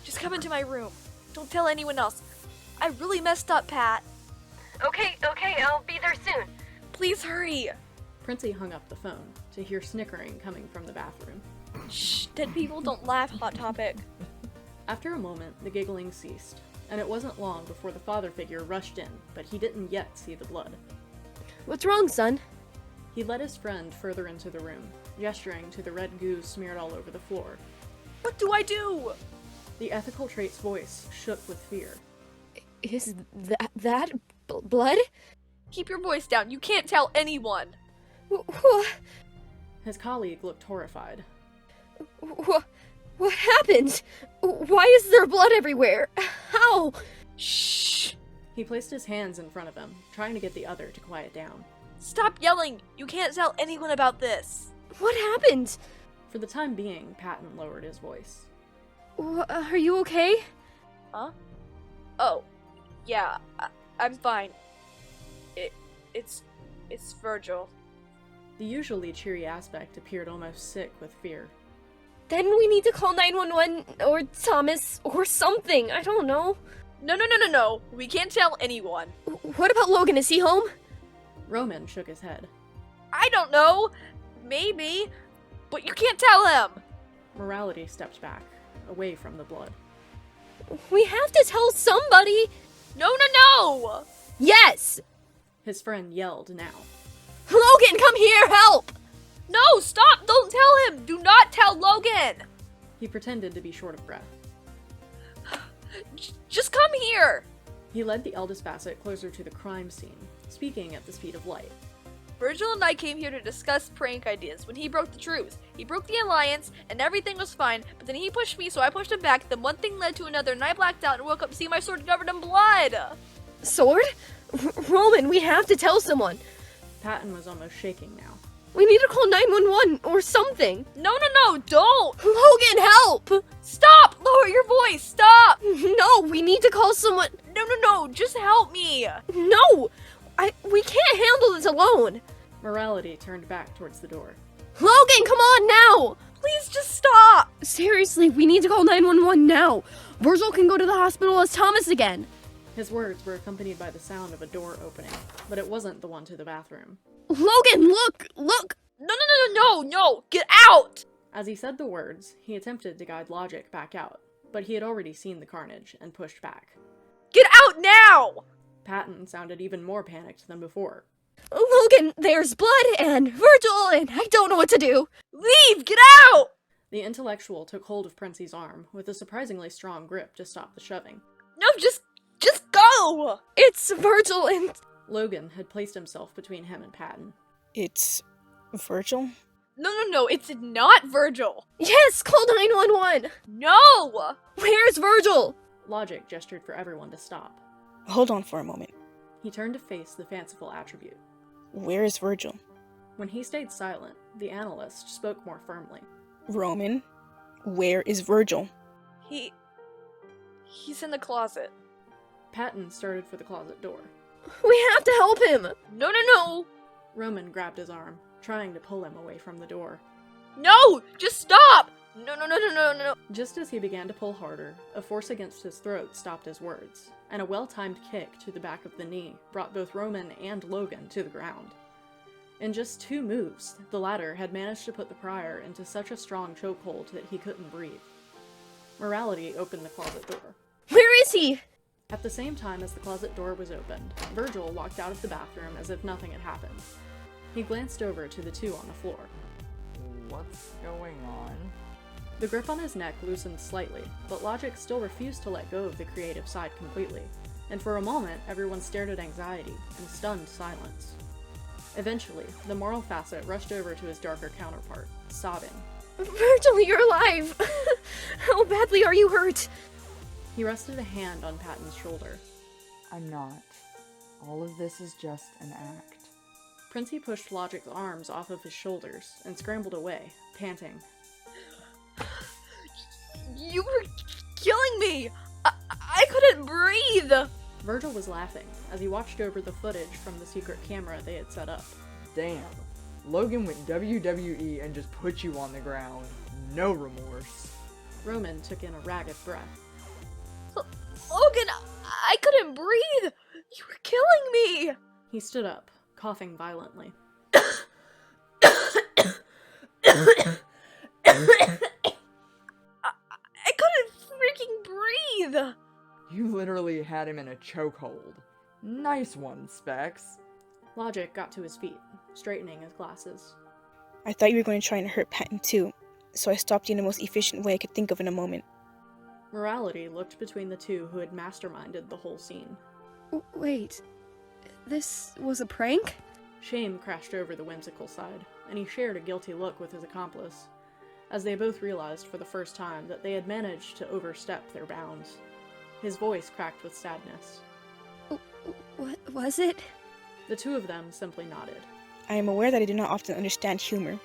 Just come into my room. Don't tell anyone else. I really messed up, Pat. Okay, I'll be there soon. Please hurry. Princey hung up the phone to hear snickering coming from the bathroom. Shh, dead people don't laugh, Hot Topic. After a moment, the giggling ceased, and it wasn't long before the father figure rushed in, but he didn't yet see the blood. What's wrong, son? He led his friend further into the room, gesturing to the red goo smeared all over the floor. What do I do? The ethical trait's voice shook with fear. Is that blood? Keep your voice down. You can't tell anyone. His colleague looked horrified. What happened? Why is there blood everywhere? How? Shh. He placed his hands in front of him, trying to get the other to quiet down. Stop yelling. You can't tell anyone about this. What happened? For the time being, Patton lowered his voice. Are you okay? Huh? Oh, yeah, I'm fine. It's Virgil. The usually cheery aspect appeared almost sick with fear. Then we need to call 911 or Thomas or something. I don't know. No. We can't tell anyone. What about Logan? Is he home? Roman shook his head. I don't know. Maybe. But you can't tell him. Morality stepped back, away from the blood. We have to tell somebody. No. Yes. His friend yelled now. Logan, come here, help! No, stop! Don't tell him! Do not tell Logan! He pretended to be short of breath. Just come here! He led the eldest Bassett closer to the crime scene, speaking at the speed of light. Virgil and I came here to discuss prank ideas when he broke the truce. He broke the alliance, and everything was fine, but then he pushed me, so I pushed him back, then one thing led to another, and I blacked out and woke up to see my sword covered in blood! Sword? Roman, we have to tell someone. Patton was almost shaking now. We need to call 911 or something. No, don't! Logan, help! Stop! Lower your voice! Stop! No, we need to call someone. No, just help me! No! We can't handle this alone. Morality turned back towards the door. Logan, come on now! Please just stop! Seriously, we need to call 911 now. Virgil can go to the hospital as Thomas again. His words were accompanied by the sound of a door opening, but it wasn't the one to the bathroom. Logan, look! No! Get out! As he said the words, he attempted to guide logic back out, but he had already seen the carnage and pushed back. Get out now! Patton sounded even more panicked than before. Logan, there's blood and Virgil, and I don't know what to do. Leave! Get out! The intellectual took hold of Princey's arm with a surprisingly strong grip to stop the shoving. No, just go! It's Virgil and... Logan had placed himself between him and Patton. It's Virgil? No, it's not Virgil! Yes, call 911! No! Where's Virgil? Logic gestured for everyone to stop. Hold on for a moment. He turned to face the fanciful attribute. Where is Virgil? When he stayed silent, the analyst spoke more firmly. Roman, where is Virgil? He's in the closet. Patton started for the closet door. We have to help him! No! Roman grabbed his arm, trying to pull him away from the door. No! Just stop! No. Just as he began to pull harder, a force against his throat stopped his words, and a well-timed kick to the back of the knee brought both Roman and Logan to the ground. In just 2 moves, the latter had managed to put the prior into such a strong chokehold that he couldn't breathe. Morality opened the closet door. Where is he? At the same time as the closet door was opened, Virgil walked out of the bathroom as if nothing had happened. He glanced over to the 2 on the floor. What's going on? The grip on his neck loosened slightly, but logic still refused to let go of the creative side completely, and for a moment everyone stared at anxiety in stunned silence. Eventually, the moral facet rushed over to his darker counterpart, sobbing. Virgil, you're alive! How badly are you hurt? He rested a hand on Patton's shoulder. I'm not. All of this is just an act. Princey pushed Logic's arms off of his shoulders and scrambled away, panting. You were killing me! I couldn't breathe! Virgil was laughing as he watched over the footage from the secret camera they had set up. Damn. Logan went WWE and just put you on the ground. No remorse. Roman took in a ragged breath. Logan, I couldn't breathe! You were killing me! He stood up, coughing violently. I couldn't freaking breathe! You literally had him in a chokehold. Nice one, Specs. Logic got to his feet, straightening his glasses. I thought you were going to try and hurt Patton too, so I stopped you in the most efficient way I could think of in a moment. Morality looked between the 2 who had masterminded the whole scene. Wait, this was a prank? Shame crashed over the whimsical side, and he shared a guilty look with his accomplice, as they both realized for the first time that they had managed to overstep their bounds. His voice cracked with sadness. What was it? The 2 of them simply nodded. I am aware that I do not often understand humor,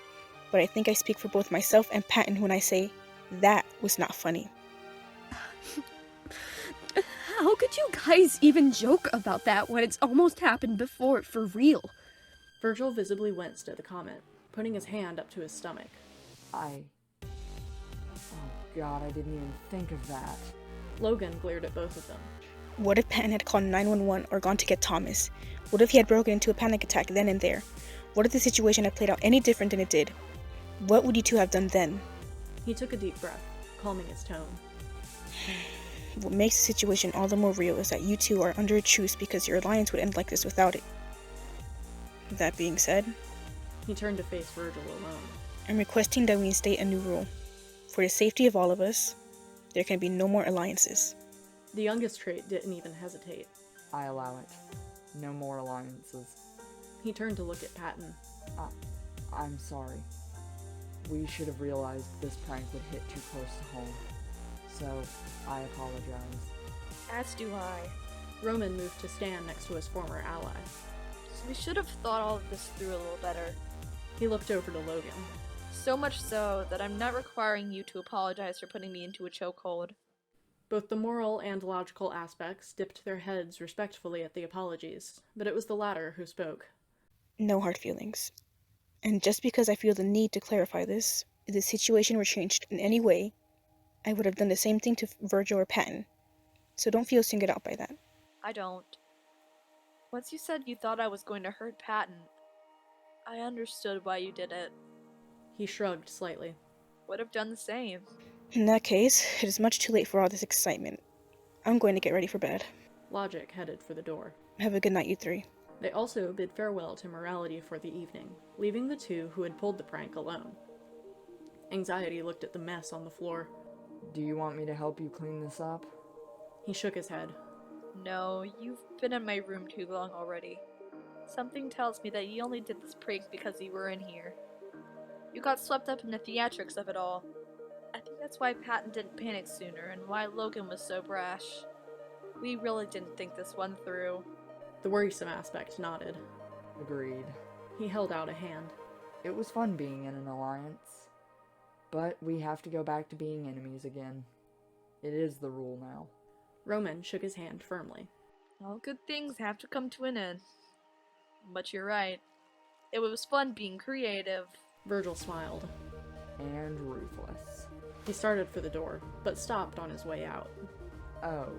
but I think I speak for both myself and Patton when I say, that was not funny. How could you guys even joke about that when it's almost happened before, for real? Virgil visibly winced at the comment, putting his hand up to his stomach. Oh god, I didn't even think of that. Logan glared at both of them. What if Patton had called 911 or gone to get Thomas? What if he had broken into a panic attack then and there? What if the situation had played out any different than it did? What would you 2 have done then? He took a deep breath, calming his tone. What makes the situation all the more real is that you 2 are under a truce because your alliance would end like this without it. That being said, He turned to face Virgil alone. I'm requesting that we instate a new rule. For the safety of all of us, there can be no more alliances. The youngest trait didn't even hesitate. I allow it. No more alliances. He turned to look at Patton. I'm sorry. We should have realized this prank would hit too close to home. So, I apologize. As do I. Roman moved to stand next to his former ally. We should have thought all of this through a little better. He looked over to Logan. So much so that I'm not requiring you to apologize for putting me into a chokehold. Both the moral and logical aspects dipped their heads respectfully at the apologies, but it was the latter who spoke. No hard feelings. And just because I feel the need to clarify this, if the situation were changed in any way, I would have done the same thing to Virgil or Patton. So don't feel singled out by that. I don't. Once you said you thought I was going to hurt Patton, I understood why you did it. He shrugged slightly. Would have done the same. In that case, it is much too late for all this excitement. I'm going to get ready for bed. Logic headed for the door. Have a good night, you 3. They also bid farewell to Morality for the evening, leaving the 2 who had pulled the prank alone. Anxiety looked at the mess on the floor. Do you want me to help you clean this up? He shook his head. No, you've been in my room too long already. Something tells me that you only did this prank because you were in here. You got swept up in the theatrics of it all. I think that's why Patton didn't panic sooner and why Logan was so brash. We really didn't think this one through. The worrisome aspect nodded. Agreed. He held out a hand. It was fun being in an alliance, but we have to go back to being enemies again. It is the rule now. Roman shook his hand firmly. All good things have to come to an end. But you're right. It was fun being creative. Virgil smiled. And ruthless. He started for the door, but stopped on his way out. Oh,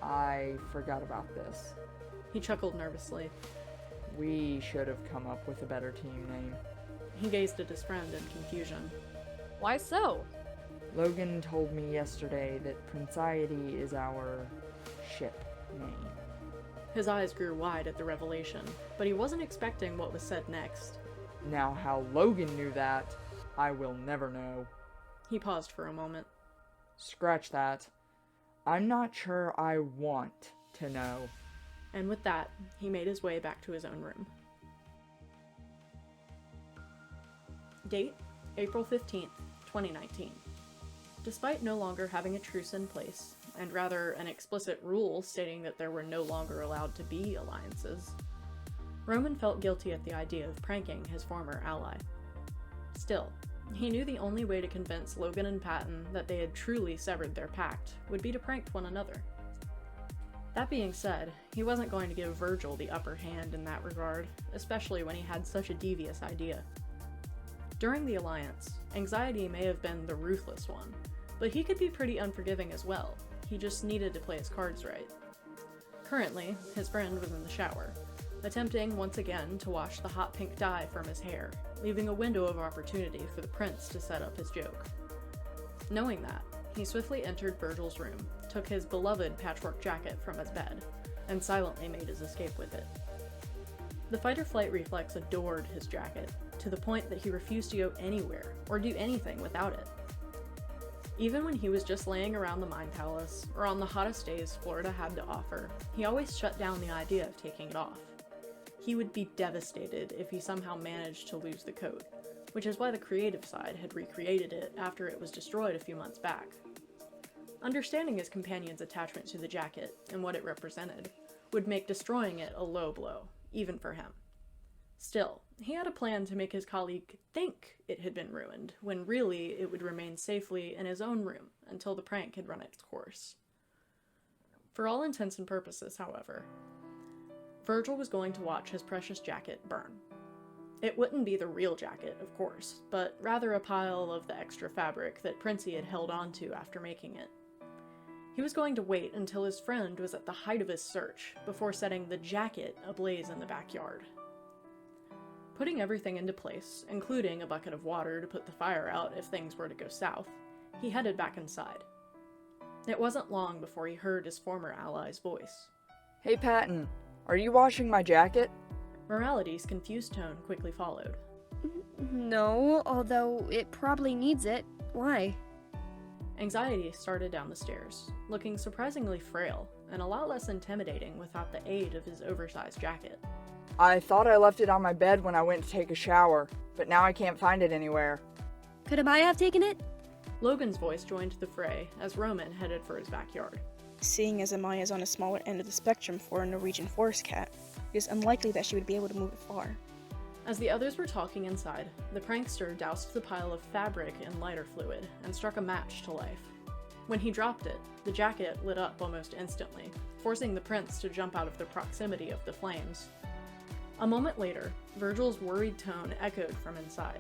I forgot about this. He chuckled nervously. We should have come up with a better team name. He gazed at his friend in confusion. Why so? Logan told me yesterday that Princiety is our ship name. His eyes grew wide at the revelation, but he wasn't expecting what was said next. Now how Logan knew that, I will never know. He paused for a moment. Scratch that. I'm not sure I want to know. And with that, he made his way back to his own room. Date, April 15th, 2019. Despite no longer having a truce in place, and rather an explicit rule stating that there were no longer allowed to be alliances, Roman felt guilty at the idea of pranking his former ally. Still, he knew the only way to convince Logan and Patton that they had truly severed their pact would be to prank one another. That being said, he wasn't going to give Virgil the upper hand in that regard, especially when he had such a devious idea. During the alliance, Anxiety may have been the ruthless one, but he could be pretty unforgiving as well. He just needed to play his cards right. Currently, his friend was in the shower, attempting once again to wash the hot pink dye from his hair, leaving a window of opportunity for the prince to set up his joke. Knowing that, he swiftly entered Virgil's room, took his beloved patchwork jacket from his bed, and silently made his escape with it. The fight-or-flight reflex adored his jacket, to the point that he refused to go anywhere or do anything without it. Even when he was just laying around the Mind Palace, or on the hottest days Florida had to offer, he always shut down the idea of taking it off. He would be devastated if he somehow managed to lose the coat, which is why the creative side had recreated it after it was destroyed a few months back. Understanding his companion's attachment to the jacket and what it represented would make destroying it a low blow, even for him. Still, he had a plan to make his colleague think it had been ruined, when really it would remain safely in his own room until the prank had run its course. For all intents and purposes, however, Virgil was going to watch his precious jacket burn. It wouldn't be the real jacket, of course, but rather a pile of the extra fabric that Princey had held onto after making it. He was going to wait until his friend was at the height of his search before setting the jacket ablaze in the backyard. Putting everything into place, including a bucket of water to put the fire out if things were to go south, he headed back inside. It wasn't long before he heard his former ally's voice. Hey Patton, are you washing my jacket? Morality's confused tone quickly followed. No, although it probably needs it. Why? Anxiety started down the stairs, looking surprisingly frail and a lot less intimidating without the aid of his oversized jacket. I thought I left it on my bed when I went to take a shower, but now I can't find it anywhere. Could Amaya have taken it? Logan's voice joined the fray as Roman headed for his backyard. Seeing as Amaya is on the smaller end of the spectrum for a Norwegian forest cat, it is unlikely that she would be able to move it far. As the others were talking inside, the prankster doused the pile of fabric in lighter fluid and struck a match to life. When he dropped it, the jacket lit up almost instantly, forcing the prince to jump out of the proximity of the flames. A moment later, Virgil's worried tone echoed from inside.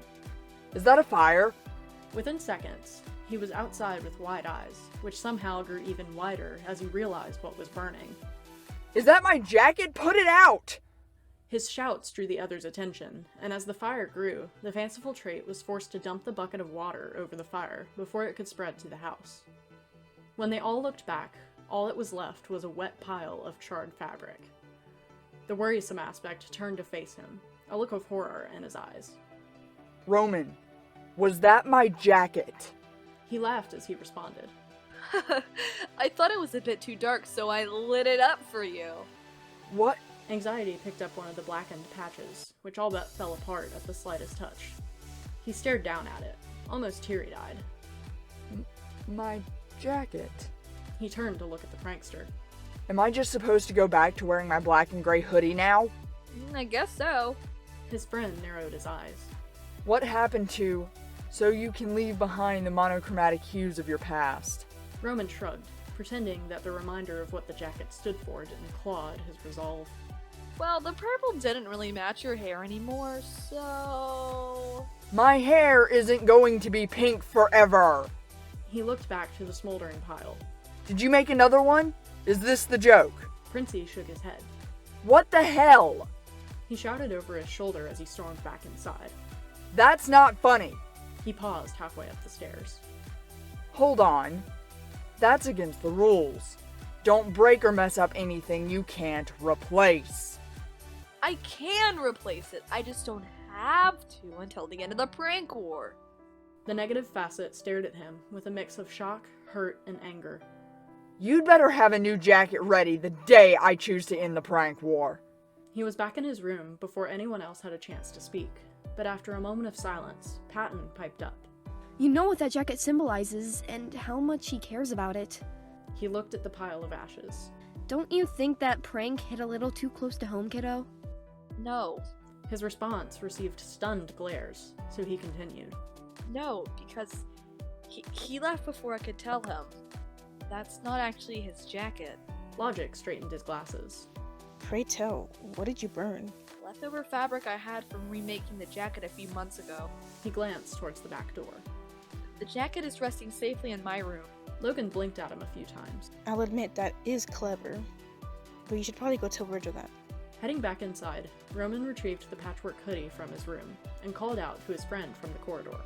Is that a fire? Within seconds, he was outside with wide eyes, which somehow grew even wider as he realized what was burning. Is that my jacket? Put it out! His shouts drew the others' attention, and as the fire grew, the fanciful trait was forced to dump the bucket of water over the fire before it could spread to the house. When they all looked back, all that was left was a wet pile of charred fabric. The worrisome aspect turned to face him, a look of horror in his eyes. Roman, was that my jacket? He laughed as he responded. I thought it was a bit too dark, so I lit it up for you. What? Anxiety picked up one of the blackened patches, which all but fell apart at the slightest touch. He stared down at it, almost teary-eyed. My jacket. He turned to look at the prankster. Am I just supposed to go back to wearing my black and gray hoodie now? I guess so. His friend narrowed his eyes. What happened to so you can leave behind the monochromatic hues of your past? Roman shrugged, pretending that the reminder of what the jacket stood for didn't clod his resolve. Well, the purple didn't really match your hair anymore, so... My hair isn't going to be pink forever! He looked back to the smoldering pile. Did you make another one? Is this the joke? Princey shook his head. What the hell? He shouted over his shoulder as he stormed back inside. That's not funny. He paused halfway up the stairs. Hold on. That's against the rules. Don't break or mess up anything you can't replace. I can replace it, I just don't have to until the end of the prank war. The negative facet stared at him with a mix of shock, hurt, and anger. You'd better have a new jacket ready the day I choose to end the prank war. He was back in his room before anyone else had a chance to speak, but after a moment of silence, Patton piped up. You know what that jacket symbolizes, and how much he cares about it. He looked at the pile of ashes. Don't you think that prank hit a little too close to home, kiddo? No. His response received stunned glares, so he continued. No, because he left before I could tell him. That's not actually his jacket. Logic straightened his glasses. Pray tell, what did you burn? Leftover fabric I had from remaking the jacket a few months ago. He glanced towards the back door. The jacket is resting safely in my room. Logan blinked at him a few times. I'll admit that is clever, but you should probably go tell Virgil that. Heading back inside, Roman retrieved the patchwork hoodie from his room and called out to his friend from the corridor.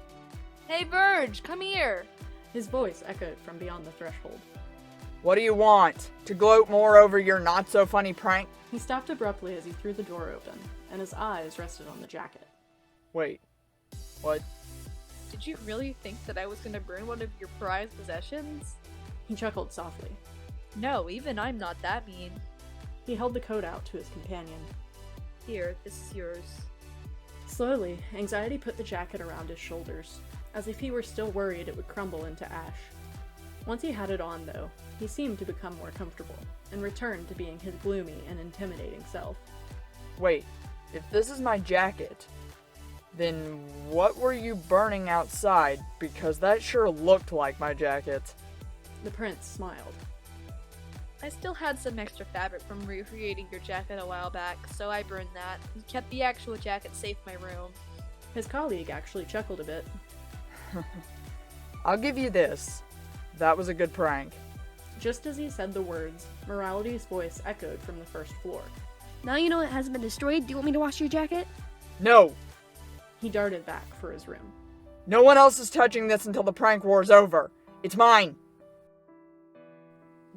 Hey Virg, come here! His voice echoed from beyond the threshold. What do you want? To gloat more over your not-so-funny prank? He stopped abruptly as he threw the door open, and his eyes rested on the jacket. Wait, what? Did you really think that I was gonna burn one of your prized possessions? He chuckled softly. No, even I'm not that mean. He held the coat out to his companion. Here, this is yours. Slowly, anxiety put the jacket around his shoulders, as if he were still worried it would crumble into ash. Once he had it on, though, he seemed to become more comfortable, and returned to being his gloomy and intimidating self. Wait, if this is my jacket, then what were you burning outside? Because that sure looked like my jacket. The prince smiled. I still had some extra fabric from recreating your jacket a while back, so I burned that, and kept the actual jacket safe in my room. His colleague actually chuckled a bit. I'll give you this. That was a good prank. Just as he said the words, Morality's voice echoed from the first floor. Now you know it hasn't been destroyed, do you want me to wash your jacket? No! He darted back for his room. No one else is touching this until the prank war's over. It's mine!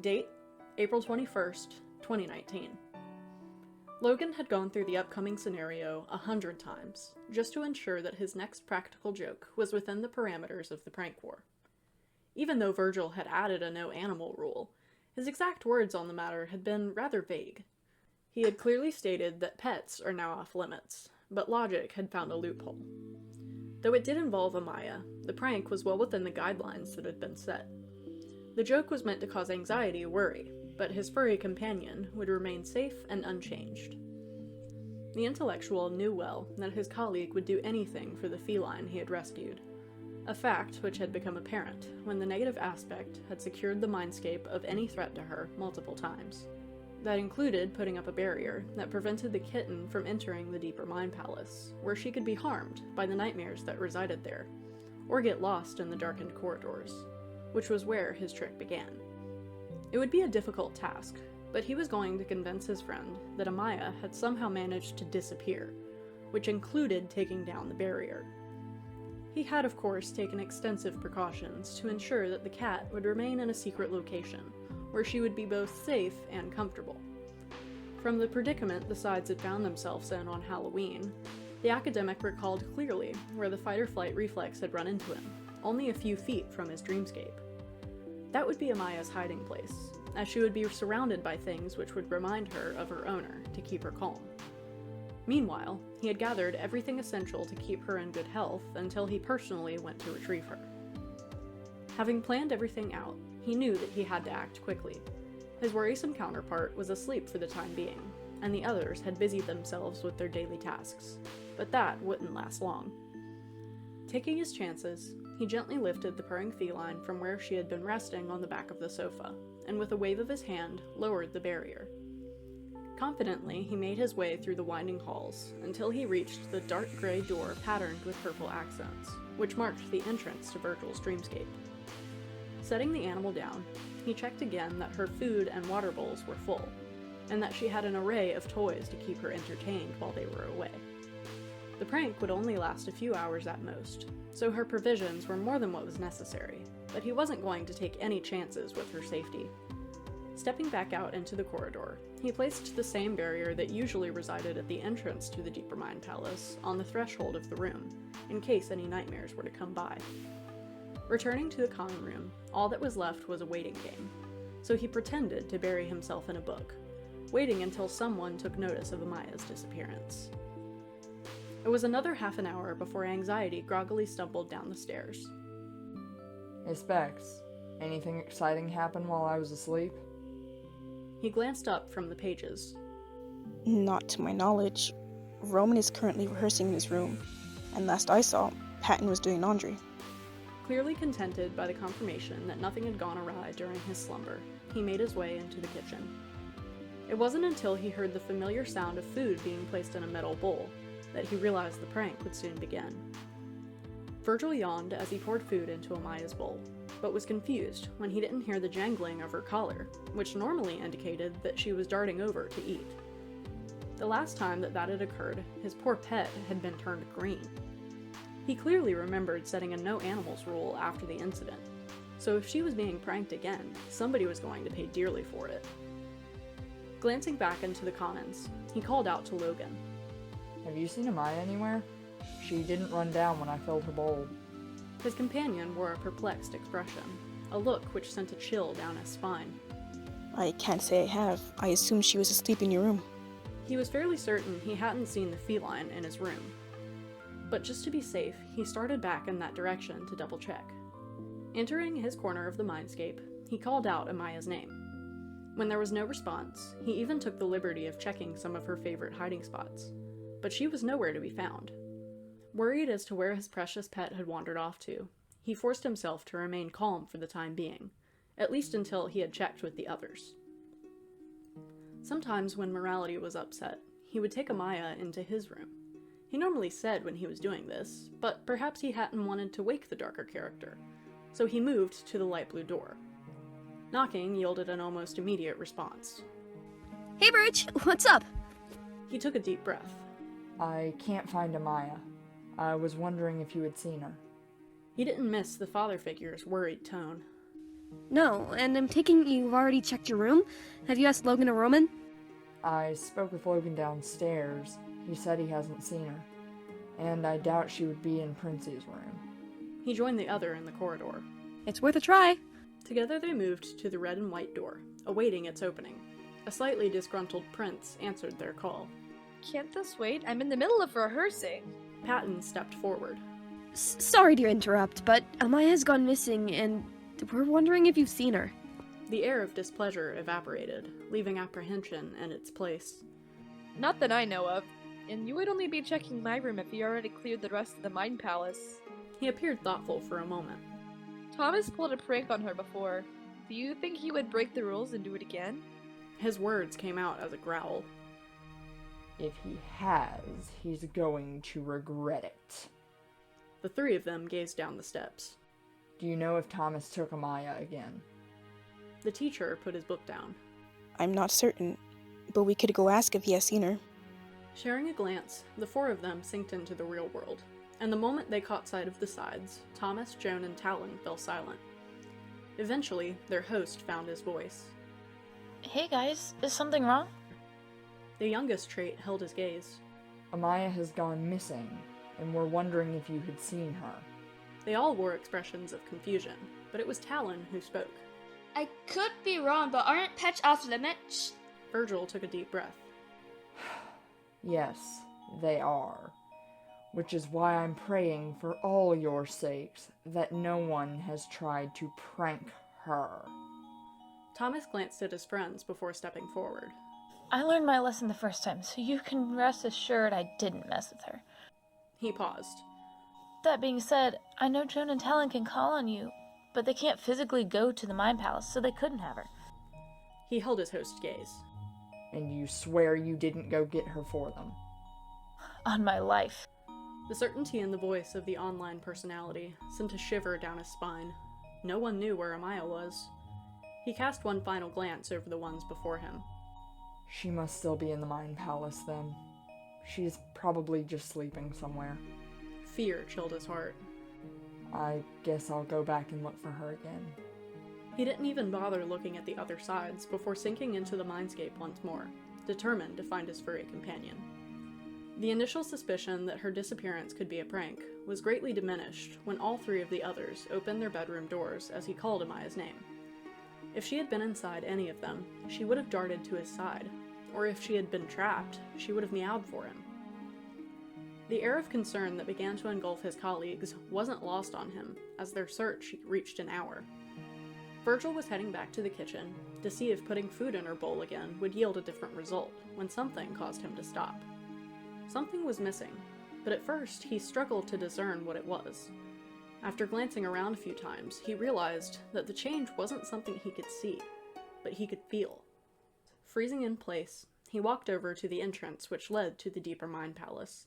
Date? April 21st, 2019. Logan had gone through the upcoming scenario 100 times, just to ensure that his next practical joke was within the parameters of the prank war. Even though Virgil had added a no animal rule, his exact words on the matter had been rather vague. He had clearly stated that pets are now off limits, but logic had found a loophole. Though it did involve Amaya, the prank was well within the guidelines that had been set. The joke was meant to cause anxiety or worry, but his furry companion would remain safe and unchanged. The intellectual knew well that his colleague would do anything for the feline he had rescued, a fact which had become apparent when the negative aspect had secured the mindscape of any threat to her multiple times. That included putting up a barrier that prevented the kitten from entering the deeper mind palace, where she could be harmed by the nightmares that resided there, or get lost in the darkened corridors, which was where his trick began. It would be a difficult task, but he was going to convince his friend that Amaya had somehow managed to disappear, which included taking down the barrier. He had, of course, taken extensive precautions to ensure that the cat would remain in a secret location, where she would be both safe and comfortable. From the predicament the sides had found themselves in on Halloween, the academic recalled clearly where the fight-or-flight reflex had run into him, only a few feet from his dreamscape. That would be Amaya's hiding place, as she would be surrounded by things which would remind her of her owner to keep her calm. Meanwhile, he had gathered everything essential to keep her in good health until he personally went to retrieve her. Having planned everything out, he knew that he had to act quickly. His worrisome counterpart was asleep for the time being, and the others had busied themselves with their daily tasks, but that wouldn't last long. Taking his chances, he gently lifted the purring feline from where she had been resting on the back of the sofa, and with a wave of his hand, lowered the barrier. Confidently, he made his way through the winding halls until he reached the dark gray door patterned with purple accents, which marked the entrance to Virgil's dreamscape. Setting the animal down, he checked again that her food and water bowls were full, and that she had an array of toys to keep her entertained while they were away. The prank would only last a few hours at most, so her provisions were more than what was necessary, but he wasn't going to take any chances with her safety. Stepping back out into the corridor, he placed the same barrier that usually resided at the entrance to the Deeper Mind Palace on the threshold of the room, in case any nightmares were to come by. Returning to the common room, all that was left was a waiting game, so he pretended to bury himself in a book, waiting until someone took notice of Amaya's disappearance. It was another half an hour before anxiety groggily stumbled down the stairs. Hey Specs, anything exciting happen while I was asleep? He glanced up from the pages. Not to my knowledge. Roman is currently rehearsing in his room, and last I saw, Patton was doing laundry. Clearly contented by the confirmation that nothing had gone awry during his slumber, he made his way into the kitchen. It wasn't until he heard the familiar sound of food being placed in a metal bowl that he realized the prank would soon begin. Virgil yawned as he poured food into Amaya's bowl, but was confused when he didn't hear the jangling of her collar, which normally indicated that she was darting over to eat. The last time that had occurred, his poor pet had been turned green. He clearly remembered setting a no animals rule after the incident, so if she was being pranked again, somebody was going to pay dearly for it. Glancing back into the commons, he called out to Logan. Have you seen Amaya anywhere? She didn't run down when I filled her bowl. His companion wore a perplexed expression, a look which sent a chill down his spine. I can't say I have. I assumed she was asleep in your room. He was fairly certain he hadn't seen the feline in his room. But just to be safe, he started back in that direction to double check. Entering his corner of the mindscape, he called out Amaya's name. When there was no response, he even took the liberty of checking some of her favorite hiding spots. But she was nowhere to be found. Worried as to where his precious pet had wandered off to, he forced himself to remain calm for the time being, at least until he had checked with the others. Sometimes when morality was upset, he would take Amaya into his room. He normally said when he was doing this, but perhaps he hadn't wanted to wake the darker character, so he moved to the light blue door. Knocking yielded an almost immediate response. Hey, Virg, what's up? He took a deep breath. I can't find Amaya. I was wondering if you had seen her. He didn't miss the father figure's worried tone. No, and I'm taking you've already checked your room? Have you asked Logan or Roman? I spoke with Logan downstairs. He said he hasn't seen her. And I doubt she would be in Princey's room. He joined the other in the corridor. It's worth a try. Together they moved to the red and white door, awaiting its opening. A slightly disgruntled Prince answered their call. Can't this wait? I'm in the middle of rehearsing. Patton stepped forward. Sorry to interrupt, but Amaya's gone missing, and we're wondering if you've seen her. The air of displeasure evaporated, leaving apprehension in its place. Not that I know of. And you would only be checking my room if you already cleared the rest of the Mind Palace. He appeared thoughtful for a moment. Thomas pulled a prank on her before. Do you think he would break the rules and do it again? His words came out as a growl. If he has, he's going to regret it. The three of them gazed down the steps. Do you know if Thomas took Amaya again? The teacher put his book down. I'm not certain, but we could go ask if he has seen her. Sharing a glance, the four of them synced into the real world, and the moment they caught sight of the sides, Thomas, Joan, and Talyn fell silent. Eventually, their host found his voice. Hey guys, is something wrong? The youngest trait held his gaze. Amaya has gone missing, and we're wondering if you had seen her. They all wore expressions of confusion, but it was Talyn who spoke. I could be wrong, but aren't pets off limits? Virgil took a deep breath. Yes, they are. Which is why I'm praying for all your sakes that no one has tried to prank her. Thomas glanced at his friends before stepping forward. I learned my lesson the first time, so you can rest assured I didn't mess with her. He paused. That being said, I know Joan and Talyn can call on you, but they can't physically go to the Mind Palace, so they couldn't have her. He held his host's gaze. And you swear you didn't go get her for them? On my life. The certainty in the voice of the online personality sent a shiver down his spine. No one knew where Amaya was. He cast one final glance over the ones before him. She must still be in the Mind Palace, then. She's probably just sleeping somewhere. Fear chilled his heart. I guess I'll go back and look for her again. He didn't even bother looking at the other sides before sinking into the mindscape once more, determined to find his furry companion. The initial suspicion that her disappearance could be a prank was greatly diminished when all three of the others opened their bedroom doors as he called Amaya's name. If she had been inside any of them, she would have darted to his side, or if she had been trapped, she would have meowed for him. The air of concern that began to engulf his colleagues wasn't lost on him as their search reached an hour. Virgil was heading back to the kitchen to see if putting food in her bowl again would yield a different result when something caused him to stop. Something was missing, but at first he struggled to discern what it was. After glancing around a few times, he realized that the change wasn't something he could see, but he could feel. Freezing in place, he walked over to the entrance which led to the deeper Mind Palace,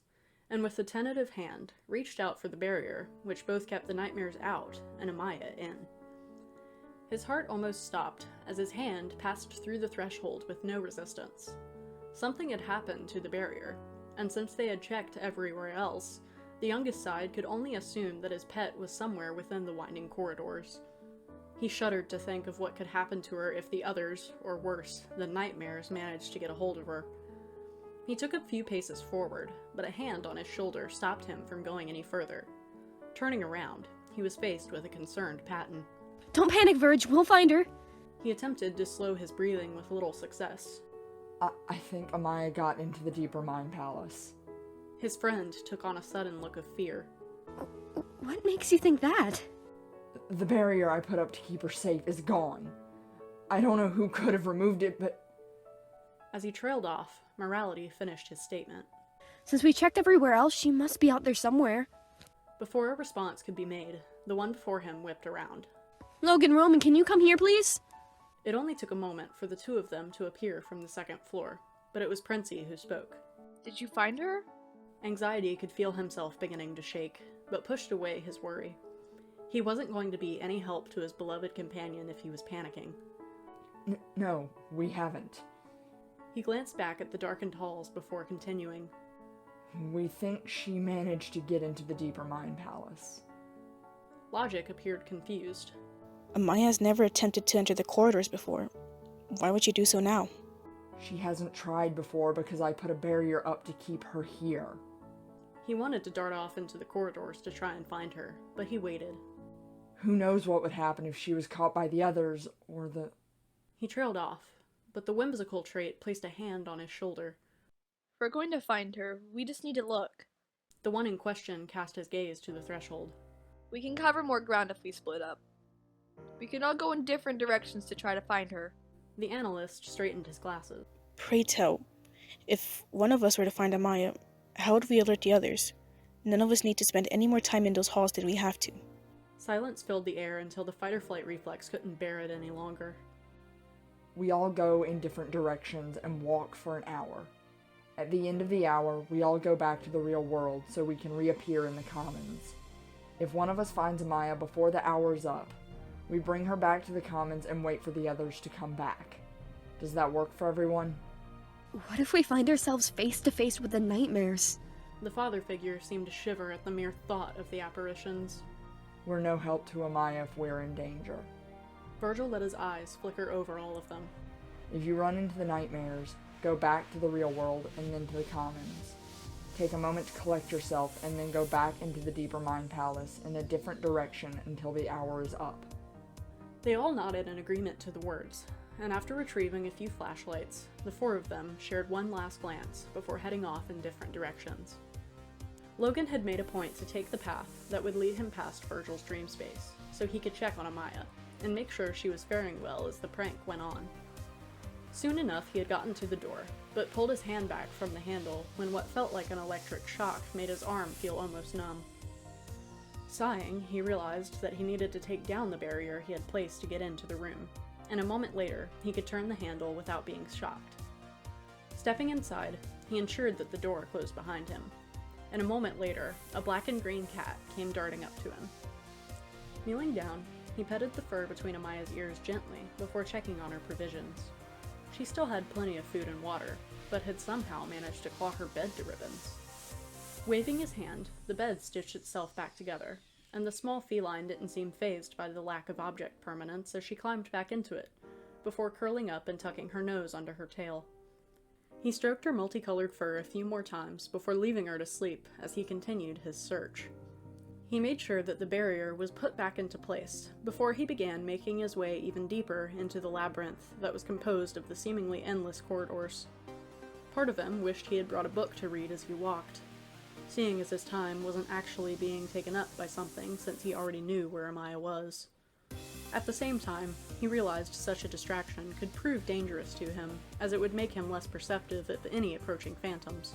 and with a tentative hand, reached out for the barrier which both kept the nightmares out and Amaya in. His heart almost stopped as his hand passed through the threshold with no resistance. Something had happened to the barrier, and since they had checked everywhere else, the youngest side could only assume that his pet was somewhere within the winding corridors. He shuddered to think of what could happen to her if the others, or worse, the nightmares, managed to get a hold of her. He took a few paces forward, but a hand on his shoulder stopped him from going any further. Turning around, he was faced with a concerned Patton. Don't panic, Virg. We'll find her. He attempted to slow his breathing with little success. I think Amaya got into the deeper Mind Palace. His friend took on a sudden look of fear. What makes you think that? The barrier I put up to keep her safe is gone. I don't know who could have removed it, but... As he trailed off, Morality finished his statement. Since we checked everywhere else, she must be out there somewhere. Before a response could be made, the one before him whipped around. Logan, Roman, can you come here, please? It only took a moment for the two of them to appear from the second floor, but it was Princey who spoke. Did you find her? Anxiety could feel himself beginning to shake, but pushed away his worry. He wasn't going to be any help to his beloved companion if he was panicking. No, we haven't. He glanced back at the darkened halls before continuing. We think she managed to get into the deeper Mind Palace. Logic appeared confused. Amaya has never attempted to enter the corridors before. Why would you do so now? She hasn't tried before because I put a barrier up to keep her here. He wanted to dart off into the corridors to try and find her, but he waited. Who knows what would happen if she was caught by the others, or the... He trailed off, but the whimsical trait placed a hand on his shoulder. If we're going to find her, we just need to look. The one in question cast his gaze to the threshold. We can cover more ground if we split up. We can all go in different directions to try to find her. The analyst straightened his glasses. Pray tell, if one of us were to find Amaya, how would we alert the others? None of us need to spend any more time in those halls than we have to. Silence filled the air until the fight-or-flight reflex couldn't bear it any longer. We all go in different directions and walk for an hour. At the end of the hour, we all go back to the real world so we can reappear in the commons. If one of us finds Amaya before the hour's up, we bring her back to the commons and wait for the others to come back. Does that work for everyone? What if we find ourselves face to face with the nightmares? The father figure seemed to shiver at the mere thought of the apparitions. We're no help to Amaya if we're in danger. Virgil let his eyes flicker over all of them. If you run into the nightmares, go back to the real world and then to the commons. Take a moment to collect yourself and then go back into the deeper Mind Palace in a different direction until the hour is up. They all nodded in agreement to the words, and after retrieving a few flashlights, the four of them shared one last glance before heading off in different directions. Logan had made a point to take the path that would lead him past Virgil's dream space, so he could check on Amaya, and make sure she was faring well as the prank went on. Soon enough, he had gotten to the door, but pulled his hand back from the handle when what felt like an electric shock made his arm feel almost numb. Sighing, he realized that he needed to take down the barrier he had placed to get into the room, and a moment later, he could turn the handle without being shocked. Stepping inside, he ensured that the door closed behind him, and a moment later, a black and green cat came darting up to him. Kneeling down, he petted the fur between Amaya's ears gently before checking on her provisions. She still had plenty of food and water, but had somehow managed to claw her bed to ribbons. Waving his hand, the bed stitched itself back together, and the small feline didn't seem fazed by the lack of object permanence as she climbed back into it, before curling up and tucking her nose under her tail. He stroked her multicolored fur a few more times before leaving her to sleep as he continued his search. He made sure that the barrier was put back into place before he began making his way even deeper into the labyrinth that was composed of the seemingly endless corridors. Part of him wished he had brought a book to read as he walked, seeing as his time wasn't actually being taken up by something since he already knew where Amaya was. At the same time, he realized such a distraction could prove dangerous to him, as it would make him less perceptive of any approaching phantoms.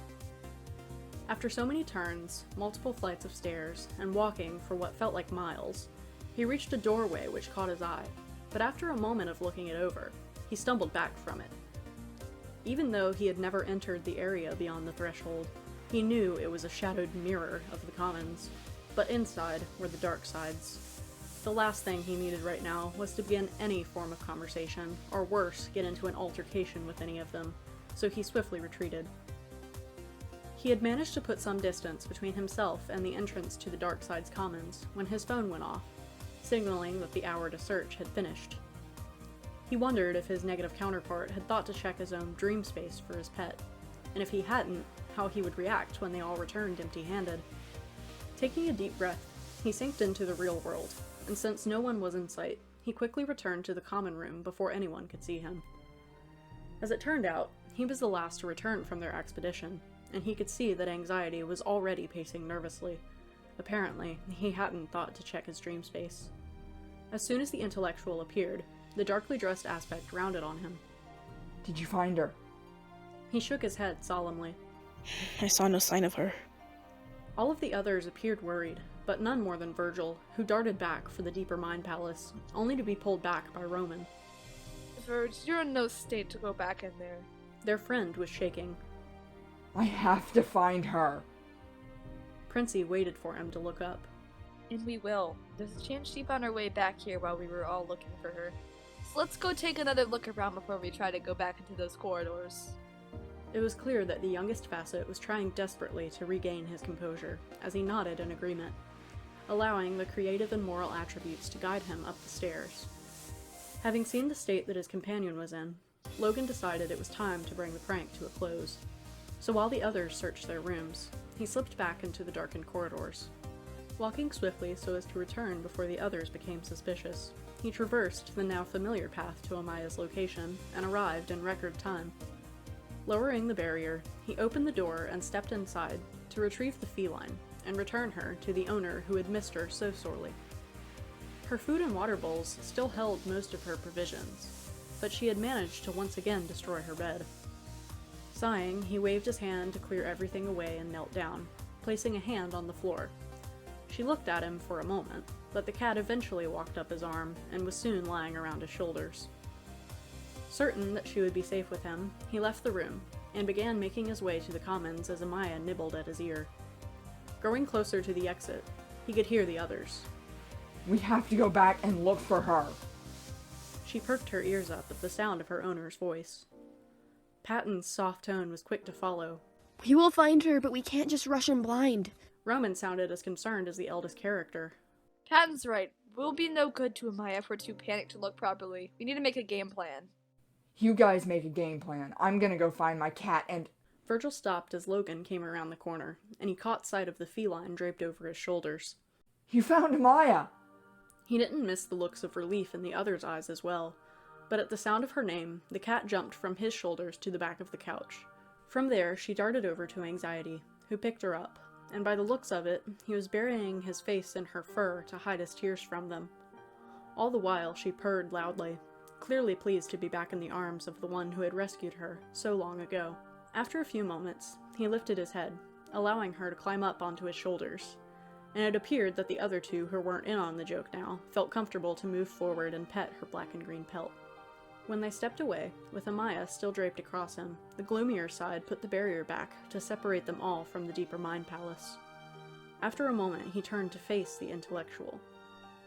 After so many turns, multiple flights of stairs, and walking for what felt like miles, he reached a doorway which caught his eye, but after a moment of looking it over, he stumbled back from it. Even though he had never entered the area beyond the threshold, he knew it was a shadowed mirror of the commons, but inside were the dark sides. The last thing he needed right now was to begin any form of conversation, or worse, get into an altercation with any of them, so he swiftly retreated. He had managed to put some distance between himself and the entrance to the Darkside's commons when his phone went off, signaling that the hour to search had finished. He wondered if his negative counterpart had thought to check his own dream space for his pet, and if he hadn't, how he would react when they all returned empty-handed. Taking a deep breath, he sinked into the real world, and since no one was in sight, he quickly returned to the common room before anyone could see him. As it turned out, he was the last to return from their expedition, and he could see that anxiety was already pacing nervously. Apparently, he hadn't thought to check his dream space. As soon as the intellectual appeared, the darkly dressed aspect rounded on him. Did you find her? He shook his head solemnly. I saw no sign of her. All of the others appeared worried, but none more than Virgil, who darted back for the deeper mind palace, only to be pulled back by Roman. Virg, you're in no state to go back in there. Their friend was shaking. I have to find her. Princey waited for him to look up. And we will. There's a chance she found her way back here while we were all looking for her. So let's go take another look around before we try to go back into those corridors. It was clear that the youngest Facet was trying desperately to regain his composure, as he nodded in agreement, allowing the creative and moral attributes to guide him up the stairs. Having seen the state that his companion was in, Logan decided it was time to bring the prank to a close. So while the others searched their rooms, he slipped back into the darkened corridors. Walking swiftly so as to return before the others became suspicious, he traversed the now familiar path to Amaya's location and arrived in record time. Lowering the barrier, he opened the door and stepped inside to retrieve the feline and return her to the owner who had missed her so sorely. Her food and water bowls still held most of her provisions, but she had managed to once again destroy her bed. Sighing, he waved his hand to clear everything away and knelt down, placing a hand on the floor. She looked at him for a moment, but the cat eventually walked up his arm and was soon lying around his shoulders. Certain that she would be safe with him, he left the room and began making his way to the commons as Amaya nibbled at his ear. Growing closer to the exit, he could hear the others. We have to go back and look for her. She perked her ears up at the sound of her owner's voice. Patton's soft tone was quick to follow. We will find her, but we can't just rush in blind. Roman sounded as concerned as the eldest character. Patton's right. We'll be no good to Amaya if we're too panicked to look properly. We need to make a game plan. You guys make a game plan. I'm gonna go find my cat and... Virgil stopped as Logan came around the corner, and he caught sight of the feline draped over his shoulders. You found Amaya! He didn't miss the looks of relief in the other's eyes as well, but at the sound of her name, the cat jumped from his shoulders to the back of the couch. From there, she darted over to Anxiety, who picked her up, and by the looks of it, he was burying his face in her fur to hide his tears from them. All the while, she purred loudly, clearly pleased to be back in the arms of the one who had rescued her so long ago. After a few moments, he lifted his head, allowing her to climb up onto his shoulders, and it appeared that the other two who weren't in on the joke now felt comfortable to move forward and pet her black and green pelt. When they stepped away, with Amaya still draped across him, the gloomier side put the barrier back to separate them all from the deeper mind palace. After a moment, he turned to face the intellectual.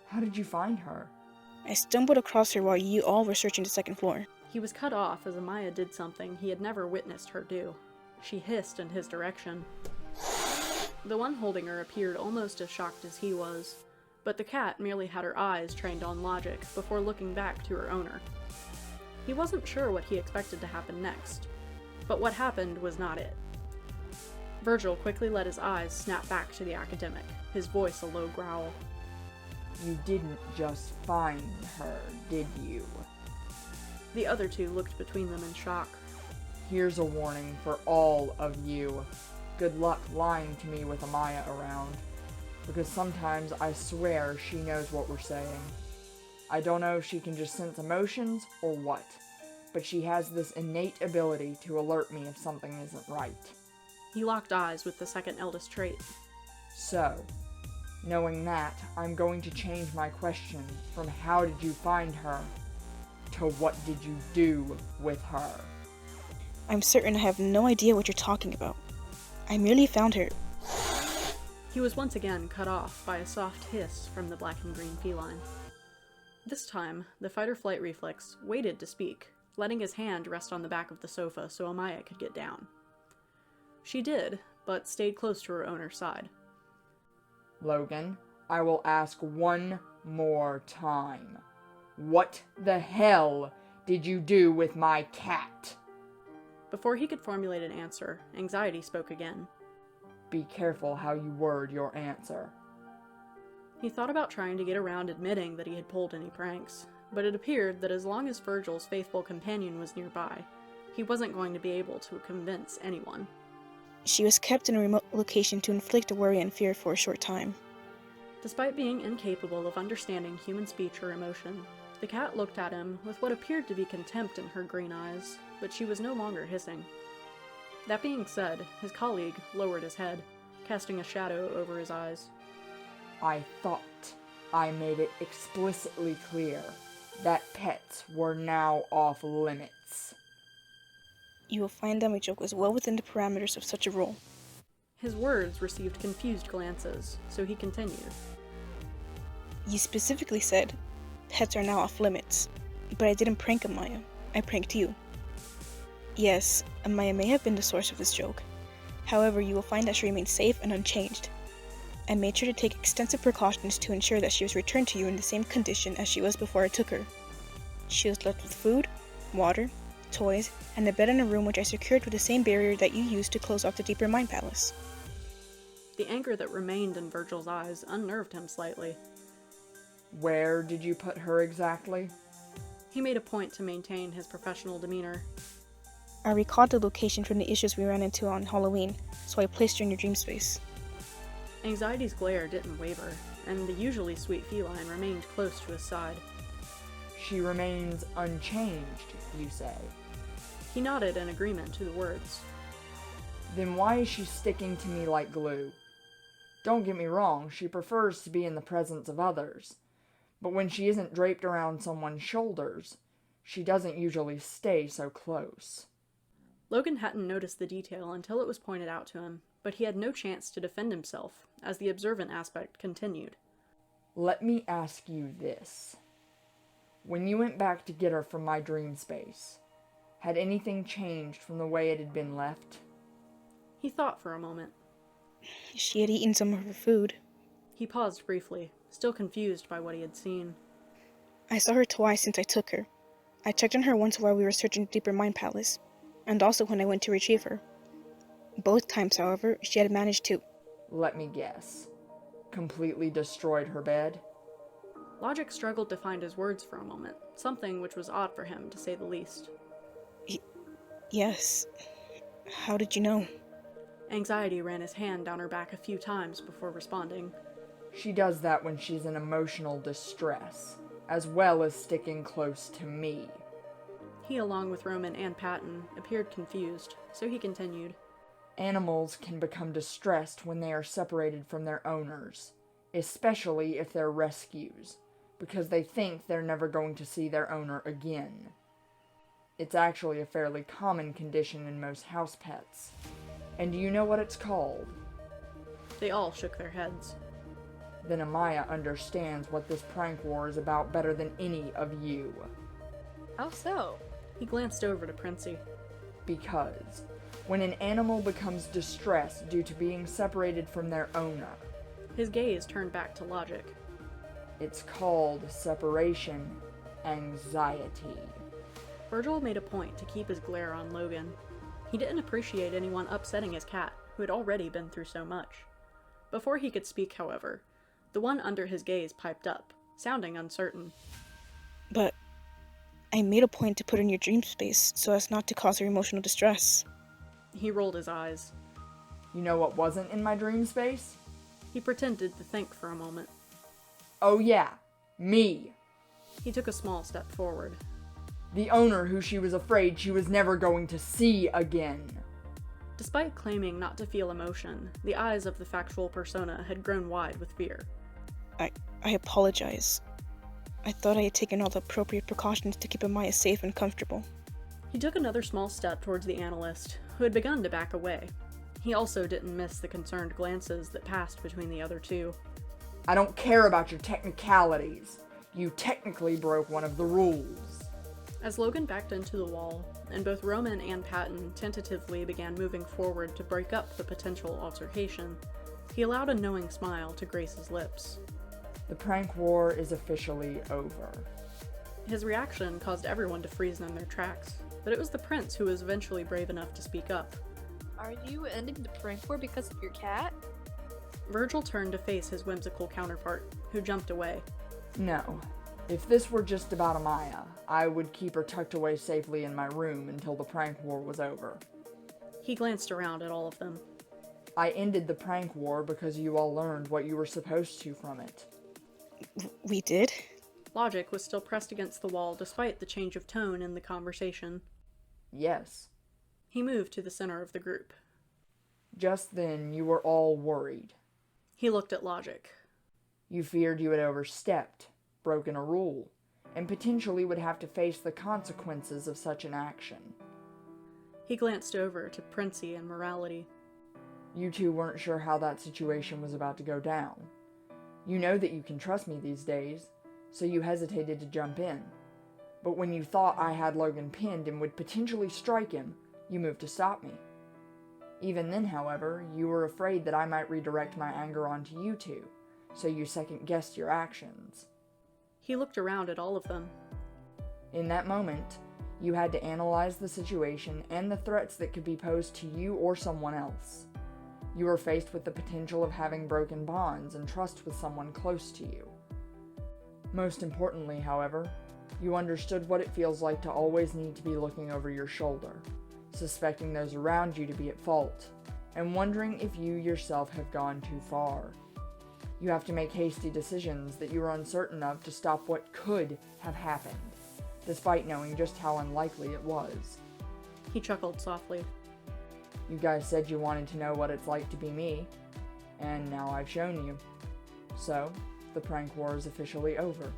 How did you find her? I stumbled across her while you all were searching the second floor. He was cut off as Amaya did something he had never witnessed her do. She hissed in his direction. The one holding her appeared almost as shocked as he was, but the cat merely had her eyes trained on logic before looking back to her owner. He wasn't sure what he expected to happen next, but what happened was not it. Virgil quickly let his eyes snap back to the academic, his voice a low growl. You didn't just find her, did you? The other two looked between them in shock. Here's a warning for all of you. Good luck lying to me with Amaya around, because sometimes I swear she knows what we're saying. I don't know if she can just sense emotions or what, but she has this innate ability to alert me if something isn't right. He locked eyes with the second eldest trait. So, knowing that, I'm going to change my question from how did you find her to what did you do with her? I'm certain I have no idea what you're talking about. I merely found her. He was once again cut off by a soft hiss from the black and green feline. This time, the fight-or-flight reflex waited to speak, letting his hand rest on the back of the sofa so Amaya could get down. She did, but stayed close to her owner's side. Logan, I will ask one more time. What the hell did you do with my cat? Before he could formulate an answer, anxiety spoke again. Be careful how you word your answer. He thought about trying to get around admitting that he had pulled any pranks, but it appeared that as long as Virgil's faithful companion was nearby, he wasn't going to be able to convince anyone. She was kept in a remote location to inflict worry and fear for a short time. Despite being incapable of understanding human speech or emotion, the cat looked at him with what appeared to be contempt in her green eyes, but she was no longer hissing. That being said, his colleague lowered his head, casting a shadow over his eyes. I thought I made it explicitly clear that pets were now off limits. You will find that my joke was well within the parameters of such a rule. His words received confused glances, so he continued. You specifically said, pets are now off limits, but I didn't prank Amaya. I pranked you. Yes, Amaya may have been the source of this joke. However, you will find that she remains safe and unchanged. I made sure to take extensive precautions to ensure that she was returned to you in the same condition as she was before I took her. She was left with food, water, toys, and a bed in a room which I secured with the same barrier that you used to close off the deeper mind palace. The anger that remained in Virgil's eyes unnerved him slightly. Where did you put her exactly? He made a point to maintain his professional demeanor. I recalled the location from the issues we ran into on Halloween, so I placed her in your dream space. Anxiety's glare didn't waver, and the usually sweet feline remained close to his side. She remains unchanged, you say? He nodded in agreement to the words. Then why is she sticking to me like glue? Don't get me wrong, she prefers to be in the presence of others. But when she isn't draped around someone's shoulders, she doesn't usually stay so close. Logan hadn't noticed the detail until it was pointed out to him, but he had no chance to defend himself, as the observant aspect continued. Let me ask you this. When you went back to get her from my dream space, had anything changed from the way it had been left? He thought for a moment. She had eaten some of her food. He paused briefly, still confused by what he had seen. I saw her twice since I took her. I checked on her once while we were searching the deeper mind palace, and also when I went to retrieve her. Both times, however, she had managed to... Let me guess. Completely destroyed her bed? Logic struggled to find his words for a moment, something which was odd for him, to say the least. Yes. How did you know? Anxiety ran his hand down her back a few times before responding. She does that when she's in emotional distress. as well as sticking close to me. He, along with Roman and Patton, appeared confused, so he continued. Animals can become distressed when they are separated from their owners, especially if they're rescues, because they think they're never going to see their owner again. It's actually a fairly common condition in most house pets. And do you know what it's called? They all shook their heads. Then Amaya understands what this prank war is about better than any of you. How so? He glanced over to Princey. Because when an animal becomes distressed due to being separated from their owner, His gaze turned back to Logic. it's called separation anxiety. Virgil made a point to keep his glare on Logan. He didn't appreciate anyone upsetting his cat, who had already been through so much. Before he could speak, however, the one under his gaze piped up, sounding uncertain. But I made a point to put in your dream space so as not to cause her emotional distress. He rolled his eyes. You know what wasn't in my dream space? He pretended to think for a moment. Oh yeah, me. He took a small step forward. The owner who she was afraid she was never going to see again. Despite claiming not to feel emotion, the eyes of the factual persona had grown wide with fear. I apologize. I thought I had taken all the appropriate precautions to keep Amaya safe and comfortable. He took another small step towards the analyst, who had begun to back away. He also didn't miss the concerned glances that passed between the other two. I don't care about your technicalities. You technically broke one of the rules. As Logan backed into the wall, and both Roman and Patton tentatively began moving forward to break up the potential altercation, he allowed a knowing smile to grace his lips. The prank war is officially over. His reaction caused everyone to freeze in their tracks, but it was the prince who was eventually brave enough to speak up. Are you ending the prank war because of your cat? Virgil turned to face his whimsical counterpart, who jumped away. No. If this were just about Amaya, I would keep her tucked away safely in my room until the prank war was over. He glanced around at all of them. I ended the prank war because you all learned what you were supposed to from it. We did? Logic was still pressed against the wall despite the change of tone in the conversation. Yes. He moved to the center of the group. Just then, you were all worried. He looked at Logic. You feared you had overstepped, broken a rule, and potentially would have to face the consequences of such an action. He glanced over to Princey and Morality. You two weren't sure how that situation was about to go down. You know that you can trust me these days, so you hesitated to jump in. But when you thought I had Logan pinned and would potentially strike him, you moved to stop me. Even then, however, you were afraid that I might redirect my anger onto you two, so you second-guessed your actions. He looked around at all of them. In that moment, you had to analyze the situation and the threats that could be posed to you or someone else. You were faced with the potential of having broken bonds and trust with someone close to you. Most importantly, however, you understood what it feels like to always need to be looking over your shoulder, suspecting those around you to be at fault, and wondering if you yourself have gone too far. You have to make hasty decisions that you are uncertain of to stop what could have happened, despite knowing just how unlikely it was. He chuckled softly. You guys said you wanted to know what it's like to be me, and now I've shown you. So, the prank war is officially over.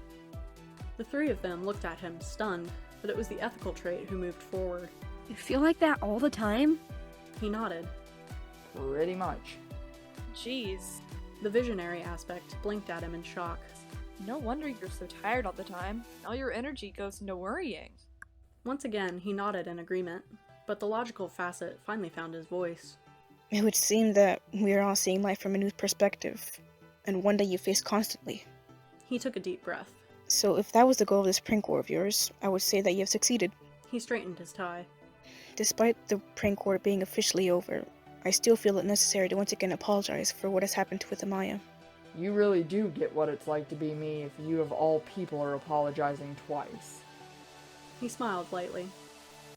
The three of them looked at him, stunned, but it was the ethical trait who moved forward. You feel like that all the time? He nodded. Pretty much. Jeez. The visionary aspect blinked at him in shock. No wonder you're so tired all the time. All your energy goes into worrying. Once again, he nodded in agreement, but the logical facet finally found his voice. It would seem that we are all seeing life from a new perspective, and one that you face constantly. He took a deep breath. So if that was the goal of this prank war of yours, I would say that you have succeeded. He straightened his tie. Despite the prank war being officially over, I still feel it necessary to once again apologize for what has happened with Amaya. You really do get what it's like to be me if you of all people are apologizing twice. He smiled lightly.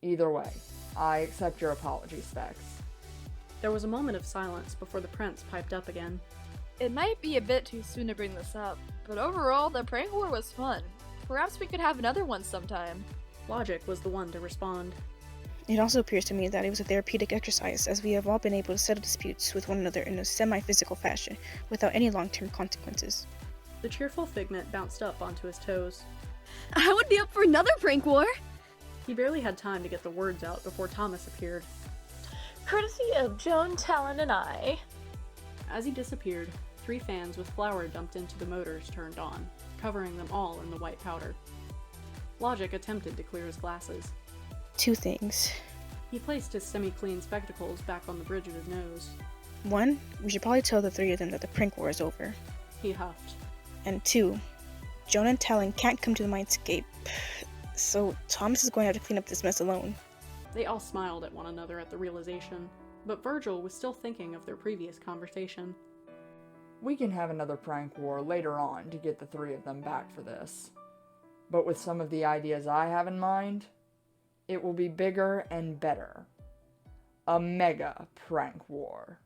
Either way, I accept your apology, Specs. There was a moment of silence before the prince piped up again. It might be a bit too soon to bring this up, but overall, the prank war was fun. Perhaps we could have another one sometime. Logic was the one to respond. It also appears to me that it was a therapeutic exercise, as we have all been able to settle disputes with one another in a semi-physical fashion, without any long-term consequences. The cheerful Figment bounced up onto his toes. I would be up for another prank war! He barely had time to get the words out before Thomas appeared. Courtesy of Joan, Talyn, and I. As he disappeared, 3 fans with flour dumped into the motors turned on, covering them all in the white powder. Logic attempted to clear his glasses. 2 things. He placed his semi-clean spectacles back on the bridge of his nose. 1, we should probably tell the 3 of them that the prank war is over. He huffed. And 2, Joan and Talyn can't come to the mindscape, so Thomas is going to have to clean up this mess alone. They all smiled at one another at the realization, but Virgil was still thinking of their previous conversation. We can have another prank war later on to get the 3 of them back for this. But with some of the ideas I have in mind, it will be bigger and better. A mega prank war.